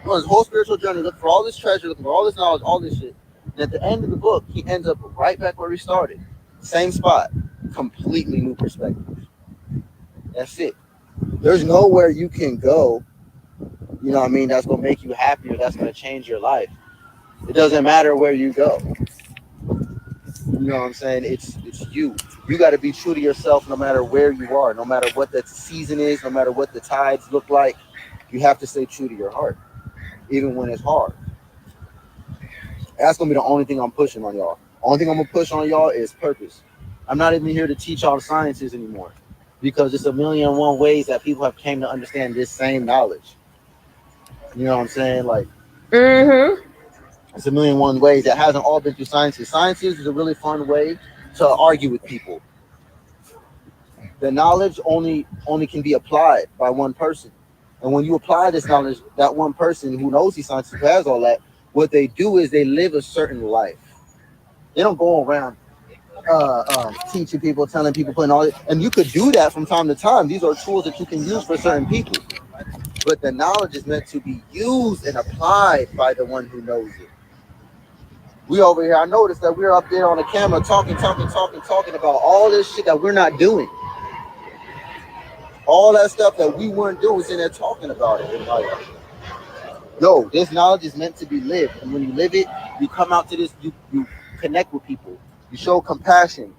On his whole spiritual journey, looking for all this treasure, looking for all this knowledge, all this shit. And at the end of the book, he ends up right back where he started. Same spot. Completely new perspective. That's it. There's nowhere you can go, you know what I mean, that's going to make you happier, that's going to change your life. It doesn't matter where you go. You know what I'm saying? It's you. You got to be true to yourself no matter where you are, no matter what the season is, no matter what the tides look like. You have to stay true to your heart. even when it's hard. That's gonna be the only thing I'm pushing on y'all. Only thing I'm gonna push on y'all is purpose. I'm not even here to teach y'all the sciences anymore, because it's a million and one ways that people have came to understand this same knowledge. You know what I'm saying? Like, it's a million and one ways that hasn't all been through sciences. Sciences is a really fun way to argue with people. The knowledge only can be applied by one person. And when you apply this knowledge, that one person who knows these sciences, who has all that, what they do is they live a certain life. They don't go around teaching people, telling people, putting all it. And you could do that from time to time. These are tools that you can use for certain people. But the knowledge is meant to be used and applied by the one who knows it. We over here, I noticed that we're up there on the camera talking about all this shit that we're not doing. All that stuff that we weren't doing, sitting there talking about it. And like, yo, this knowledge is meant to be lived. And when you live it, you come out to this, you connect with people. You show compassion.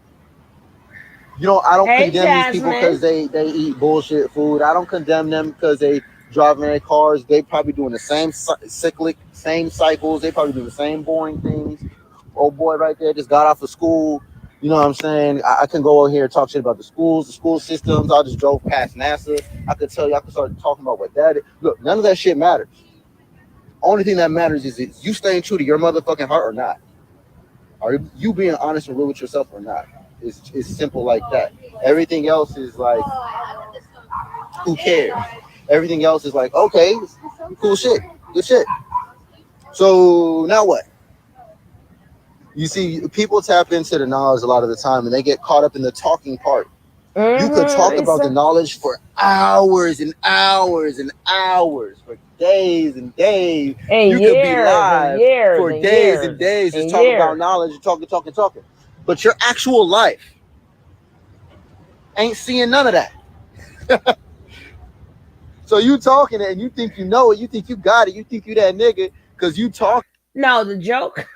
You know, I don't condemn these people because they eat bullshit food. I don't condemn them because they driving their cars. They probably doing the same same cycles. They probably doing the same boring things. Old boy right there just got off of school. You know what I'm saying? I can go over here and talk shit about the schools, the school systems. I just drove past NASA. I could tell you, I could start talking about what that is. Look, none of that shit matters. Only thing that matters is you staying true to your motherfucking heart or not. Are you being honest and real with yourself or not? It's simple like that. Everything else is like, who cares? Everything else is like, okay, cool shit, good shit. So now what? You see, people tap into the knowledge a lot of the time, and they get caught up in the talking part. You could talk about the knowledge for hours and hours and hours, for days and days. You could be live for days and days just talking about knowledge and talking. But your actual life ain't seeing none of that. So you talking it and you think you know it, you think you got it, you think you that nigga because you talk. No, the joke,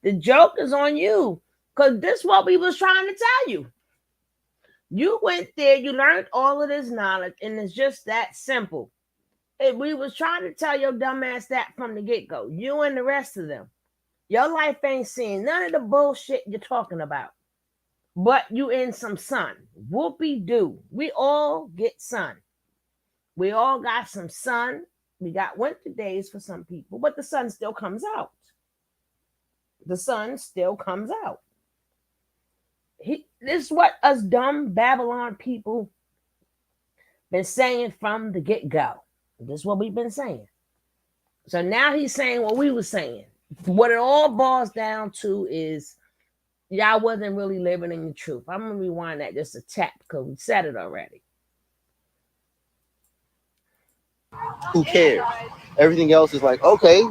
the joke is on you, because this is what we was trying to tell you. You went there, you learned all of this knowledge, and it's just that simple. And we was trying to tell your dumb ass that from the get-go. You and the rest of them. Your life ain't seen none of the bullshit you're talking about. But you in some sun. Whoopie-doo. We all get sun. We all got some sun. We got winter days for some people, but the sun still comes out. The sun still comes out. This is what us dumb Babylon people been saying from the get-go. This is what we've been saying. So now he's saying what we were saying. What it all boils down to is y'all wasn't really living in the truth. I'm going to rewind that just a tap because we said it already. Who cares? Everything else is like, okay,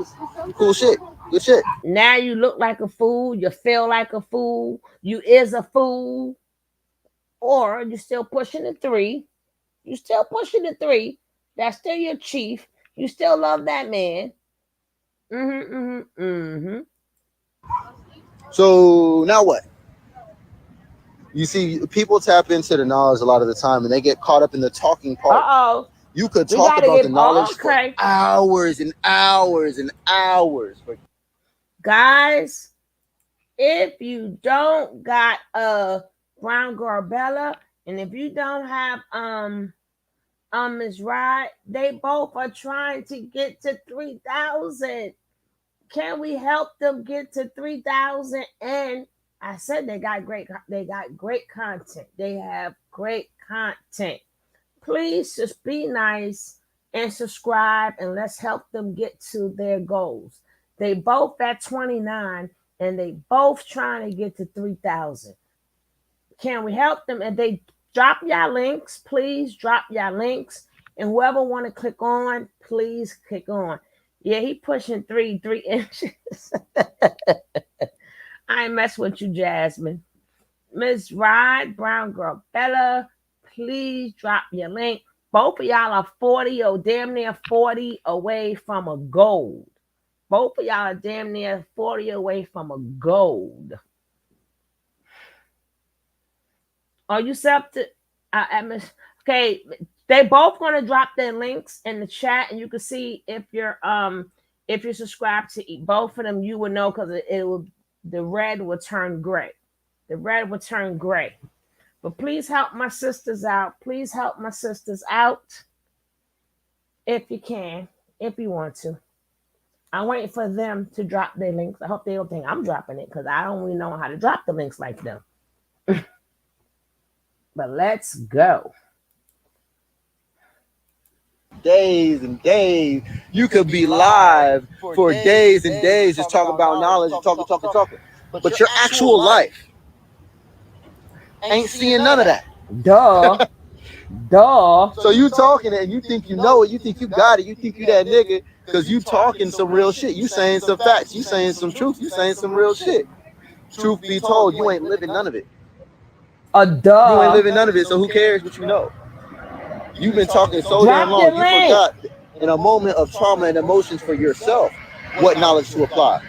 cool shit, good shit. Now you look like a fool. You feel like a fool. You is a fool. Or you're still pushing the 3. You still pushing the 3. That's still your chief. You still love that man. So now what? You see, people tap into the knowledge a lot of the time, and they get caught up in the talking part. You could talk about the knowledge for hours and hours and hours. Guys, if you don't got a Brown Girl Bella, and if you don't have Ms. Rod, they both are trying to get to 3,000. Can we help them get to 3,000? And I said they got great content. They have great content. Please just be nice and subscribe, and let's help them get to their goals. They both at 29, and they both trying to get to 3,000. Can we help them? And they drop y'all links. Please drop y'all links. And whoever want to click on, please click on. Yeah, he pushing 3 inches. I ain't mess with you, Jasmine. Miss Rod, Brown Girl Bella, please drop your link. Both of y'all are 40 or damn near 40 away from a gold. Both of y'all are damn near 40 away from a gold. Are you accepted? Okay, They both gonna drop their links in the chat, and you can see if you're subscribed to both of them, you will know because it will, the red will turn gray. The red will turn gray. But please help my sisters out. Please help my sisters out if you can, if you want to. I'm waiting for them to drop their links. I hope they don't think I'm dropping it because I don't really know how to drop the links like them. But let's go. Days and days. You could be live for days and days just talking about knowledge and talking. But your actual life ain't seeing none of that. Duh. Duh. So you talking and you think you know it, you think you got it, you think you that nigga because you talking some real shit. You saying some facts, you saying some truth, you saying some real shit. Truth be told, you ain't living none of it. Duh. You ain't living none of it, so who cares what you know? You've been talking so damn long, you forgot in a moment of trauma and emotions for yourself what knowledge to apply.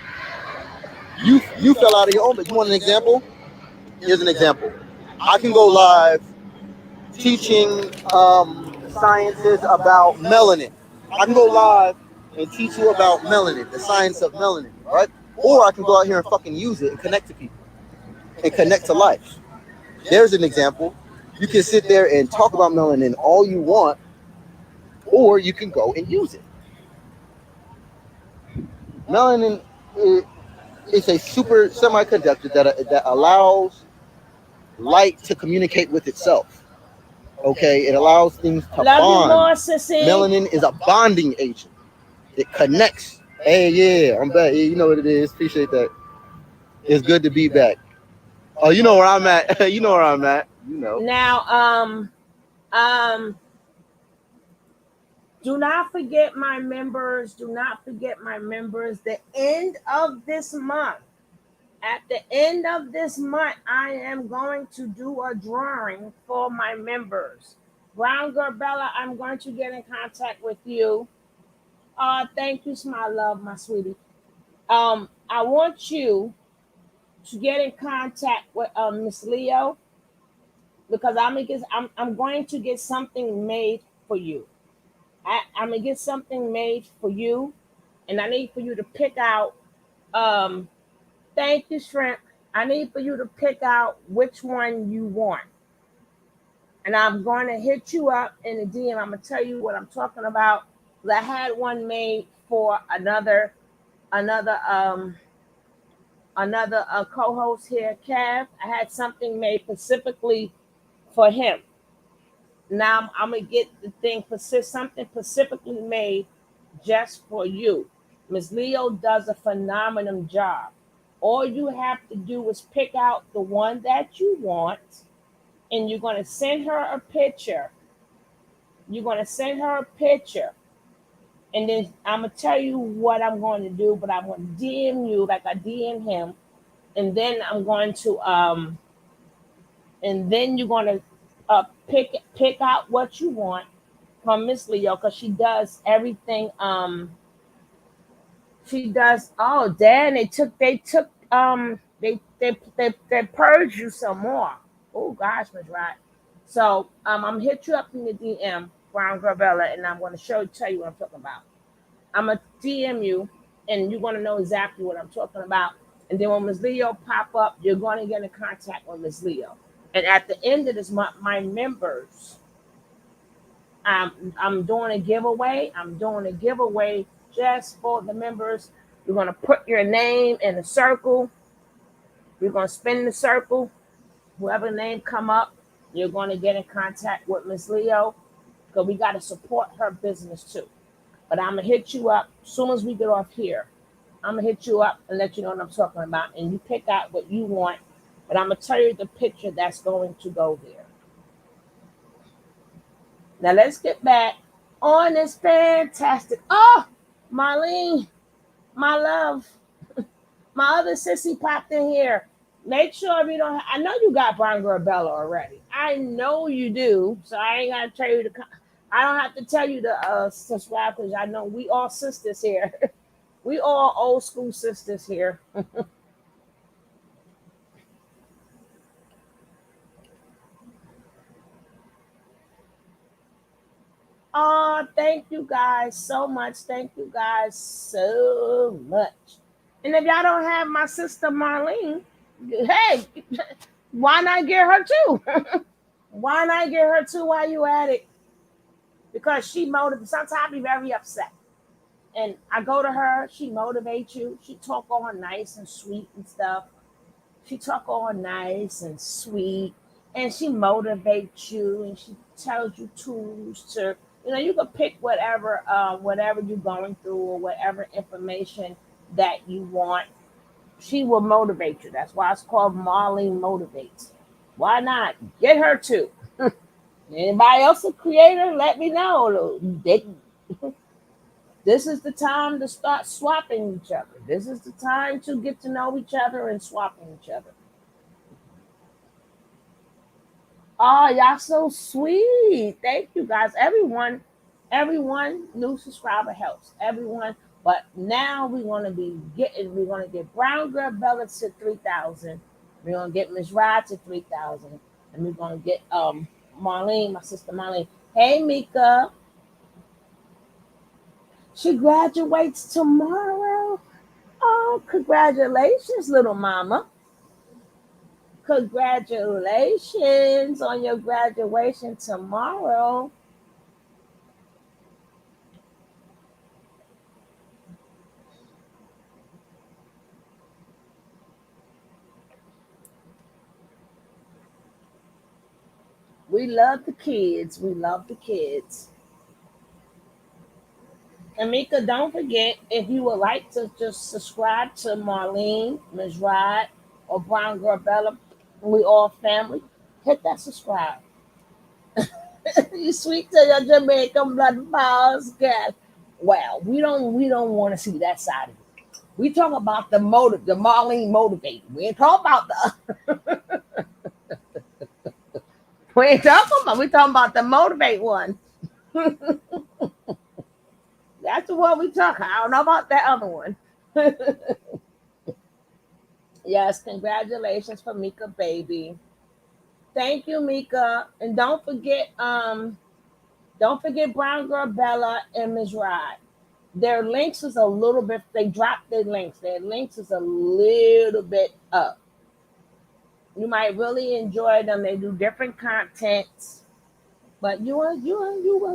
You fell out of your own, but you want an example? Here's an example. I can go live teaching sciences about melanin. I can go live and teach you about melanin, the science of melanin, right? Or I can go out here and fucking use it and connect to people and connect to life. There's an example. You can sit there and talk about melanin all you want, or you can go and use it. Melanin is a super semiconductor that allows light to communicate with itself. Okay, it allows things to bond. Melanin is a bonding agent. It connects. Hey, yeah, I'm back. Yeah, you know what it is. Appreciate that. It's good to be back. Oh, you know where I'm at. You know where I'm at. You know. Now, do not forget my members. Do not forget my members. The end of this month. At the end of this month, I am going to do a drawing for my members. Brown Girl Bella, I'm going to get in contact with you. Thank you, Smile Love, my sweetie. I want you to get in contact with Miss Leo because I'm going to get something made for you. I'm gonna get something made for you, and I need for you to pick out. Thank you, Shrimp. I need for you to pick out which one you want, and I'm going to hit you up in the DM. I'm gonna tell you what I'm talking about. I had one made for another co-host here, Cav. I had something made specifically for him. Now I'm gonna get the thing something specifically made just for you. Ms. Leo does a phenomenal job. All you have to do is pick out the one that you want, and you're gonna send her a picture. You're gonna send her a picture, and then I'm gonna tell you what I'm going to do. But I'm gonna DM you like I DM him, and then I'm going to and then you're gonna pick out what you want from Miss Leo because she does everything. She does. Oh, Dan, they took they purged you some more. Oh gosh, Miss Right. So I'm gonna hit you up in the DM, Brown Gravella, and I'm gonna tell you what I'm talking about. I'm gonna DM you, and you're gonna know exactly what I'm talking about. And then when Miss Leo pop up, you're gonna get in contact with Miss Leo. And at the end of this month, my members, I'm doing a giveaway. I'm doing a giveaway just for the members. You're gonna put your name in a circle. You're gonna spin the circle. Whoever name come up, you're gonna get in contact with Miss Leo because we gotta support her business too. But I'm gonna hit you up as soon as we get off here. I'm gonna hit you up and let you know what I'm talking about, and you pick out what you want. But I'm gonna tell you the picture that's going to go there. Now let's get back on this fantastic. Oh, Marlene, my love, my other sissy popped in here. Make sure if you don't. I know you got Brown Girl Bella already. I know you do. So I ain't gotta tell you to. I don't have to tell you to subscribe because I know we all sisters here. We all old school sisters here. Oh, thank you guys so much. Thank you guys so much. And if y'all don't have my sister Marlene, hey, why not get her too? Why not get her too while you at it? Because she motivates. Sometimes I be very upset. And I go to her, she motivates you. She talk all nice and sweet and stuff. She talk all nice and sweet, and she motivates you, and she tells you tools to, you can pick whatever you're going through or whatever information that you want. She will motivate you. That's why it's called Marlene Motivates. Why not get her too? Anybody else a creator? Let me know. This is the time to start swapping each other. This is the time to get to know each other and swapping each other. Oh, y'all so sweet. Thank you guys. Everyone new subscriber helps. Everyone. But now we're gonna get Brown Girl Bella to 3,000. We're gonna get Miss Rod to 3,000. And we're gonna get Marlene, my sister Marlene. Hey Mika. She graduates tomorrow. Oh, congratulations, little mama. Congratulations on your graduation tomorrow. We love the kids. We love the kids. And Mika, don't forget, if you would like to just subscribe to Marlene, Ms. Rod, or Brown Girl Bella, we all family, hit that subscribe. You sweet to your Jamaican blood balls, girl. Well, we don't want to see that side of it. We talk about the Marlene motivate. We ain't talking about we talking about the motivate one. That's the one we talk. I don't know about that other one. Yes, congratulations for Mika, baby. Thank you, Mika. And don't forget Brown Girl Bella and Ms. Rod. Their links is a little bit, they dropped their links. Their links is a little bit up. You might really enjoy them. They do different contents, but you will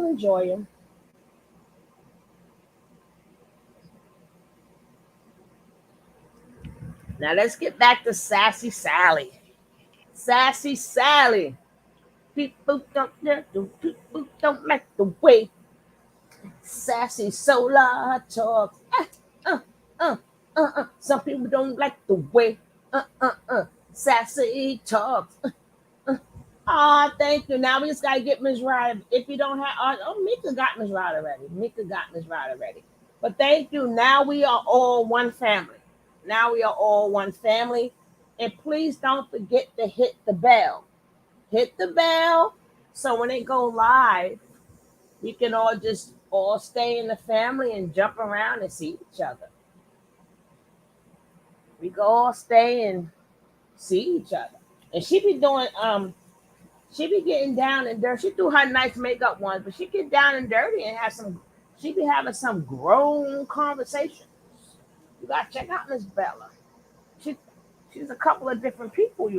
enjoy them. Now let's get back to Sassy Sally. Sassy Sally. People don't like the way Sassy Solar talks. Uh, uh, Some people don't like the way Sassy talks. Thank you. Now we just gotta get Miss Ryder. If you don't have, Mika got Miss Ryder already. Mika got Miss Ryder already. But thank you. Now we are all one family. Now we are all one family. And please don't forget to hit the bell. Hit the bell so when it go live, we can all stay in the family and jump around and see each other. We can all stay and see each other. And she be getting down and dirty. She do her nice makeup ones, but she get down and dirty and she be having some grown conversations. You gotta check out Miss Bella. She she's a couple of different people.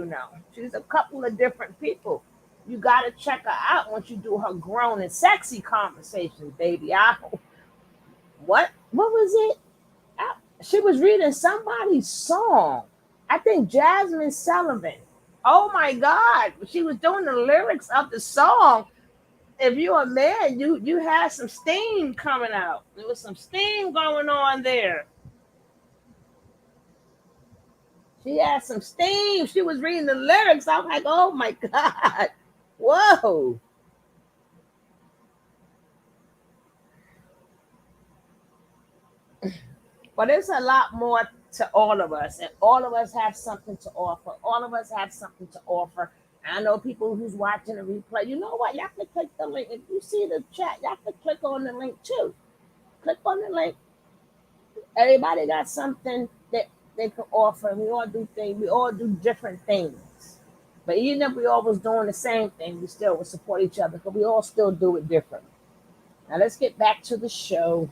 She's a couple of different people. You gotta check her out once you do her grown and sexy conversations, baby. What was it? She was reading somebody's song. I think Jasmine Sullivan. Oh my God. She was doing the lyrics of the song. If you're a man, you had some steam coming out. There was some steam going on there. She had some steam. She was reading the lyrics. I was like, oh my God. Whoa. But it's a lot more to all of us, and all of us have something to offer. All of us have something to offer. I know people who's watching the replay. You know what? Y'all can click the link. If you see the chat, y'all can click on the link too. Click on the link. Everybody got something that they can offer. We all do things. We all do different things. But even if we all was doing the same thing, we still would support each other because we all still do it differently. Now let's get back to the show.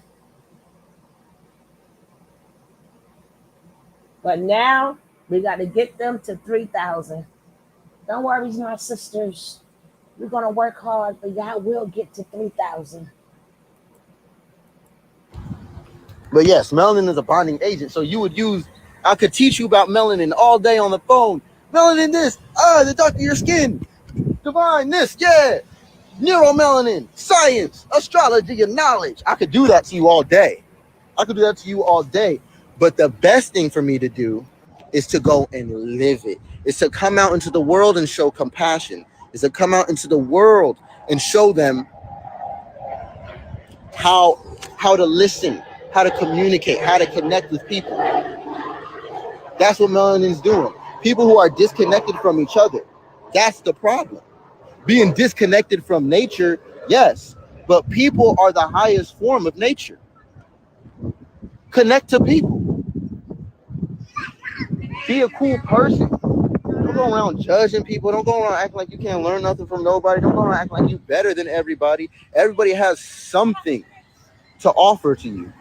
But now we got to get them to 3,000. Don't worry, my sisters. We're going to work hard, but y'all will get to 3,000. But yes, melanin is a bonding agent. So you would use, I could teach you about melanin all day on the phone. Melanin this, the darker your skin. Divine this, yeah. Neuromelanin, science, astrology, and knowledge. I could do that to you all day. But the best thing for me to do is to go and live it. It's to come out into the world and show compassion. It's to come out into the world and show them how to listen, how to communicate, how to connect with people. That's what melanin's doing. People who are disconnected from each other, that's the problem. Being disconnected from nature, yes, but people are the highest form of nature. Connect to people. Be a cool person. Don't go around judging people. Don't go around acting like you can't learn nothing from nobody. Don't go around acting like you're better than everybody. Everybody has something to offer to you.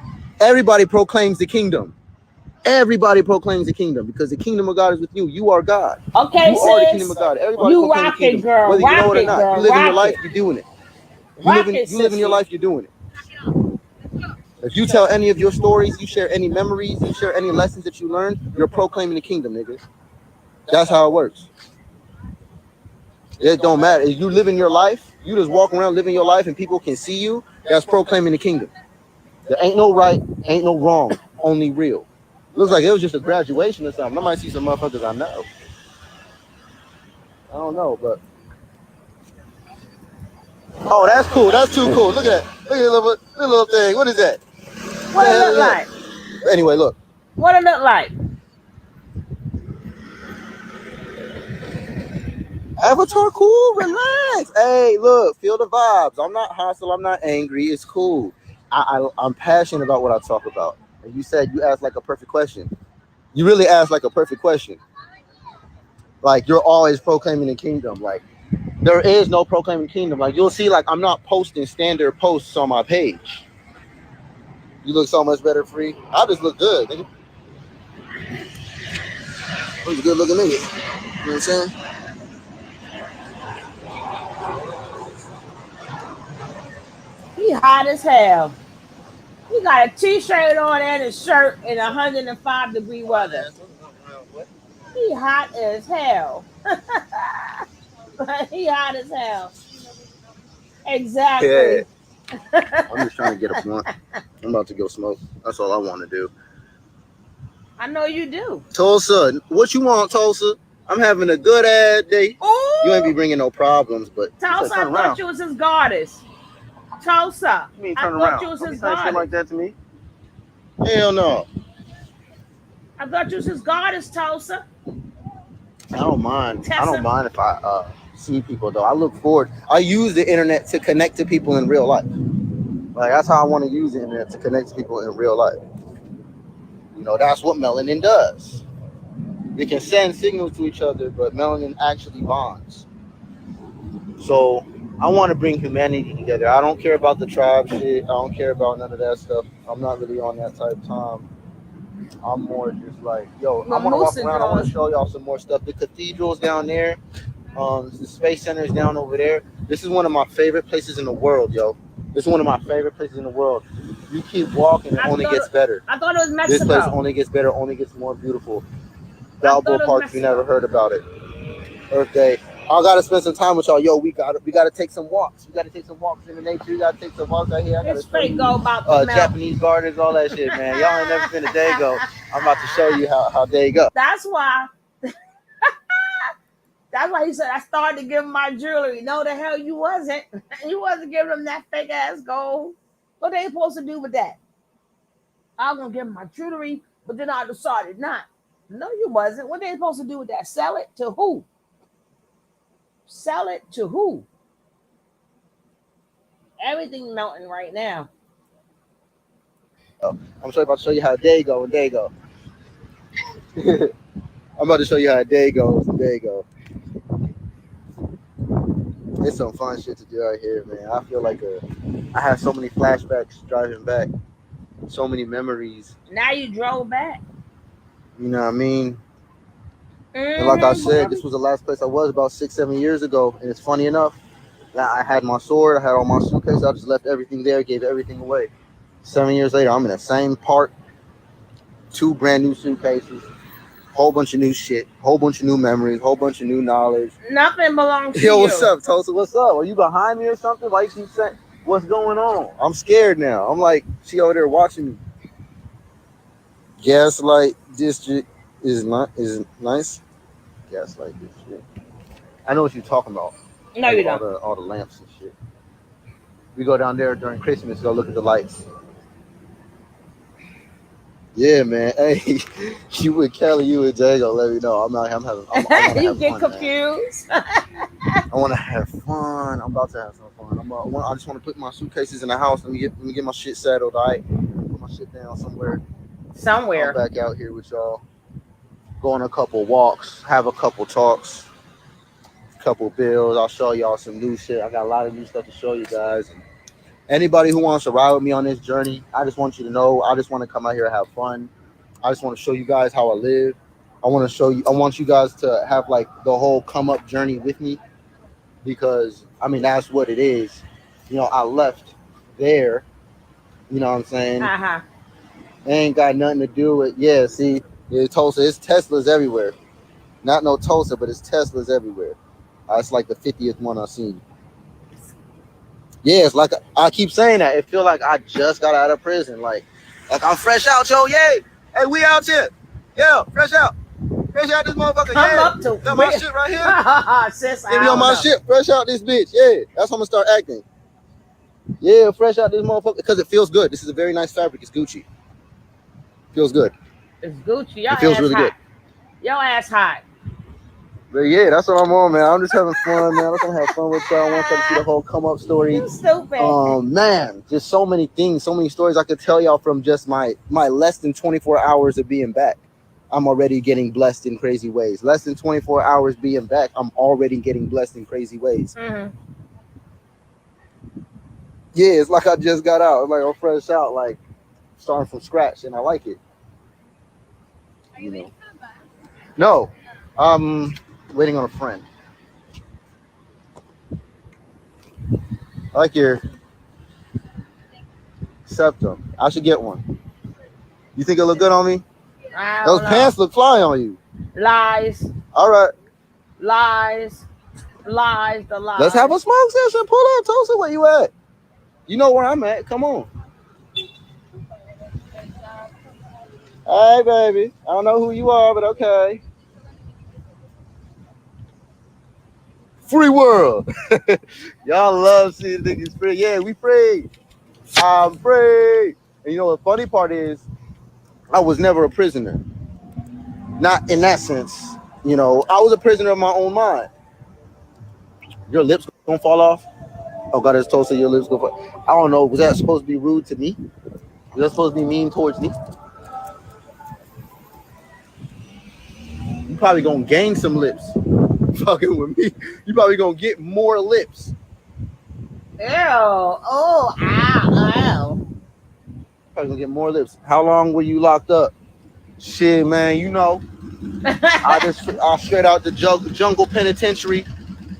Everybody proclaims the kingdom. Everybody proclaims the kingdom because the kingdom of God is with you. You are God. Okay, you are the kingdom of God. Everybody you proclaims rock the kingdom. it, girl. Whether you know it or not, girl, you live in your life, you're doing it. You live in your life, you're doing it. If you tell any of your stories, you share any memories, you share any lessons that you learned, you're proclaiming the kingdom, niggas. That's how it works. It don't matter. If you live in your life, you just walk around living your life and people can see you, that's proclaiming the kingdom. There ain't no right, ain't no wrong, only real. Looks like it was just a graduation or something. I might see some motherfuckers I know. I don't know, but... Oh, that's cool. That's too cool. Look at that. Look at the little thing. What is that? What it look like? Anyway, look. What it look like? Avatar, cool, relax. Hey, look, feel the vibes. I'm not hostile. I'm not angry. It's cool. I'm passionate about what I talk about. And you said you asked like a perfect question. You really asked like a perfect question. Like, you're always proclaiming the kingdom. Like, there is no proclaiming kingdom. Like, you'll see, like, I'm not posting standard posts on my page. You look so much better, Free. I just look good, nigga. Looks a good looking nigga. You know what I'm saying? He hot as hell. He got a t-shirt on and a shirt in 105-degree weather. He hot as hell. He hot as hell. Exactly. Yeah. I'm just trying to get a blunt. I'm about to go smoke. That's all I want to do. I know you do. Tulsa, what you want, Tulsa? I'm having a good ass day. Ooh. You ain't be bringing no problems, but Tulsa, I thought you was his goddess. Tulsa, you mean I turn thought around. you was his Don't goddess. like that to me. Hell no. I thought you was his goddess, Tulsa. I don't mind. Tessa? I don't mind if I see people though. I look forward. I use the internet to connect to people in real life. Like, that's how I want to use the internet, to connect to people in real life. You know, that's what melanin does. We can send signals to each other, but melanin actually bonds. So I want to bring humanity together. I don't care about the tribe shit. I don't care about none of that stuff. I'm not really on that type of time. I'm more just like, yo, I want to walk around. I want to show y'all some more stuff. The cathedral's down there. The space center is down over there. This is one of my favorite places in the world, yo. This is one of my favorite places in the world. You keep walking, it only gets better. I thought it was Mexico. This place only gets better, only gets more beautiful. Balboa Park, if you never heard about it. Earth Day. I gotta spend some time with y'all. Yo, we gotta take some walks. We gotta take some walks in the nature. We gotta take some walks out here. I gotta show you Japanese gardens, all that shit, man. Y'all ain't never been to Dago. I'm about to show you how Dago. That's why. That's why he said I started to give him my jewelry. No, the hell you wasn't. You wasn't giving him that fake ass gold. What they supposed to do with that? I was gonna give him my jewelry, but then I decided not. No, you wasn't. What they supposed to do with that? Sell it to who? Sell it to who? Everything melting right now. I'm about to show you how day go and day go. I'm about to show you how day goes and day go. It's some fun shit to do out here, man. I feel like I have so many flashbacks driving back, so many memories. Now you drove back. You know what I mean? And like I said, this was the last place I was about 6-7 years ago. And it's funny enough, I had my sword, I had all my suitcases, I just left everything there, gave everything away. 7 years later, I'm in the same park, 2 brand new suitcases, whole bunch of new shit, whole bunch of new memories, whole bunch of new knowledge. Nothing belongs to Yo, you. what's up, Tulsa? What's up? Are you behind me or something? Why you keep saying, what's going on? I'm scared now. I'm like, she over there watching me. Gaslight district is nice. Gaslight district. I know what you're talking about. No, you don't. All the lamps and shit. We go down there during Christmas to go look at the lights. Yeah, man. Hey, you with Kelly, you with Jago, let me know. I'm having You get fun, confused. I want to have fun. I'm about to have some fun. I just want to put my suitcases in the house. Let me get my shit settled. All right, put my shit down somewhere. Somewhere. I'm back out here with y'all. Go on a couple walks, have a couple talks, couple bills. I'll show y'all some new shit. I got a lot of new stuff to show you guys. And anybody who wants to ride with me on this journey, I just want you to know, I just want to come out here and have fun. I just want to show you guys how I live. I want you guys to have like the whole come up journey with me, because I mean, that's what it is. You know, I left there, you know what I'm saying? Ain't got nothing to do with, yeah, see, Tulsa, it's Teslas everywhere. Not no Tulsa, but it's Teslas everywhere. It's like the 50th one I've seen. Yeah, it's like I keep saying that. It feel like I just got out of prison. Like I'm fresh out, yo. Yay! Hey, we out here. Yeah, fresh out. Fresh out this motherfucker. Come yeah. up to got my shit right here. Sis, Give me on my shit. Fresh out this bitch. Yeah, that's how I'm gonna start acting. Yeah, fresh out this motherfucker because it feels good. This is a very nice fabric. It's Gucci. Feels good. It's Gucci. Your it feels ass really hot. good. Your ass hot. But yeah, that's what I'm on, man. I'm just having fun, man. I just want to have fun with y'all. I want y'all to see the whole come up story. You stupid. Man, just so many things, so many stories I could tell y'all from just my less than 24 hours of being back. I'm already getting blessed in crazy ways. Less than 24 hours being back, I'm already getting blessed in crazy ways. Mm-hmm. Yeah, it's like I just got out. It's like I'm fresh out, like starting from scratch, and I like it. Are you waiting for the bus? No, I'm waiting on a friend. I like your septum. I should get one. You think it look good on me? Those pants look fly on you. Lies. All right. Lies. Lies. The lies. Let's have a smoke session. Pull up. Tulsa, where you at? You know where I'm at. Come on. Hey, baby. I don't know who you are, but okay. Free world. Y'all love seeing niggas free. Yeah, we free. I'm free. And you know the funny part is, I was never a prisoner. Not in that sense. You know, I was a prisoner of my own mind. Your lips gonna fall off? Oh God, it's Tulsa, your lips gonna fall. I don't know. Was that supposed to be rude to me? Was that supposed to be mean towards me? You probably gonna gain some lips. Fucking with me. You probably gonna get more lips. Ew. Oh, ow. Probably gonna get more lips. How long were you locked up? Shit, man, you know. I straight out the jungle penitentiary.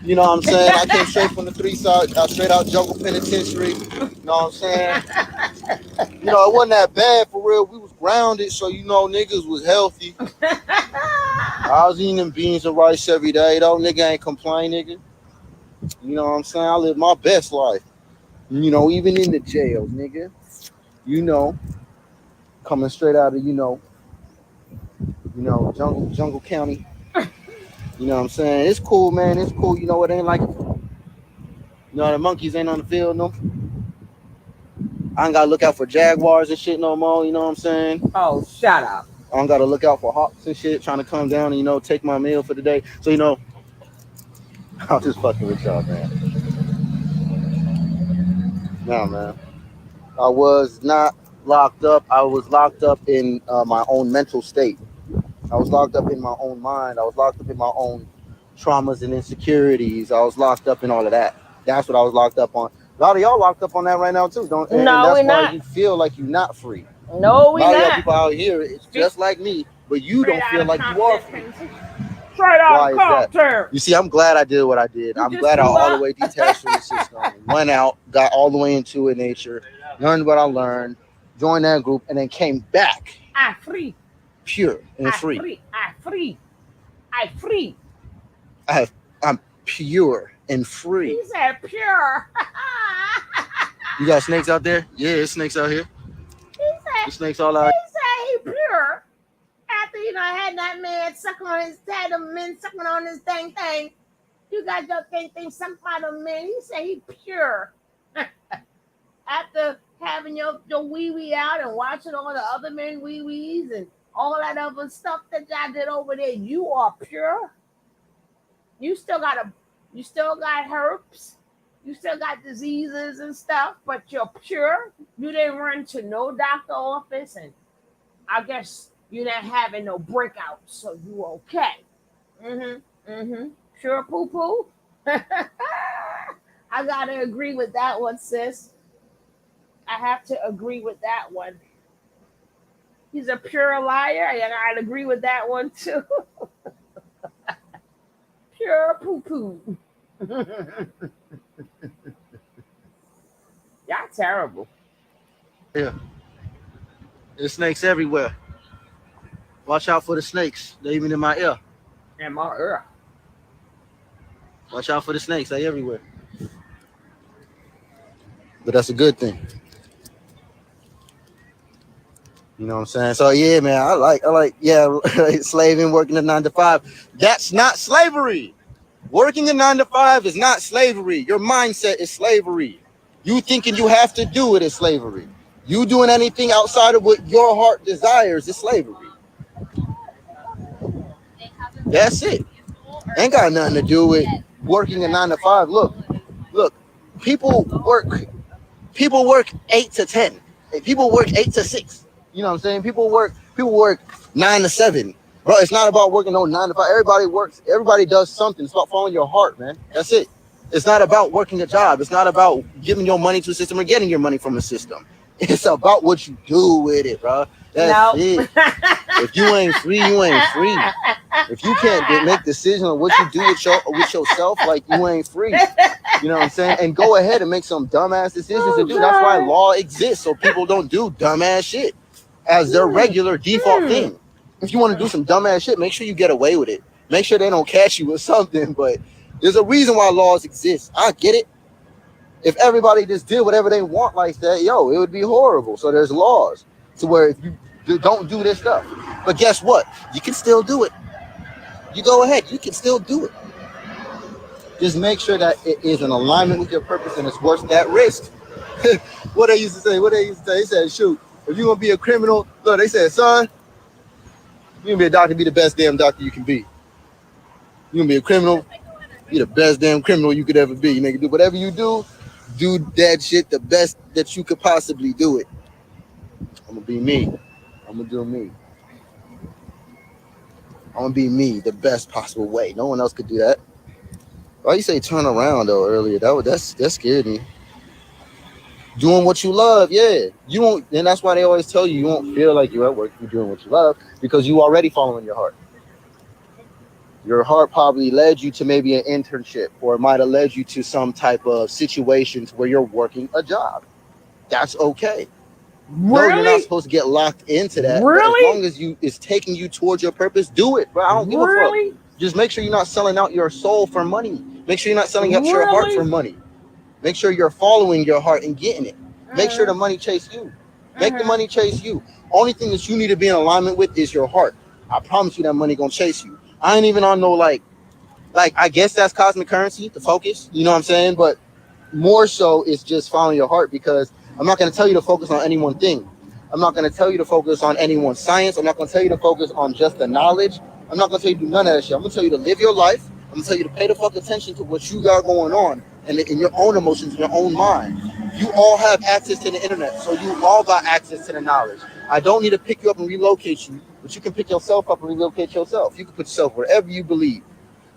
You know what I'm saying? I came straight from the 3 side. I straight out jungle penitentiary. You know what I'm saying? You know, it wasn't that bad for real. We was grounded, so you know niggas was healthy. I was eating them beans and rice every day, though. Nigga ain't complain, nigga. You know what I'm saying? I live my best life. You know, even in the jail, nigga. You know, coming straight out of, you know, jungle county. You know what I'm saying? It's cool, man. It's cool. You know, it ain't like, you know, the monkeys ain't on the field, no. I ain't got to look out for jaguars and shit no more. You know what I'm saying? Oh, shut up. I don't got to look out for hawks and shit trying to come down and, you know, take my meal for the day. So, you know, I'm just fucking with y'all, man. No, man. I was not locked up. I was locked up in my own mental state. I was locked up in my own mind. I was locked up in my own traumas and insecurities. I was locked up in all of that. That's what I was locked up on. A lot of y'all locked up on that right now too, don't? And No, that's we're why not. you feel like you're not free. No, A we're lot of y'all not. people out here, it's just like me, but you don't feel like you are free. Straight out Why of is that? Compton. You see, I'm glad I did what I did. You I'm just glad I threw all the up. way detached from the system, went out, got all the way into it, nature, learned what I learned, joined that group, and then came back I free. pure and I free. free. I free. I free. I'm pure and free. He said pure. You got snakes out there? Yeah, there's snakes out here. There's snakes all out. He said he pure. After had that man sucking on his had the men sucking on his thing. You got your thing sucked by the men. He said he pure. After having your wee out and watching all the other men wee-wees and all that other stuff that y'all did over there, you are pure. You still got herpes. You still got diseases and stuff, but you're pure. You didn't run to no doctor office, and I guess you didn't have no breakouts, so you okay. Pure poo-poo. I gotta agree with that one, sis. I have to agree with that one. He's a pure liar, and I'd agree with that one too. Pure poo-poo. Y'all terrible. Yeah. There's snakes everywhere. Watch out for the snakes. They're even in my ear. In my ear. Watch out for the snakes. They're everywhere. But that's a good thing. You know what I'm saying? So yeah, man, I like slaving, working a 9 to 5. That's not slavery. Working a 9 to 5 is not slavery. Your mindset is slavery. You thinking you have to do it is slavery. You doing anything outside of what your heart desires is slavery. That's it. Ain't got nothing to do with working a 9 to 5. Look, people work 8 to 10. People work 8 to 6. You know what I'm saying? People work 9 to 7. Bro, it's not about working no 9 to 5. Everybody works. Everybody does something. It's about following your heart, man. That's it. It's not about working a job. It's not about giving your money to a system or getting your money from a system. It's about what you do with it, bro. That's it. If you ain't free, you ain't free. If you can't make decisions on what you do with yourself, like you ain't free. You know what I'm saying? And go ahead and make some dumbass decisions to do. That's why law exists, so people don't do dumbass shit as their regular default thing. If you want to do some dumbass shit, make sure you get away with it. Make sure they don't catch you with something. But there's a reason why laws exist. I get it. If everybody just did whatever they want like that, it would be horrible. So there's laws to where if you don't do this stuff. But guess what? You can still do it. You go ahead. You can still do it. Just make sure that it is in alignment with your purpose and it's worth that risk. What they used to say, they said, shoot, if you're going to be a criminal, look, they said, son, you're going to be a doctor, be the best damn doctor you can be. You're going to be a criminal, be the best damn criminal you could ever be. Nigga, do whatever you do that shit the best that you could possibly do it. I'm going to be me. I'm going to do me. I'm going to be me the best possible way. No one else could do that. Why you say turn around though earlier? That scared me. Doing what you love, yeah. You won't, and that's why they always tell you won't feel like you're at work. You're doing what you love because you already following your heart. Your heart probably led you to maybe an internship, or it might have led you to some type of situations where you're working a job. That's okay. Really? No, you're not supposed to get locked into that. Really? But as long as it's taking you towards your purpose, do it. Bro, I don't give a fuck. Just make sure you're not selling out your soul for money. Make sure you're not selling out your heart for money. Make sure you're following your heart and getting it. Make sure the money chase you. Make the money chase you. Only thing that you need to be in alignment with is your heart. I promise you that money gonna chase you. I ain't even on no like I guess that's cosmic currency, the focus. You know what I'm saying? But more so it's just following your heart, because I'm not gonna tell you to focus on any one thing. I'm not gonna tell you to focus on any one science. I'm not gonna tell you to focus on just the knowledge. I'm not gonna tell you to do none of that shit. I'm gonna tell you to live your life. I'm gonna tell you to pay the fuck attention to what you got going on and in your own emotions, in your own mind. You all have access to the internet, so you all got access to the knowledge. I don't need to pick you up and relocate you, but you can pick yourself up and relocate yourself. You can put yourself wherever you believe.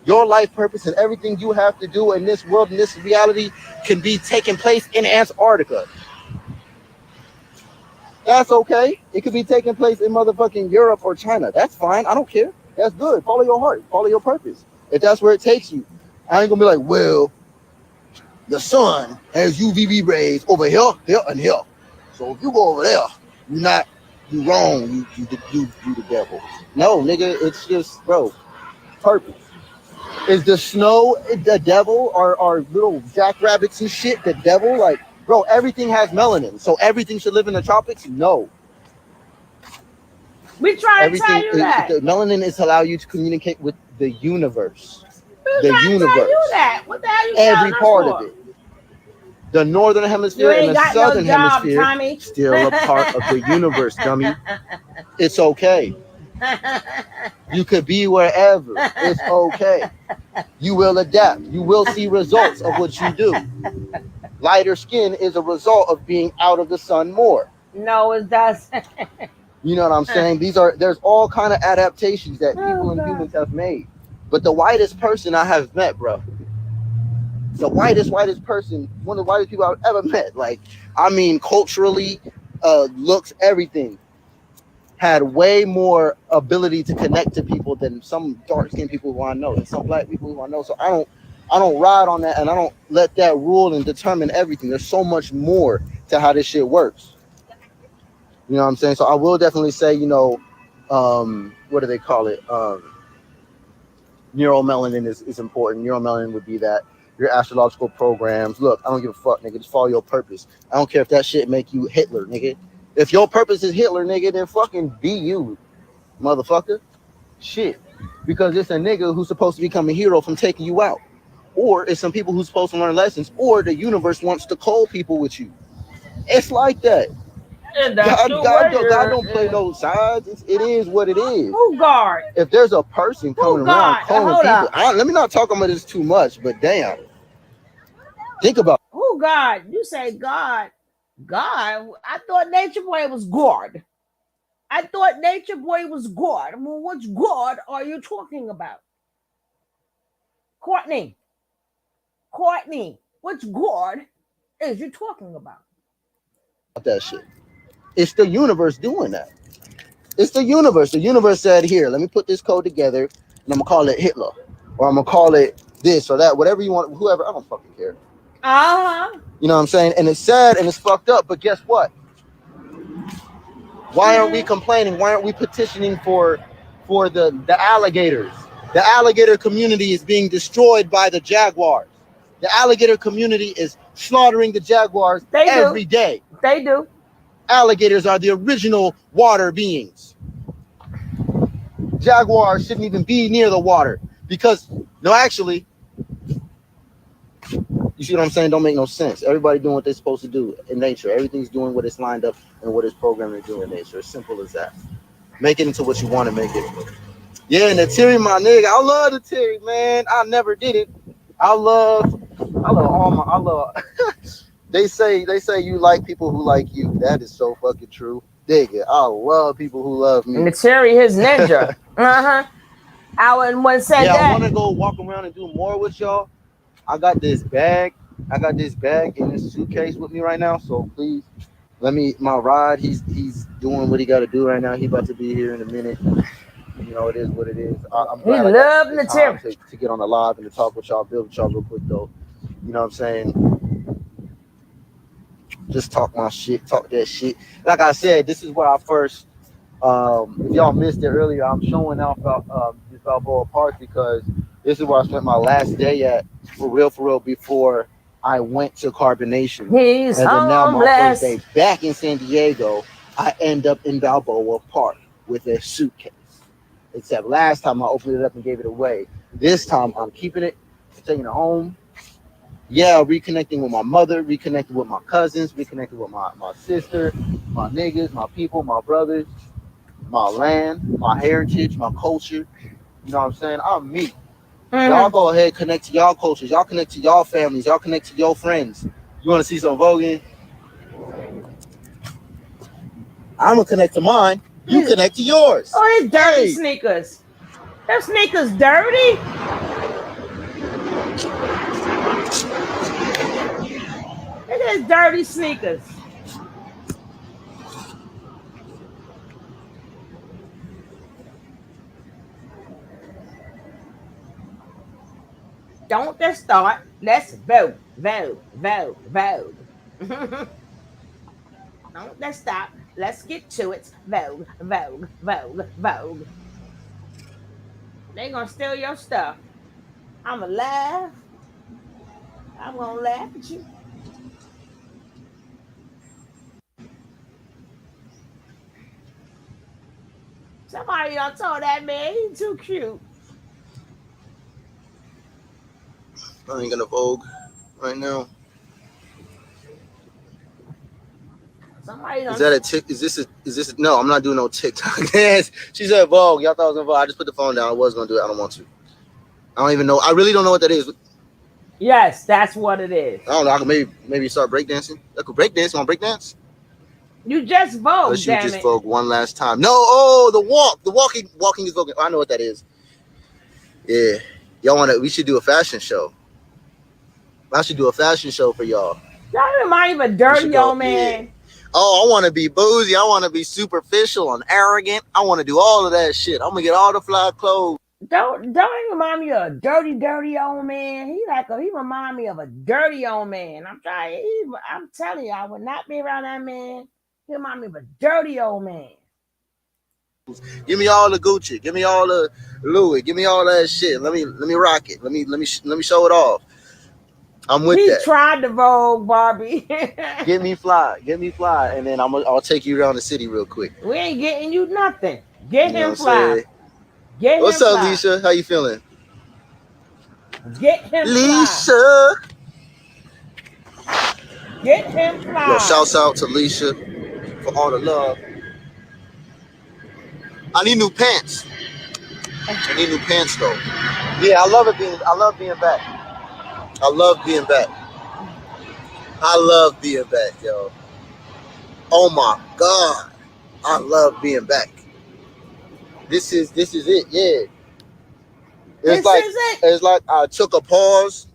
Your life purpose and everything you have to do in this world, in this reality, can be taking place in Antarctica. That's okay. It could be taking place in motherfucking Europe or China. That's fine. I don't care. That's good. Follow your heart. Follow your purpose. If that's where it takes you. I ain't gonna be like, well, the sun has UVB rays over here, here, and here. So if you go over there, you wrong. You the devil. No, nigga, it's just, bro, purpose. Is the snow the devil? Are little jackrabbits and shit the devil? Like, bro, everything has melanin, so everything should live in the tropics? No. We try to tell you that. The melanin is to allow you to communicate with the universe. The universe. Tell you that. What the hell you every part of it. The northern hemisphere and the southern hemisphere Tommy. Still a part of the universe, dummy. It's okay. You could be wherever. It's okay. You will adapt. You will see results of what you do. Lighter skin is a result of being out of the sun more. No, it doesn't. You know what I'm saying? There's all kind of adaptations that people and humans have made. But the whitest person I have met, bro, the whitest person, one of the whitest people I've ever met, like, I mean, culturally, looks, everything, had way more ability to connect to people than some dark-skinned people who I know, and some black people who I know. So I don't ride on that, and I don't let that rule and determine everything. There's so much more to how this shit works. You know what I'm saying? So I will definitely say, you know, what do they call it? Neuromelanin is important. Neuromelanin would be that. Your astrological programs. Look, I don't give a fuck, nigga. Just follow your purpose. I don't care if that shit make you Hitler, nigga. If your purpose is Hitler, nigga, then fucking be you, motherfucker. Shit. Because it's a nigga who's supposed to become a hero from taking you out. Or it's some people who's supposed to learn lessons. Or the universe wants to call people with you. It's like that. God don't play those sides. It is what it is. Who guard? If there's a person coming around calling people, let me not talk about this too much, but damn. Think about it. Who God? You say God. God? I thought Nature Boy was God. I thought Nature Boy was God. Well, which God are you talking about? Courtney, which God is you talking about? That shit. It's the universe doing that. It's the universe. The universe said, here, let me put this code together, and I'm going to call it Hitler. Or I'm going to call it this or that, whatever you want, whoever. I don't fucking care. You know what I'm saying? And it's sad and it's fucked up, but guess what? Why aren't we complaining? Why aren't we petitioning for the alligators? The alligator community is being destroyed by the jaguars. The alligator community is slaughtering the jaguars every day. They do. Alligators are the original water beings. Jaguars shouldn't even be near the water because, no, actually, you see what I'm saying? Don't make no sense. Everybody doing what they're supposed to do in nature. Everything's doing what it's lined up and what it's programmed to do in nature. As simple as that. Make it into what you want to make it. Yeah, and the Terry, my nigga, I love the Terry, man. I never did it. I love They say you like people who like you. That is so fucking true. Dig it. I love people who love me. And the Terry, his ninja. I I want to go walk around and do more with y'all. I got this bag in this suitcase with me right now. So please, my ride. He's doing what he got to do right now. He about to be here in a minute. You know, it is what it is. I'm glad the Terry to get on the live and to talk with y'all, build with y'all real quick though. You know what I'm saying? Just talk my shit, talk that shit. Like I said, this is where I first, if y'all missed it earlier, I'm showing off this Balboa Park because this is where I spent my last day at, for real, before I went to carbonation. And then now my first day back in San Diego, I end up in Balboa Park with a suitcase. Except last time I opened it up and gave it away. This time I'm keeping it, taking it home. Yeah, reconnecting with my mother, reconnecting with my cousins, reconnecting with my sister, my niggas, my people, my brothers, my land, my heritage, my culture. You know what I'm saying? I'm me. Y'all go ahead, connect to y'all cultures. Y'all connect to y'all families. Y'all connect to your friends. You want to see some voguing? I'm going to connect to mine. You connect to yours. Oh, his dirty sneakers. Those sneakers dirty? Look at his dirty sneakers. Don't just start. Let's vogue, vogue, vogue, vogue. Don't just stop. Let's get to it. Vogue, vogue, vogue, vogue. They gonna steal your stuff. I'ma laugh. I'm gonna laugh at you. Somebody done told that man he's too cute. I ain't gonna Vogue right now. Somebody done. Is that a tick? Is this a, no, I'm not doing no TikTok dance. She said Vogue. Y'all thought I was gonna Vogue. I just put the phone down. I was gonna do it. I don't want to. I don't even know. I really don't know what that is. Yes, that's what it is. I don't know. I could maybe start breakdancing. I could breakdance. Want breakdance? You just Vogue. Unless you damn just it. Vogue one last time. No. Oh, the walk. The walking is Vogue. I know what that is. Yeah. Y'all want to? We should do a fashion show. I should do a fashion show for y'all. Y'all remind me of a dirty old man. Yeah. Oh, I want to be boozy. I want to be superficial and arrogant. I want to do all of that shit. I'm gonna get all the fly clothes. Don't he remind me of a dirty old man? He remind me of a dirty old man. I'm telling you, I would not be around that man. He remind me of a dirty old man. Give me all the Gucci. Give me all the Louis. Give me all that shit. Let me rock it. Let me show it off. I'm with that. He tried to Vogue, Barbie. Get me fly, and then I'll take you around the city real quick. We ain't getting you nothing. Get You know him fly. Get What's him up, fly. Leisha? How you feeling? Get him Leisha. fly. Get him fly. Yo, shouts out to Leisha for all the love. I need new pants. I need new pants though. Yeah, I love being back. I love being back, yo. Oh my God. I love being back. This is it, yeah. It's like I took a pause,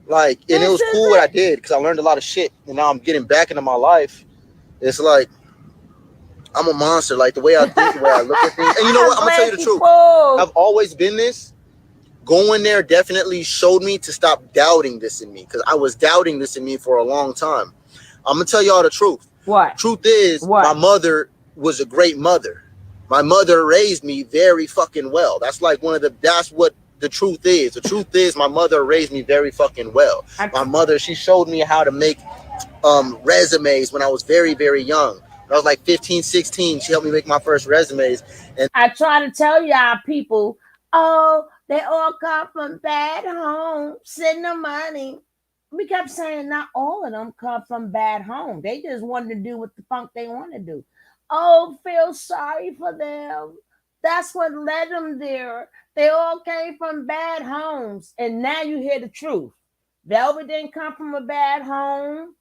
and it was cool what I did because I learned a lot of shit, and now I'm getting back into my life. It's like I'm a monster, like the way I think, the way I look at things. And you know what? I'm gonna tell you the truth. I've always been this. Going there definitely showed me to stop doubting this in me because I was doubting this in me for a long time. I'm gonna tell y'all the truth. What? Truth is, my mother was a great mother. My mother raised me very fucking well. That's what the truth is. The truth is my mother raised me very fucking well. My mother, she showed me how to make resumes when I was very, very young. When I was like 15, 16, she helped me make my first resumes. And I try to tell y'all people, oh, they all come from bad homes, send the money. We kept saying not all of them come from bad homes. They just wanted to do what the fuck they want to do. Oh, feel sorry for them. That's what led them there. They all came from bad homes. And now you hear the truth. Velvet didn't come from a bad home.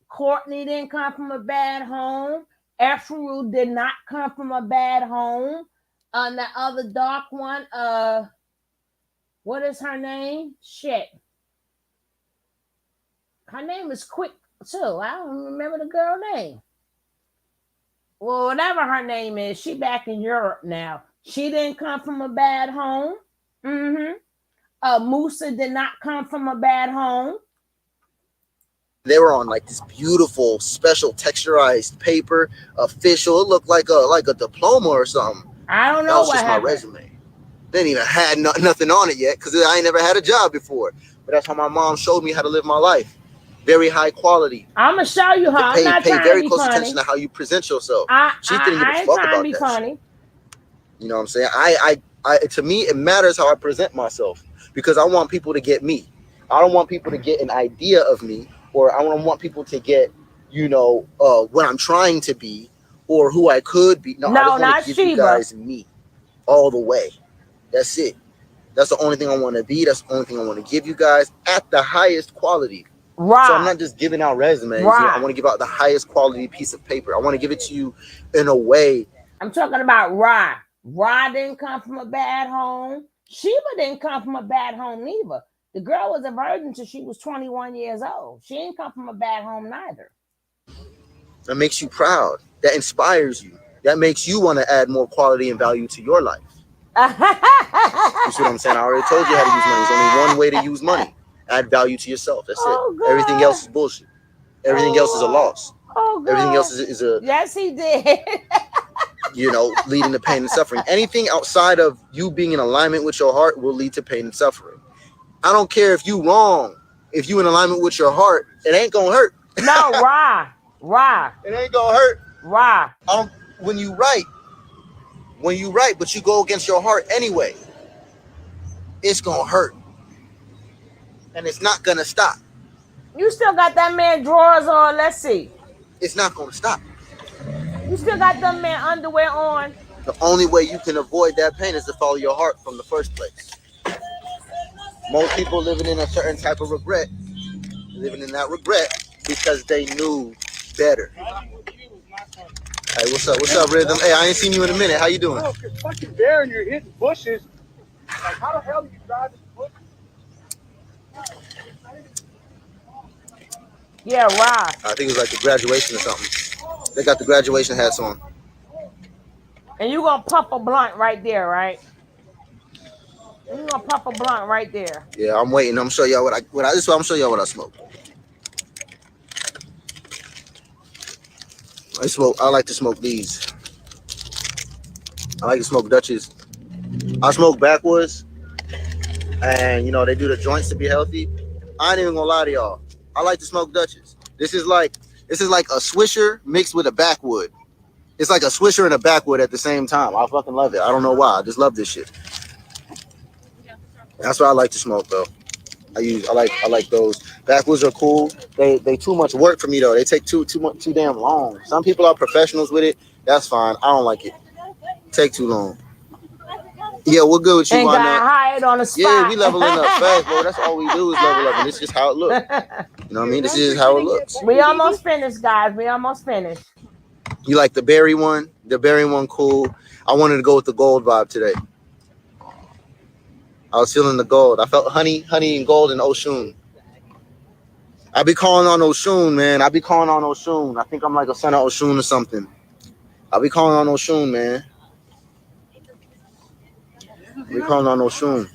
Courtney didn't come from a bad home. Efru did not come from a bad home. The other dark one, what is her name? Shit. Her name is Quick too. I don't remember the girl name. Well, whatever her name is, she back in Europe now. She didn't come from a bad home. Musa did not come from a bad home. They were on like this beautiful, special texturized paper, official. It looked like a diploma or something. I don't know. That was just my resume. They didn't even had nothing on it yet because I ain't never had a job before. But that's how my mom showed me how to live my life. Very high quality. I'm gonna show you how. I'm not pay trying very to be close funny. attention to how you present yourself. She didn't give a fuck about that funny. Shit. You know what I'm saying? I to me it matters how I present myself because I want people to get me. I don't want people to get an idea of me, or I don't want people to get, what I'm trying to be or who I could be. No, I just want to give you guys me all the way. That's it. That's the only thing I want to be. That's the only thing I want to give you guys at the highest quality. Right. So I'm not just giving out resumes. Right. I want to give out the highest quality piece of paper. I want to give it to you in a way. I'm talking about Ra. Ra didn't come from a bad home. Sheba didn't come from a bad home either. The girl was a virgin until she was 21 years old. She ain't come from a bad home neither. That makes you proud. That inspires you. That makes you want to add more quality and value to your life. You see what I'm saying? I already told you how to use money. There's only one way to use money. Add value to yourself. That's it. Everything else is bullshit. Everything else is a loss. Everything else is a... Yes, he did. You know, leading to pain and suffering. Anything outside of you being in alignment with your heart will lead to pain and suffering. I don't care if you wrong. If you in alignment with your heart, it ain't gonna hurt. No, why? It ain't gonna hurt. Why? When you write, but you go against your heart anyway, it's gonna hurt. And it's not gonna stop. You still got that man drawers on. Let's see. It's not gonna stop. You still got that man underwear on. The only way you can avoid that pain is to follow your heart from the first place. Most people living in a certain type of regret, living in that regret because they knew better. Hey, what's up? What's up, Rhythm? Hey, I ain't seen you in a minute. How you doing? Oh, it's fucking there and you're hitting bushes. Like, how the hell do you drive this bush? Yeah, right. I think it was like the graduation or something. They got the graduation hats on. And you gonna puff a blunt right there, right? You gonna puff a blunt right there. Yeah, I'm waiting. I'm show y'all what I this is what I'm show y'all what I smoke. I like to smoke these. I like to smoke Dutches. I smoke backwoods, and you know they do the joints to be healthy. I ain't even gonna lie to y'all. I like to smoke Dutches. This is like a Swisher mixed with a backwood. It's like a Swisher and a backwood at the same time. I fucking love it. I don't know why. I just love this shit. That's what I like to smoke though. I like those. Backwoods are cool. They too much work for me though. They take too damn long. Some people are professionals with it. That's fine. I don't like it. Take too long. Yeah, we're good with you. And got hired on the spot. Yeah, we leveling up fast, bro. That's all we do is level up, and it's just how it looks. You know what I mean? This is how it looks. We almost finished, guys. We almost finished. You like the berry one? The berry one, cool. I wanted to go with the gold vibe today. I was feeling the gold. I felt honey and gold in Oshun. I be calling on Oshun, man. I think I'm like a son of Oshun or something. I be calling on Oshun, man. We calling on Oshun.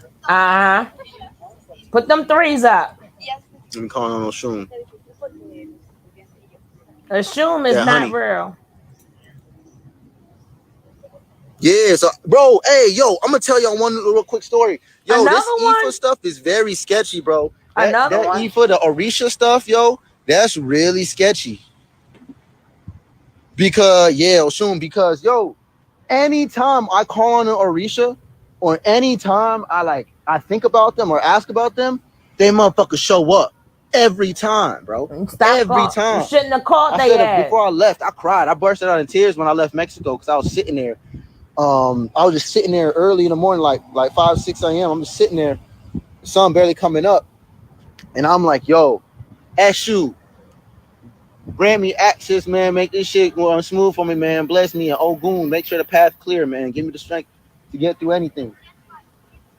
Put them threes up. We calling on Oshun. Oshun is not real. Yeah, so bro, hey, yo, I'm gonna tell y'all one real quick story. Yo, Another this Ifa stuff is very sketchy, bro. That Ifa, the Orisha stuff, yo, that's really sketchy. Because yo, anytime I call on an Orisha, or anytime I think about them or ask about them, they motherfuckers show up every time, bro. Every time. You shouldn't have called they before I left, I cried. I bursted out in tears when I left Mexico because I was sitting there. I was just sitting there early in the morning, like 5, 6 a.m. I'm just sitting there, the sun barely coming up, and I'm like, yo, Eshu, grant me access, man. Make this shit go smooth for me, man. Bless me, and Ogun, make sure the path clear, man. Give me the strength to get through anything.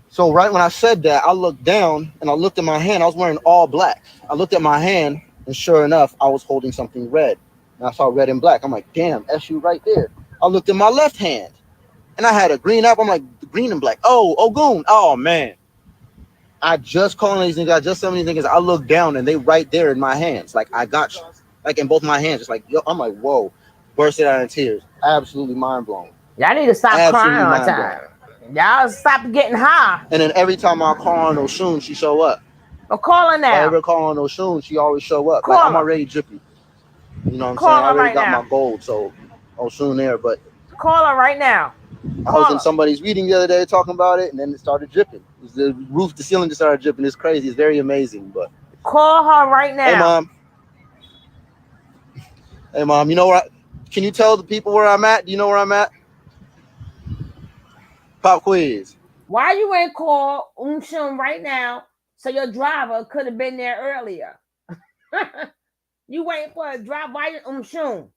So right when I said that, I looked down and I looked at my hand. I was wearing all black. I looked at my hand, and sure enough, I was holding something red. And I saw red and black. I'm like, damn, Eshu right there. I looked at my left hand. And I had a green up. I'm like, green and black. Oh, Ogun. Oh, man. I just calling these niggas. I just sent these niggas. I look down and they right there in my hands. Like, I got you. Like, in both my hands. Just like, yo, I'm like, whoa. Bursted out in tears. Absolutely mind blown. Y'all need to stop crying all the time. Y'all stop getting high. And then every time I call on Oshun, she show up. Well, call her now. If I ever call on Oshun, she always show up. Like, I'm already drippy. You know what I'm saying? I already got my gold. So, Oshun there. But call her right now. I was in somebody's reading the other day talking about it, and then it started dripping. The ceiling just started dripping. It's crazy. It's very amazing. But call her right now. Hey, mom. You know what? Can you tell the people where I'm at? Do you know where I'm at? Pop quiz. Why you ain't call Umshun right now so your driver could have been there earlier? You waiting for a drive. Why you Umshun?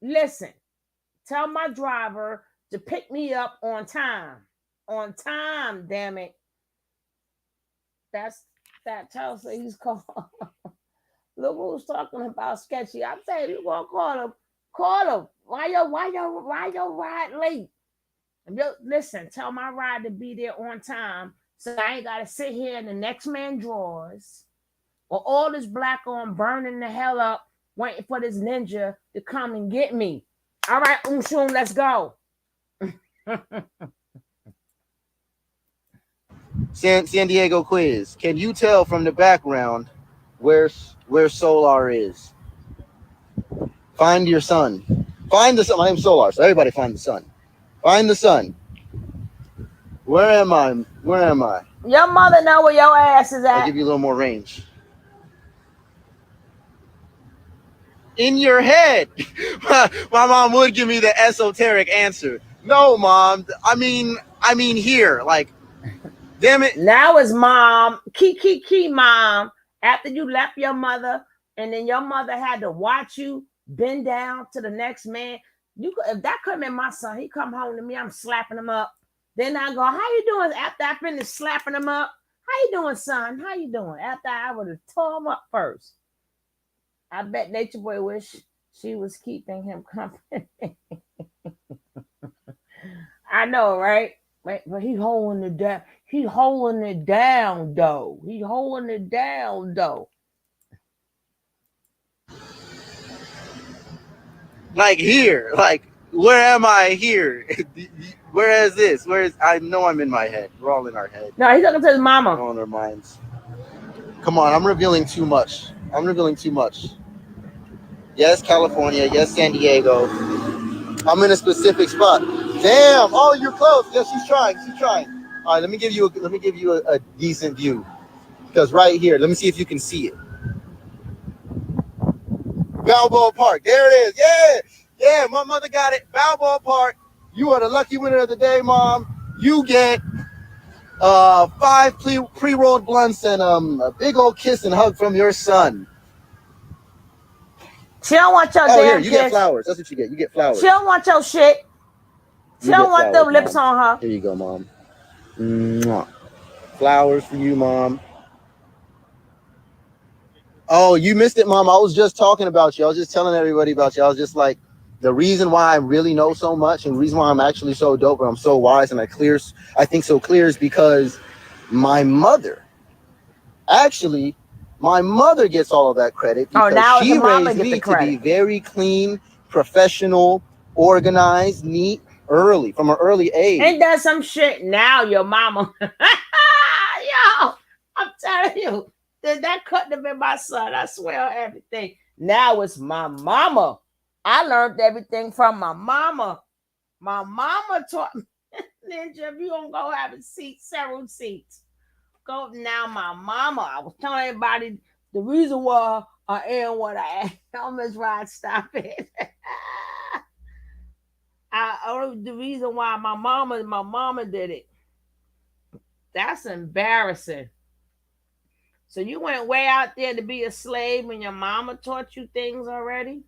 Listen, tell my driver to pick me up on time. On time, damn it. that Tulsa. He's called. Look who's talking about sketchy. I'm saying you gonna call him. Call him. Why your ride late? Listen, tell my ride to be there on time, so I ain't gotta sit here in the next man drawers or all this black on burning the hell up, waiting for this ninja to come and get me. All right, Shun, let's go. San Diego quiz. Can you tell from the background where Solar is? Find your sun. Find the sun. My name's Solar, so everybody find the sun. Find the sun. Where am I? Where am I? Your mother know where your ass is at. I'll give you a little more range. In your head. My mom would give me the esoteric answer. No, Mom. I mean here. Like, damn it. Now it's mom. Key, mom. After you left your mother, and then your mother had to watch you bend down to the next man. If that could have been my son, he come home to me, I'm slapping him up. Then I go, how you doing? After I finish slapping him up, how you doing, son? How you doing? After I would have tore him up first. I bet Nature Boy wish she was keeping him company. I know, right? But he holding it down. He holding it down, though. He holding it down, though. Like here. Like, where am I here? Where is this? I know I'm in my head. We're all in our head. No, he's talking to his mama. We're all in our minds. Come on, I'm revealing too much. Yes, California. Yes, San Diego. I'm in a specific spot. Damn! Oh, you're close. Yes, she's trying. All right, let me give you a decent view. Because right here, let me see if you can see it. Balboa Park. There it is. Yeah. My mother got it. Balboa Park. You are the lucky winner of the day, Mom. You get 5 pre-rolled blunts and a big old kiss and hug from your son. She don't want your damn here, you kiss. get flowers. That's what you get. You get flowers. She don't want your shit. She don't want them lips on her. Here you go, Mom. Mwah. Flowers for you, Mom. Oh, you missed it, Mom. I was just talking about you. I was just telling everybody about you. I was just like, the reason why I really know so much and the reason why I'm actually so dope and I'm so wise and I think so clear is because my mother gets all of that credit because she raised me to be very clean, professional, organized, neat, from an early age. Ain't that some shit now, your mama? Yo, I'm telling you, that couldn't have been my son. I swear on everything. Now it's my mama. I learned everything from my mama. My mama taught me, Ninja, if you don't go have a seat, several seats. Go now, my mama. I was telling everybody the reason why I am what I am. Almost right, stop it. The reason why my mama did it. That's embarrassing. So you went way out there to be a slave when your mama taught you things already?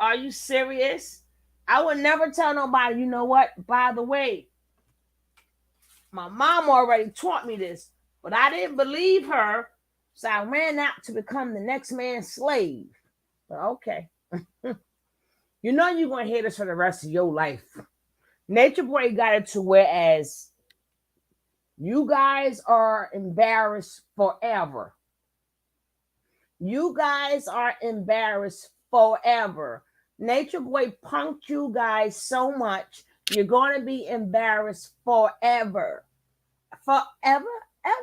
Are you serious? I would never tell nobody, you know what? By the way, my mom already taught me this, but I didn't believe her, so I ran out to become the next man's slave. But okay. You know you're going to hear this for the rest of your life. Nature Boy got it to whereas you guys are embarrassed forever. You guys are embarrassed forever. Nature Boy punked you guys so much, you're going to be embarrassed forever. Forever? Ever?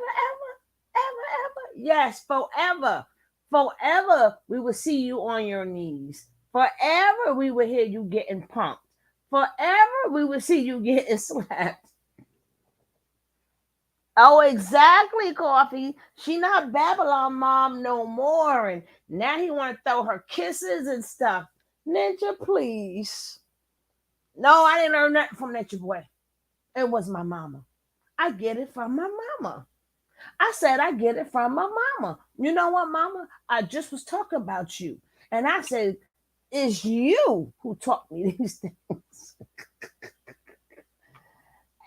Yes, forever. Forever, we will see you on your knees. Forever, we will hear you getting punked. Forever, we will see you getting slapped. Oh, exactly, Coffee. She not Babylon mom no more. And now he want to throw her kisses and stuff. Ninja, please. No, I didn't learn that from Nature Boy. It was my mama. I get it from my mama. I said I get it from my mama. You know what, mama? I just was talking about you. And I said, it's you who taught me these things.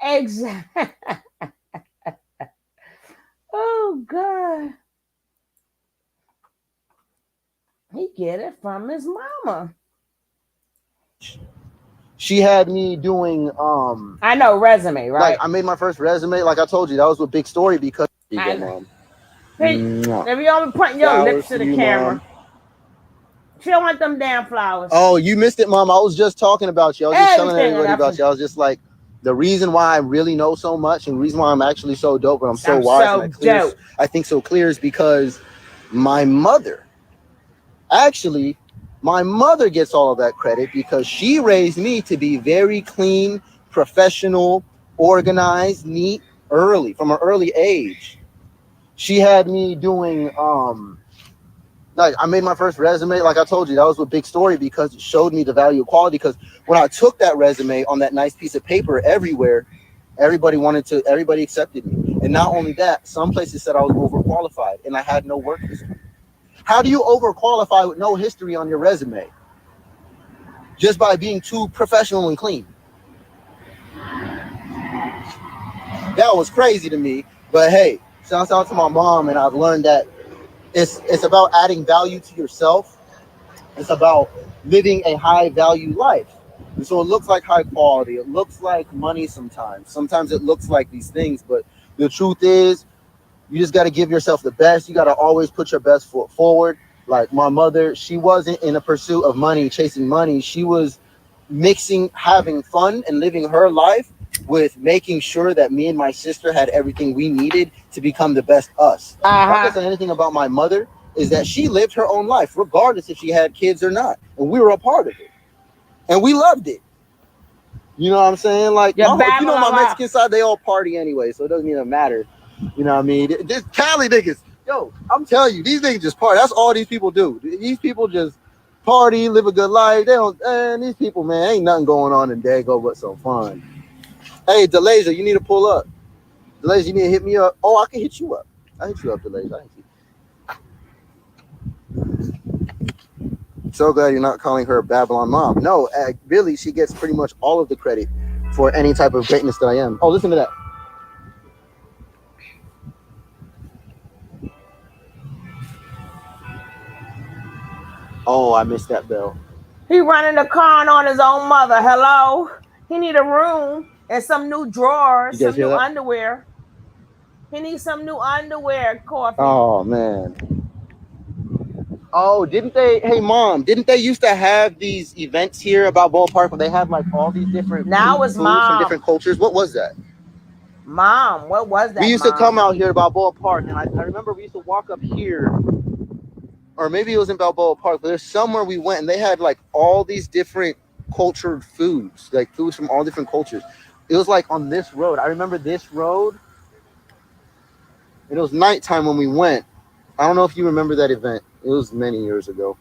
Exactly. Oh God. He get it from his mama. She had me doing I know resume, right? like I made my first resume. Like I told you, that was a big story because you go, Mom. Hey, if you only put your Flowers lips to the you, camera. Mom. She don't want them damn flowers. Oh, you missed it, Mom. I was just talking about you. I was just telling everybody about you. I was just like, the reason why I really know so much and the reason why I'm actually so dope and I'm so wise and I think so clear is because my mother, actually, my mother gets all of that credit because she raised me to be very clean, professional, organized, neat, early, from an early age. She had me doing like I made my first resume. Like I told you, that was a big story because it showed me the value of quality. Because when I took that resume on that nice piece of paper everywhere, everybody accepted me. And not only that, some places said I was overqualified and I had no work history. How do you overqualify with no history on your resume? Just by being too professional and clean. That was crazy to me. But hey, shouts out to my mom, and I've learned that it's about adding value to yourself. It's about living a high value life. And so it looks like high quality. It looks like money sometimes. Sometimes it looks like these things, but the truth is you just got to give yourself the best. You got to always put your best foot forward. Like my mother, she wasn't in a pursuit of money, chasing money. She was mixing having fun and living her life with making sure that me and my sister had everything we needed to become the best us. If I can say anything about my mother, is that she lived her own life, regardless if she had kids or not. And we were a part of it. And we loved it. You know what I'm saying? Like, you know, my Mexican side, they all party anyway, so it doesn't even matter. You know what I mean? This Cali niggas, yo, I'm telling you, these niggas just party. That's all these people do. These people just party, live a good life. They don't, and these people, man, ain't nothing going on in Dago but some fun. Hey, Delasia, you need to pull up. Delasia, you need to hit me up. Oh, I can hit you up. I hit you up, Delasia. So glad you're not calling her a Babylon mom. No, really, she gets pretty much all of the credit for any type of greatness that I am. Oh, listen to that. Oh, I missed that bell. He running the car on his own mother. Hello? He need a room and some new drawers, some new underwear. He needs some new underwear, Coffee. Oh, man. Oh, didn't they? Hey, Mom, didn't they used to have these events here about Balboa Park where they have like all these different foods from different cultures? What was that? Mom, what was that? We used to come out here to Balboa Park, and I remember we used to walk up here, or maybe it was in Balboa Park, but there's somewhere we went, and they had like all these different cultured foods, like foods from all different cultures. It was like on this road. I remember this road. It was nighttime when we went. I don't know if you remember that event. It was many years ago.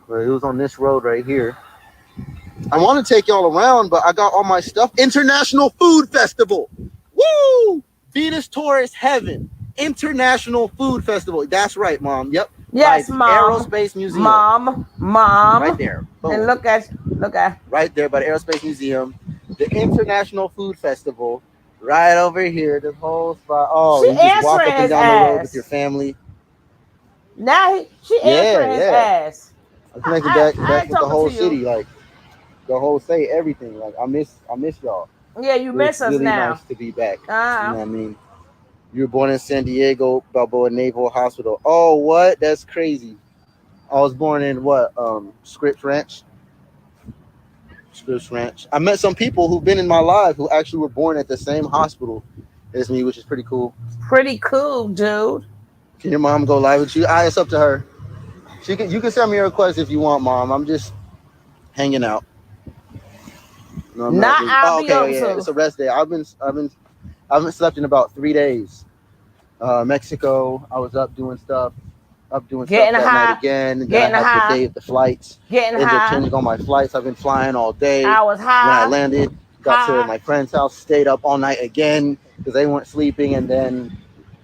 But it was on this road right here. I want to take y'all around, but I got all my stuff. International Food Festival. Woo! Venus Taurus Heaven. International Food Festival. That's right, Mom. Yep. Yes, by Mom. Aerospace Museum. Mom. Right there. Boom. And look at. Right there by the Aerospace Museum. The International Food Festival. Right over here. This whole spot. Oh, you just walk up and down the road with your family. Now she answering his ass. I'm connected back with the whole city, like the whole state, everything. Like I miss y'all. Yeah, you miss us really now. Nice to be back. You know what I mean? You were born in San Diego, Balboa Naval Hospital. Oh, what? That's crazy. I was born in what? Scripps Ranch. I met some people who've been in my life who actually were born at the same hospital as me, which is pretty cool. Pretty cool, dude. Can your mom go live with you? It's up to her. You can send me a request if you want, Mom. I'm just hanging out. No, it's a rest day. I haven't slept in about 3 days. Mexico, I was up doing stuff that night again. And then I had the day of the flights. Ended up changing all my flights. I've been flying all day. I was high. When I landed, got to my friend's house, stayed up all night again because they weren't sleeping, and then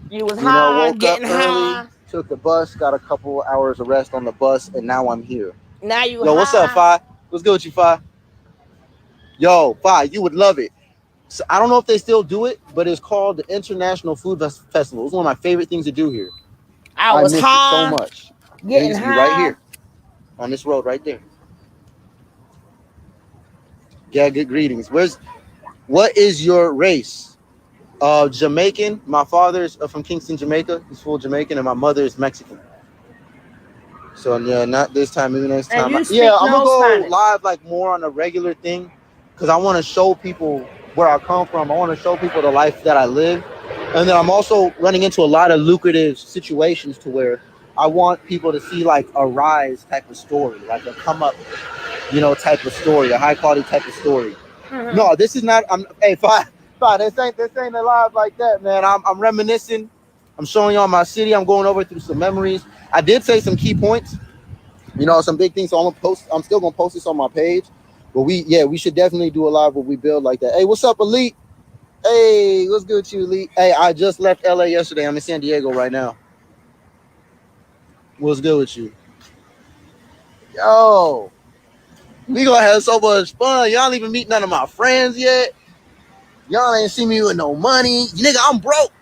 woke up early, took the bus, got a couple hours of rest on the bus, and now I'm here. Now you Yo, what's up, Fi? What's good with you, Fi? Yo, Fi, you would love it. So I don't know if they still do it, but it's called the International Food Festival. It's one of my favorite things to do here. I was miss high, it so much. It getting used to be high. right here on this road right there. Yeah, good greetings. What is your race? Jamaican. My father's from Kingston, Jamaica. He's full Jamaican, and my mother is Mexican. So yeah, not this time, maybe next And time. you I'm speak gonna no go Spanish. live like more on a regular thing, because I want to show people where I come from. I want to show people the life that I live, and then I'm also running into a lot of lucrative situations to where I want people to see like a rise type of story, like a come up, type of story, a high quality type of story. Mhm. No, this is not. Fine. This ain't a live like that, man. I'm reminiscing. I'm showing y'all my city. I'm going over through some memories. I did say some key points, some big things. So I'm still gonna post this on my page. But we should definitely do a live where we build like that. Hey, what's up, Elite? Hey, what's good with you, Elite? Hey, I just left LA yesterday. I'm in San Diego right now. What's good with you? Yo, we gonna have so much fun. Y'all even meet none of my friends yet. Y'all ain't see me with no money. Nigga, I'm broke.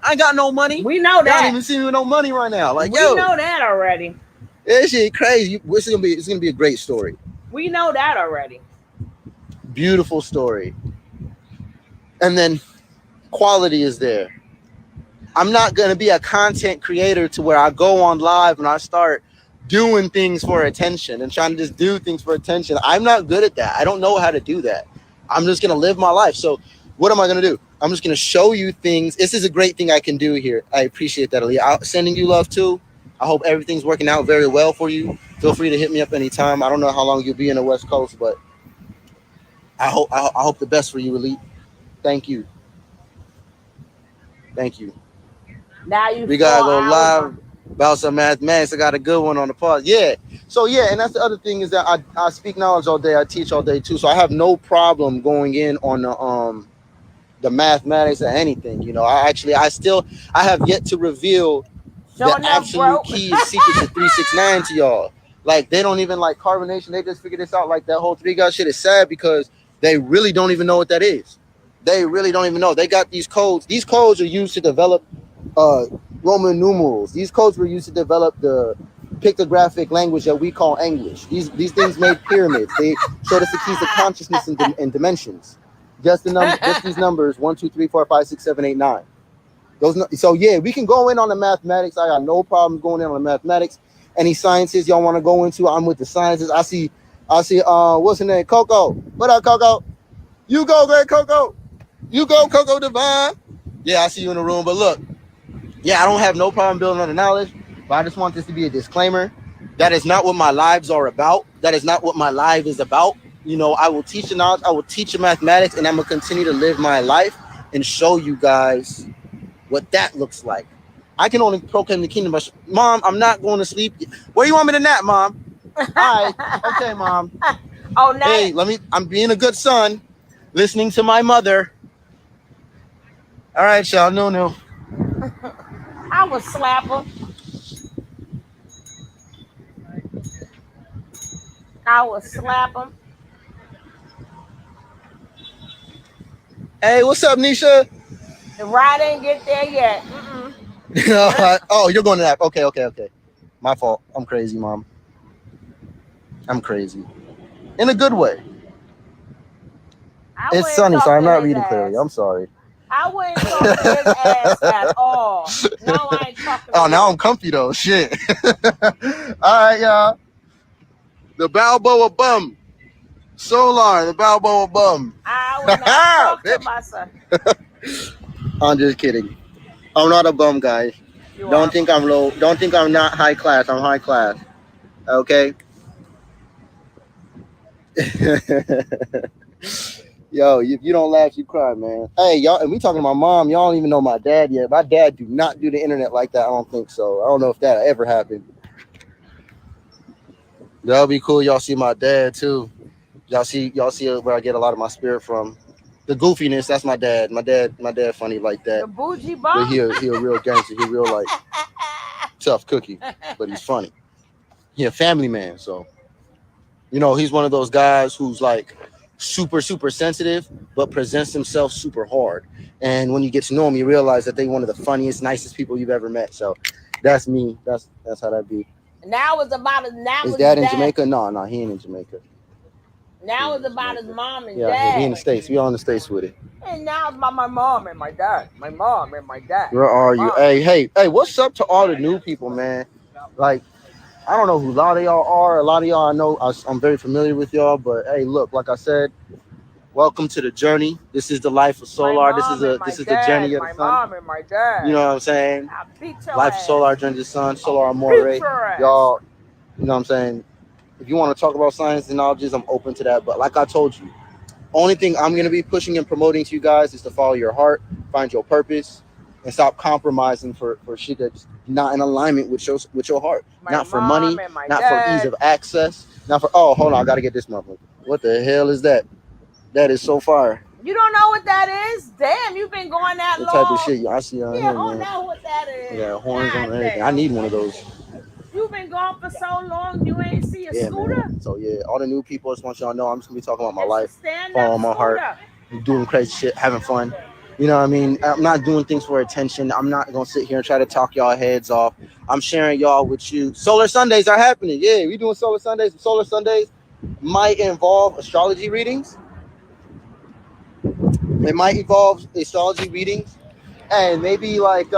I ain't got no money. We know Y'all that. don't even see me with no money right now. Like, we know that already. This shit crazy. It's gonna be a great story. We know that already. Beautiful story. And then quality is there. I'm not gonna be a content creator to where I go on live and I start doing things for attention and trying to just do things for attention. I'm not good at that. I don't know how to do that. I'm just gonna live my life. So what am I gonna do? I'm just gonna show you things. This is a great thing I can do here. I appreciate that, Ali. Sending you love too. I hope everything's working out very well for you. Feel free to hit me up anytime. I don't know how long you'll be in the West Coast, but I hope the best for you, Elite. Thank you. Thank you. Now We gotta go live about some mathematics. I got a good one on the pause. Yeah. So yeah, and that's the other thing is that I speak knowledge all day. I teach all day too. So I have no problem going in on the mathematics or anything. I have yet to reveal the absolute key and secrets of 369 to y'all. Like they don't even like carbonation. They just figured this out. Like that whole 3 God shit is sad because they really don't even know what that is. They really don't even know. They got these codes. These codes are used to develop Roman numerals. These codes were used to develop the pictographic language that we call English. These things made pyramids. They showed us the keys to consciousness and dimensions. Just these numbers 1, 2, 3, 4, 5, 6, 7, 8, 9. So yeah, we can go in on the mathematics. I got no problem going in on the mathematics. Any sciences y'all want to go into, I'm with the sciences. I see what's her name? Coco. What up, Coco? You go, great Coco. You go, Coco Divine. Yeah, I see you in the room. But look, yeah, I don't have no problem building on the knowledge, but I just want this to be a disclaimer. That is not what my lives are about. That is not what my life is about. I will teach the knowledge. I will teach the mathematics, and I'm gonna continue to live my life and show you guys what that looks like. I can only proclaim the kingdom. Mom, I'm not going to sleep. Where you want me to nap, Mom? All right. Okay, Mom. Oh, nice. Hey, I'm being a good son, listening to my mother. All right, y'all. No. I would slap him. Hey, what's up, Nisha? The ride ain't get there yet. Oh, you're going to nap. Okay. My fault. I'm crazy, Mom. I'm crazy. In a good way. It's sunny, so I'm not reading clearly. I'm sorry. I wouldn't talk to his ass at all. No, I ain't talking to now I'm comfy, though. Shit. All right, y'all. The Balboa Bum. Solar, the Balboa Bum. I would not talk to my son. I'm just kidding. I'm not a bum, guys. Don't think I'm low. Don't think I'm not high class. I'm high class. Okay? Yo, if you don't laugh, you cry, man. Hey, y'all, and we talking to my mom. Y'all don't even know my dad yet. My dad do not do the internet like that. I don't think so. I don't know if that ever happened. That'll be cool. Y'all see my dad too. Y'all see where I get a lot of my spirit from. The goofiness, that's my dad. My dad funny like that. The bougie bum. But he a real gangster. He real like tough cookie, but he's funny. He a family man, so he's one of those guys who's like super, super sensitive, but presents themselves super hard. And when you get to know them, you realize that they one of the funniest, nicest people you've ever met. So that's me. That's how that be. Now it's about his Is dad in Jamaica? No, he ain't in Jamaica. Now it's about his mom and Yeah, dad. he in the States. We all in the States with it. And now it's about my mom and my dad. My mom and my dad. Where are you? Hey, what's up to all the new people, man? Like, I don't know who a lot of y'all are. A lot of y'all I know I'm very familiar with y'all, but hey, look, like I said, welcome to the journey. This is the life of Solar. This is the journey of the sun. My mom and my dad. You know what I'm saying? Life of Solar, journey of the sun, Solar Amore. Y'all, you know what I'm saying? If you want to talk about science and knowledges, I'm open to that. But like I told you, only thing I'm going to be pushing and promoting to you guys is to follow your heart, find your purpose, and stop compromising for shit that's not in alignment with your heart. Not for money, not for ease of access, not for, oh, hold on, I got to get this motherfucker. What the hell is that? That is so fire. You don't know what that is? Damn, you've been going that long. What type of shit I see on here, man? Don't know what that is. Yeah, horns on everything. I need one of those. You've been gone for so long, you ain't see a scooter? Man. So yeah, all the new people, I just want y'all to know I'm just going to be talking about my life, following my heart, doing crazy shit, having fun. You know what I mean? I'm not doing things for attention. I'm not going to sit here and try to talk y'all heads off. I'm sharing y'all with you. Solar Sundays are happening. Yeah, we doing Solar Sundays. Solar Sundays might involve astrology readings. It might involve astrology readings. And maybe like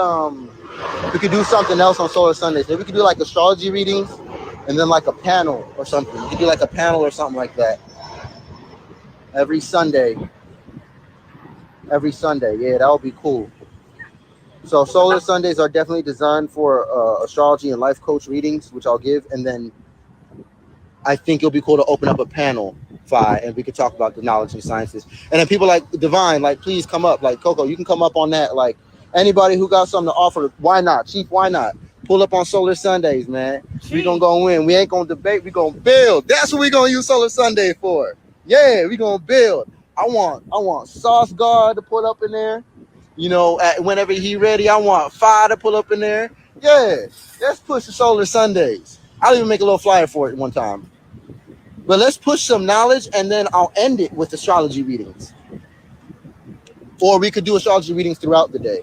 we could do something else on Solar Sundays. Maybe we could do like astrology readings and then like a panel or something. We could do like a panel or something like that. Every Sunday. Yeah, that would be cool. So Solar Sundays are definitely designed for astrology and life coach readings, which I'll give. And then I think it'll be cool to open up a panel and we could talk about the knowledge and sciences. And then people like Divine, like, please come up. Like Coco, you can come up on that. Like anybody who got something to offer, why not? Chief, why not? Pull up on Solar Sundays, man. We gonna go win. We ain't gonna debate. We gonna build. That's what we gonna use Solar Sunday for. Yeah, we gonna build. I want Sauce God to pull up in there. You know, whenever he ready, I want Fire to pull up in there. Yeah, let's push the Solar Sundays. I'll even make a little flyer for it one time. But let's push some knowledge, and then I'll end it with astrology readings. Or we could do astrology readings throughout the day,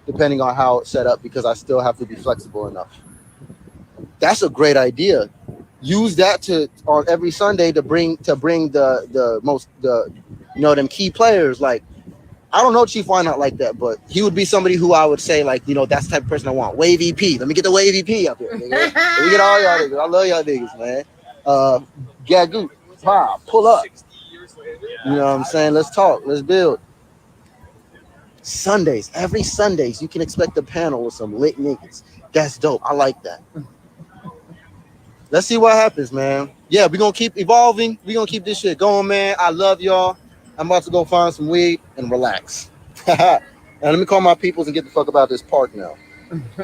depending on how it's set up, because I still have to be flexible enough. That's a great idea. Use that on every Sunday to bring the most them key players. Like, I don't know Chief Why Not like that, but he would be somebody who I would say, like, that's the type of person I want. Wave EP. Let me get the Wave EP up here. Let me get all y'all niggas. I love y'all niggas, man. Gagoot, pull up. You know what I'm saying? Let's talk. Let's build. Sundays, every Sundays, you can expect a panel with some lit niggas. That's dope. I like that. Let's see what happens, man. Yeah, we're going to keep evolving. We're going to keep this shit going, man. I love y'all. I'm about to go find some weed and relax. And let me call my peoples and get the fuck about this park now.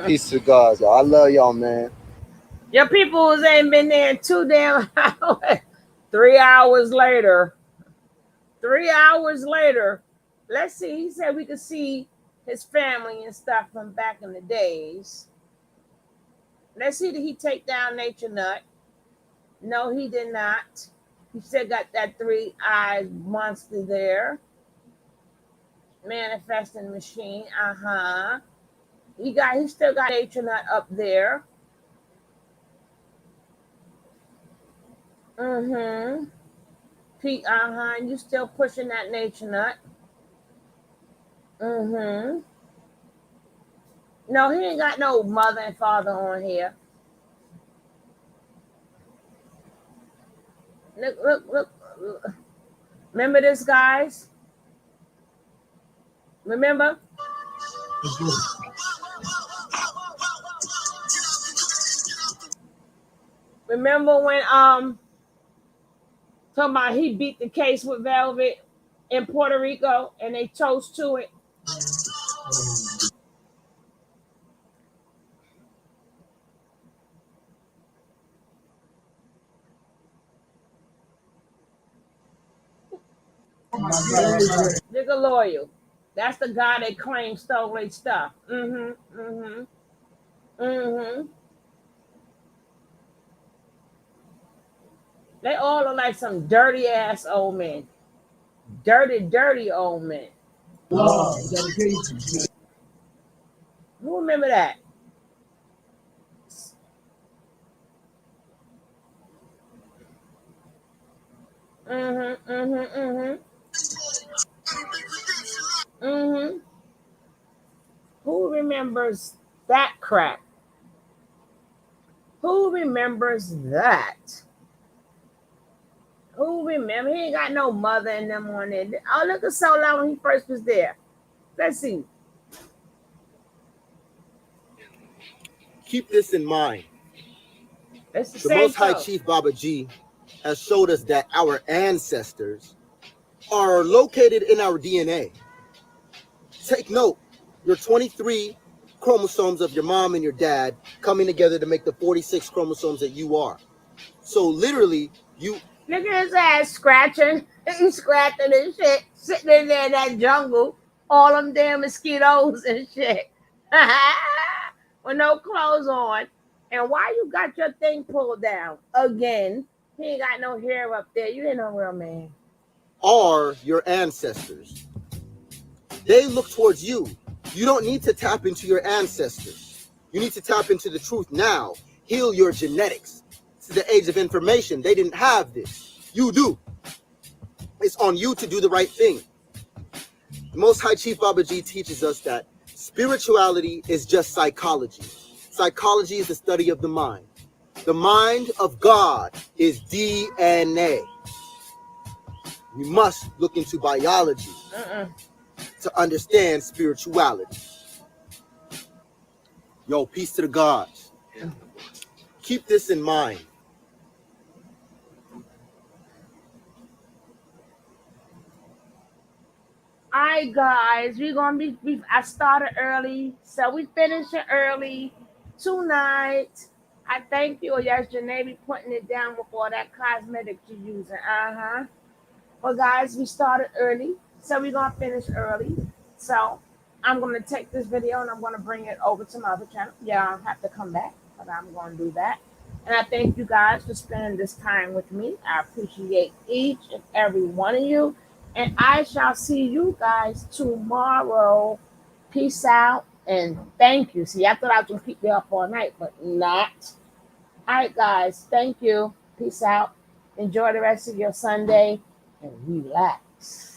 Peace to God, y'all. I love y'all, man. Your peoples ain't been there in 2 damn hours. 3 hours later. 3 hours later. Let's see. He said we could see his family and stuff from back in the days. Let's see, did he take down Nature Nut? No, he did not. He still got that 3-eyed monster there. Manifesting machine. He still got Nature Nut up there. Pete, you still pushing that Nature Nut. No, he ain't got no mother and father on here. Look. Remember this, guys? Remember? Remember when talking about he beat the case with Velvet in Puerto Rico and they toast to it? Nigga Loyal. That's the guy that claims stole their stuff. They all look like some dirty ass old men. Dirty old men. Who remember that? Who remembers that crap? Who remembers that? Who remember? He ain't got no mother in them on it. Oh, look at Solar when he first was there. Let's see. Keep this in mind. It's the The same Most High color. Chief Baba G has showed us that our ancestors are located in our DNA. Take note, your 23 chromosomes of your mom and your dad coming together to make the 46 chromosomes that you are. So literally, you look at his ass scratching. He's scratching and shit, sitting in there in that jungle, all them damn mosquitoes and shit. With no clothes on. And why you got your thing pulled down? Again, he ain't got no hair up there. You ain't no real man. are your ancestors. They look towards you. You don't need to tap into your ancestors. You need to tap into the truth now. Heal your genetics. This is the age of information. They didn't have this. You do. It's on you to do the right thing. The Most High Chief Baba G teaches us that spirituality is just psychology. Psychology is the study of the mind. The mind of God is DNA. We must look into biology to understand spirituality. Yo, peace to the gods. Keep this in mind. All right, guys, we're gonna be. I started early, so we finishing early tonight. I thank you. Yes, Janae be putting it down with all that cosmetics you're using. Well, guys, we started early, so we're gonna finish early. So I'm gonna take this video and I'm gonna bring it over to my other channel. Yeah, I'll have to come back, but I'm gonna do that. And I thank you guys for spending this time with me. I appreciate each and every one of you. And I shall see you guys tomorrow. Peace out and thank you. See, I thought I was gonna keep you up all night, but not. All right, guys. Thank you. Peace out. Enjoy the rest of your Sunday and relax.